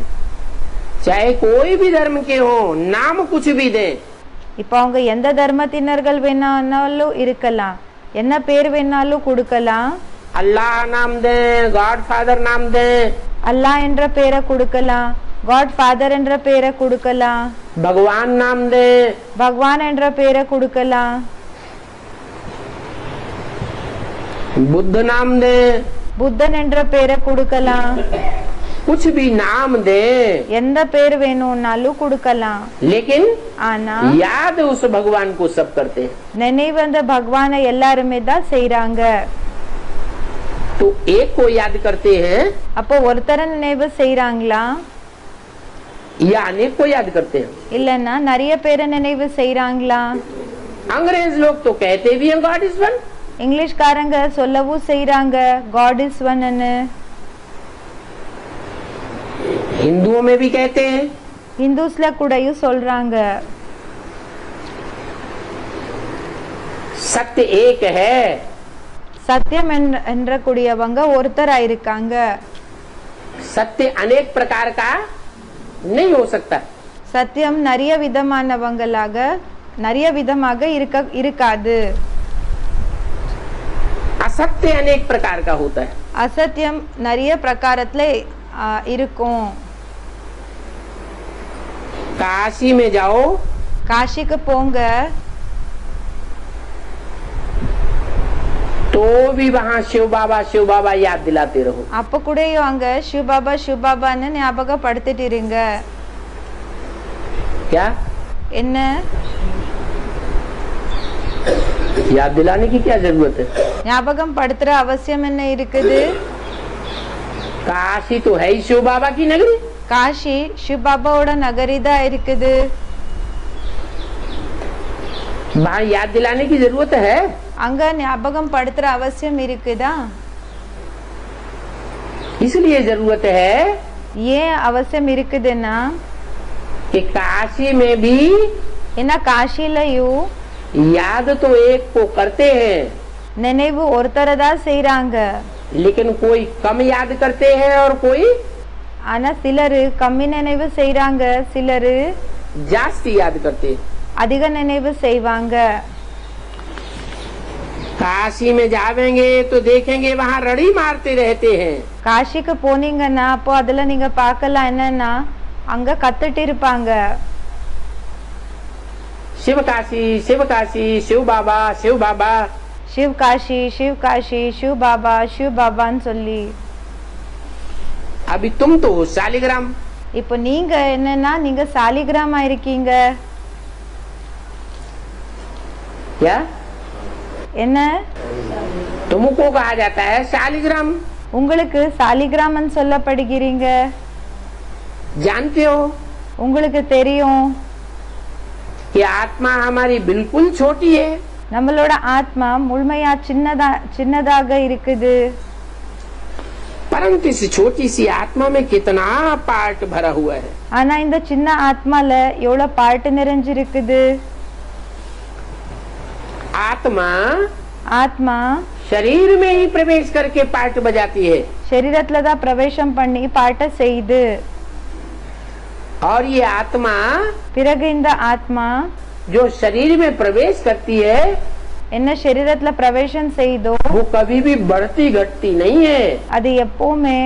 चाहे कोई भी धर्म के हो, नाम कुछ भी दे, இப்போ அவங்க எந்த தர்மத்தினர்கள் வேணாலும் இருக்கலாம், என்ன பேர் வேணாலும் கொடுக்கலாம். अल्लाह नाम दे, गॉड फादर नाम दे, அல்லாஹ் என்ற பேரை கொடுக்கலாம், காட் ஃபாதர் என்ற பேரை கொடுக்கலாம், भगवान नाम दे, பகவான் என்ற பேரை கொடுக்கலாம், बुद्ध नाम दे, புத்தன் என்ற பேரை கொடுக்கலாம். कुछ भी नाम दे, எந்த பேர் வேணும்னாலும் கொடுக்கலாம். लेकिन ஆனா याद उस भगवान को सब करते हैं। நினைவு அந்த பகவானை எல்லாருமே தான் செய்றாங்க. तो एक को याद करते हैं அப்போ ஒருத்தரை நினைவு செய்றாங்களா या अनेक को याद करते हैं? இல்லன்னா நிறைய பேரை நினைவு செய்றாங்களா? अंग्रेज लोग तो कहते भी हैं गॉड इज वन, இங்கிலீஷ்காரங்க சொல்லவும் செய்றாங்க காட் இஸ் ஒன்னு. हिंदुओं में भी कहते हैं, ஹிந்துஸ்ல கூடயும் சொல்றாங்க. सत्य एक है, சத்தியம் என்ற கூடியவங்க ஒருத்தரா இருக்காங்க. सत्य अनेक प्रकार का नहीं हो सकता। சத்தியம் நிறைய விதமாக இருக்காது. असत्य अनेक प्रकार का होता है। அசத்தியம் நிறைய பிரகாரத்துல இருக்கும். काशी में जाओ, காசிக்கு போங்க, तो भी वहाँ शिव बाबा याद दिलाते रहो। அப்ப கூடயும் அங்க சிவபாபான்னு ஞாபகப்படுத்திட்டு இருங்க. क्या என்ன याद दिलाने की क्या जरूरत है? ஞாபகம் படுத்துற அவசியம் என்ன இருக்குது? काशी तो है ही शिव बाबा की नगरी। காஷி சிவபாபாவோட நகரி தான் இருக்குது. वहाँ याद दिलाने की जरूरत है? அங்க ஞாபகம் படுத்துற அவசியம் இருக்குதா? इसलिए जरूरत है ஏன் அவசியம் இருக்குதுன்னா कि काशी में भी ஏன்னா காஷிலையும் याद तो एक को करते हैं, நினைவு ஒருத்தரை தான் செய்றாங்க. लेकिन कोई कम याद करते हैं और कोई ஆனா சிலரு கம்மி நினைவு செய்றாங்க, சிலரு जास्ती याद करते हैं। அதிக நினைவு செய்வாங்க. काशी में जावेंगे तो देखेंगे वहाँ रड़ी मारते रहते हैं। காஷிக்கு போனீங்கன்னா அப்போ அதுல நீங்க பார்க்கலாம் என்னன்னா அங்க கத்துட்டு இருப்பாங்க. शिव काशी शिव काशी, शिव बाबा சிவ் காஷி சிவ் காஷி சிவ் பாபான்னு சொல்லி. अभी तुम तो शालिग्राम, இப்போ நீங்க என்னன்னா நீங்க சாலிகிராமா இருக்கீங்க. क्या என்ன तुमको कहा जाता है शालिग्राम? உங்களுக்கு சாலிகிராமன் சொல்லப்படுகிறீங்க. जानते हो உங்களுக்கு தெரியும் कि आत्मा हमारी बिल्कुल छोटी है, நம்மளோட ஆத்மா முழுமையா சின்னதாக இருக்குது. परंतु इस छोटी सी आत्मा में कितना पार्ट भरा हुआ है। ஆனா இந்த சின்ன ஆத்மால எவ்வளவு பார்ட் நிறைஞ்சிருக்குது. ஆத்மா शरीर में ही प्रवेश करके पार्ट बजाती है, शरीरத்துல தான் பிரவேசம் பண்ணி பாட்ட செய்து. और ये आत्मा பிறகு இந்த ஆத்மா जो शरीर में प्रवेश करती है என்ன शरीरத்துல பிரவேசம் செய்தோ वो कभी भी बढ़ती घटती नहीं है। அது எப்பவுமே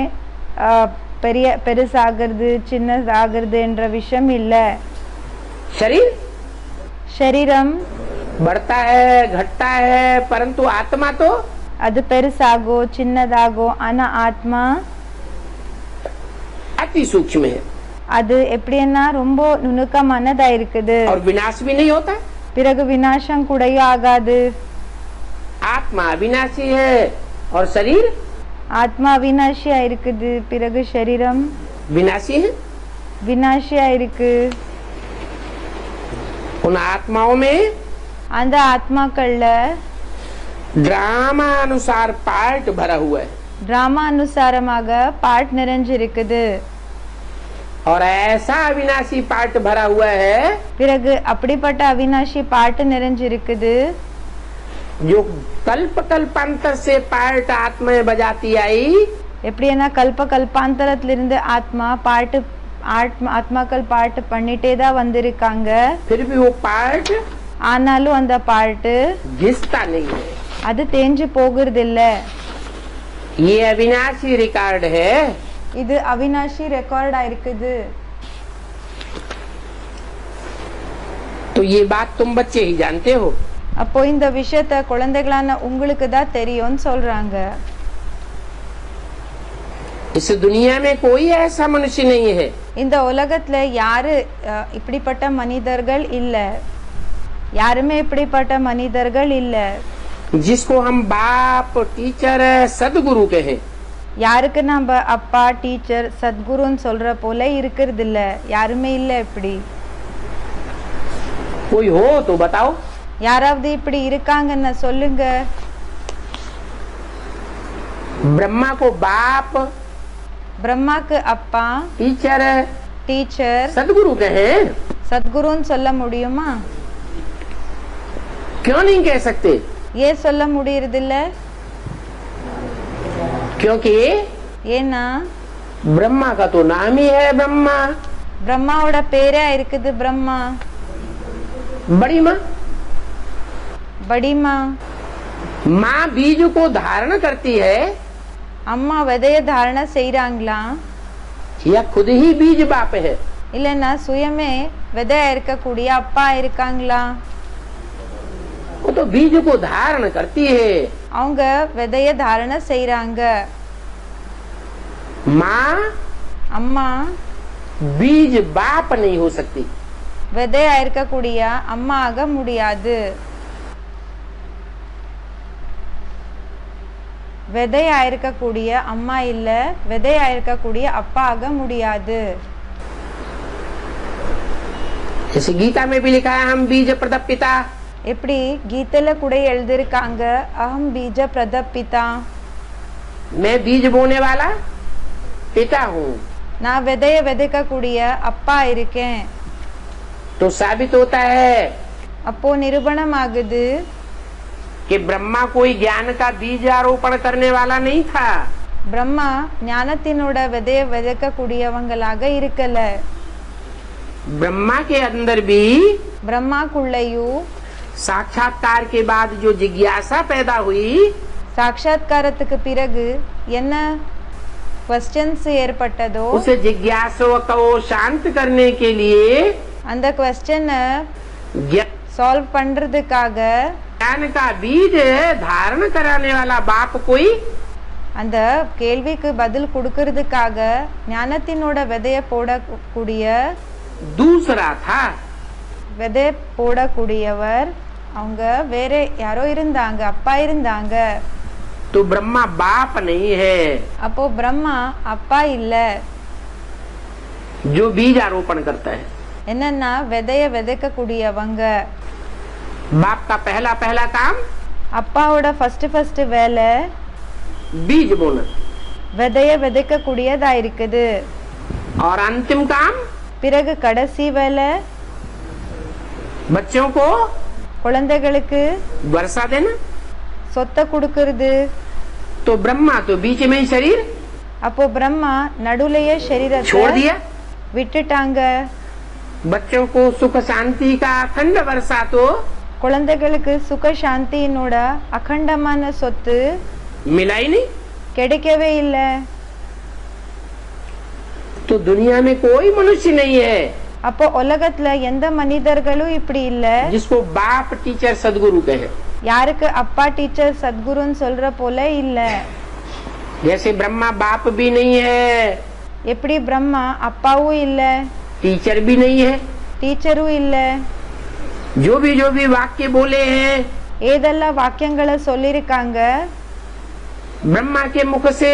பெருசாகிறது சின்னதாகிறது என்ற விஷயம் இல்ல. शरीरम बढ़ता है घटता है, परंतु आत्मा तो அது பெருசாகோ சின்னதாகோ ஆனா ஆத்மா अति सूक्ष्म है அது எப்படின்னா ரொம்ப நுணுக்கமானதா இருக்குது. और विनाश भी नहीं होता। பிறகு விநாசம் கூடயும் ஆகாது. आत्मा अविनाशी है और शरीर ஆத்மா அவிநாசியா இருக்குது, பிறகு शरीरम विनाशी है। விநாசியா இருக்கு. उन आत्माओं में அந்த ஆத்மாக்கள்ல ड्रामा अनुसार पार्ट भरा हुआ है டிராமா அனுசாரமாக பார்ட் நிறைஞ்சிருக்குது. और ऐसा अविनाशी पार्ट भरा हुआ है பிறகு அப்படிப்பட்ட அவினாஷி பாட்டு நிறைஞ்சிருக்குது. जो कल्प कल्पांतर से पार्ट आत्मा में बजाती आई எப்படின்னா கல்ப கல்பாந்தரத்திலிருந்து ஆத்மாக்கள் பாட்டு பண்ணிட்டே தான் வந்திருக்காங்க. फिर भी वो पार्ट ஆனாலும் அந்த பாட்டு घिसता नहीं है. அது தேஞ்சு போகிறது இல்ல. ये अविनाशी रिकॉर्ड है. இது அவினாஷி ரெக்கார்டா இருக்குது. तो ये बात तुम बच्चे ही जानते हो. அப்போ இந்த விஷயத்த குழந்தைகளான உங்களுக்கு தான் தெரியும்னு சொல்றாங்க. इस दुनिया में कोई ऐसा मनुष्य नहीं है இந்த உலகத்துல யாரு இப்படிப்பட்ட மனிதர்கள் இல்ல. யாருமே இப்படிப்பட்ட மனிதர்கள் இல்ல. जिसको हम बाप टीचर सदगुरु कहे. யாருக்கு நம்ம அப்பா டீச்சர் சத்குருன்னு சொல்ற போல இருக்கிறது இல்ல. யாருமே இல்ல இப்படி. कोई हो तो बताओ. யாராவது இப்படி இருக்காங்கன்னு சொல்லுங்க. ब्रह्मा को बाप பிரம்மாக்கு அப்பா टीचर டீச்சர் सदगुरु कहे. சத்குருன்னு சொல்ல முடியுமா? क्यों नहीं कह सकते? ஏன் சொல்ல முடியறது இல்ல? क्योंकि ஏன்னா ब्रह्मा का तो नाम ही है ब्रह्मा. பிரம்மாவோட பேரே இருக்குது பிரம்மா. बड़ी माँ படிமா माँ बीज को धारण करती है அம்மா விதைய தாரணை செய்யறாங்களா? या खुद ही बीज बाप है? இல்லன்னா சுயமே விதையா இருக்கக்கூடிய அப்பா இருக்காங்களா? वो तो बीज को धारण करती है. அவங்க விதைய தாரணை செய்யறாங்க. माँ அம்மா बीज बाप नहीं हो सकती. விதையா இருக்கக்கூடிய அம்மா ஆக முடியாது. விதையா இருக்கக்கூடிய அம்மா இல்ல, விதையா இருக்கக்கூடிய அப்பா ஆக முடியாது. जैसे गीता में भी लिखा है हम बीज प्रदप पिता. எப்படி கீதையில கூட எழுதிருக்காங்க அகம் பீஜ பிரதப்பிதா. मैं बीज बोने वाला पिता हूँ. நான் விதைய விதைக்கக்கூடிய அப்பா இருக்கேன். तो साबित होता है அப்போ நிரூபணம் ஆகுது कि ब्रह्मा कोई ज्ञान का बीज आरोपण करने वाला नहीं था. பிரம்மா ஞானத்தினோட விதைய விதைக்கக்கூடியவங்களாக இருக்கல. ब्रह्मा के अंदर भी பிரம்மாக்குள்ளேயும் साक्षात्कार के बाद जो जिज्ञासा पैदा हुई சாட்சாத்காரத்துக்கு பிறகு என்ன क्वेश्चंस ஏற்பட்டதோ उसे जिज्ञासु को शांत करने के लिए அந்த क्वेश्चन சால்வ் பண்றதுக்காக ज्ञान का बीज धारण कराने वाला बाप कोई அந்த கேள்விக்கு பதில் கொடுக்கிறதுக்காக ஞானத்தினோட விதைய போடக்கூடிய दूसरा था. விதைய போடக்கூடியவர் அவங்க வேற யாரோ இருந்தாங்க, அப்பா இருந்தாங்க. तो ब्रह्मा बाप नहीं है அப்போ பிரம்மா அப்பா இல்ல. जो बीज आरोपण करता है. என்னன்னா விதைய விதைக்கக்கூடியவங்க. बाप का पहला पहला काम அப்பாவோட ஃபர்ஸ்ட் வேலை बीज बोना விதைய விதைக்கக்கூடியதா இருக்குது. और अंतिम काम பிறகு கடைசி வேலை बच्चों को குழந்தைகளுக்கு वर्षा देना. சொத்தை கொடுக்கறது. तो ब्रह्मा तो बीच में ही शरीर அப்போ பிரம்மா நடுவுலயே छोड़ शरीरத்தை दिया. விட்டுட்டாங்க. बच्चों को सुख शांति का अखंड वर्षा तो குழந்தைகளுக்கு சுக சாந்தியினோட அகண்டமான சொத்து मिला ही नहीं. கிடைக்கவே இல்லை. तो दुनिया में कोई मनुष्य नहीं है அப்போ உலகத்துல எந்த மனிதர்களும் இப்படி இல்ல जिसको बाप टीचर सदगुरु कहे. யாருக்கு அப்பா டீச்சர் சத்குருன்னு சொல்ற போல இல்ல. जैसे ब्रह्मा बाप भी नहीं है, எப்படி பிரம்மா அப்பாவும் இல்ல, टीचर भी नहीं है. டீச்சரும் இல்ல. जो भी वाक्य बोले हैं ஏதெல்லாம் வாக்கியங்களை சொல்லிருக்காங்க ब्रह्मा के मुख से,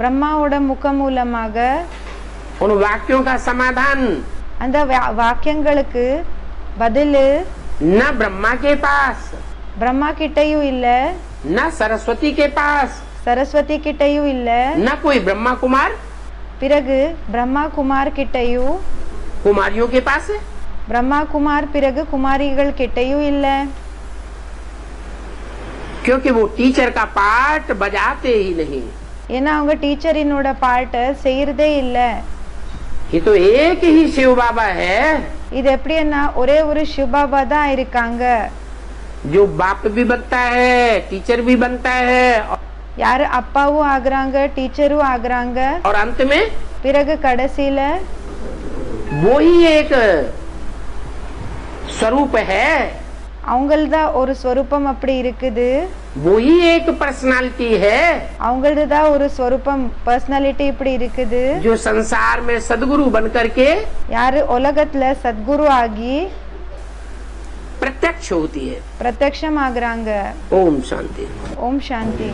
பிரம்மாவோட முக மூலமாக उन वाक्यों का समाधान அந்த வாக்கியங்களுக்கு பதிலு न ब्रह्मा के पास, பிரம்மா கிட்டயும் இல்ல, न सरस्वती के पास, சரஸ்வதி கிட்டயும் இல்ல, न कोई ब्रह्मा कुमार பிறகு பிரம்மா குமார் கிட்டயும், कुमारियों के पास है। பிரம்மா குமார் பிறகு குமாரிகள் கிட்டயும் இல்ல, क्योंकि वो टीचर का पार्ट बजाते ही नहीं। ஏன்னா அவங்க டீச்சரினோட பாட்டை செய்யறதே இல்ல। ये तो एक ही शिव बाबा है இது எப்படின்னா ஒரே ஒரு சிவபாபா தான் இருக்காங்க, जो बाप भी बनता है, टीचर भी बनता है, யாரு அப்பாவும் ஆகுறாங்க, டீச்சரும் ஆகுறாங்க, और अंत में பிறகு கடைசியில वो ही एक स्वरूप है, அவங்களதான் ஒரு ஸ்வரூபம் அப்படி இருக்குது, वो ही एक पर्सनालिटी है அவங்களதுதான் ஒரு ஸ்வரூபம் பர்சனாலிட்டி இப்படி இருக்குது, जो संसार में सदगुरु बन करके யாரு உலகத்துல சத்குரு ஆகி प्रत्यक्ष होती है। பிரத்யக்ஷம் ஆகுறாங்க। ओम शांति। ஓம் சாந்தி।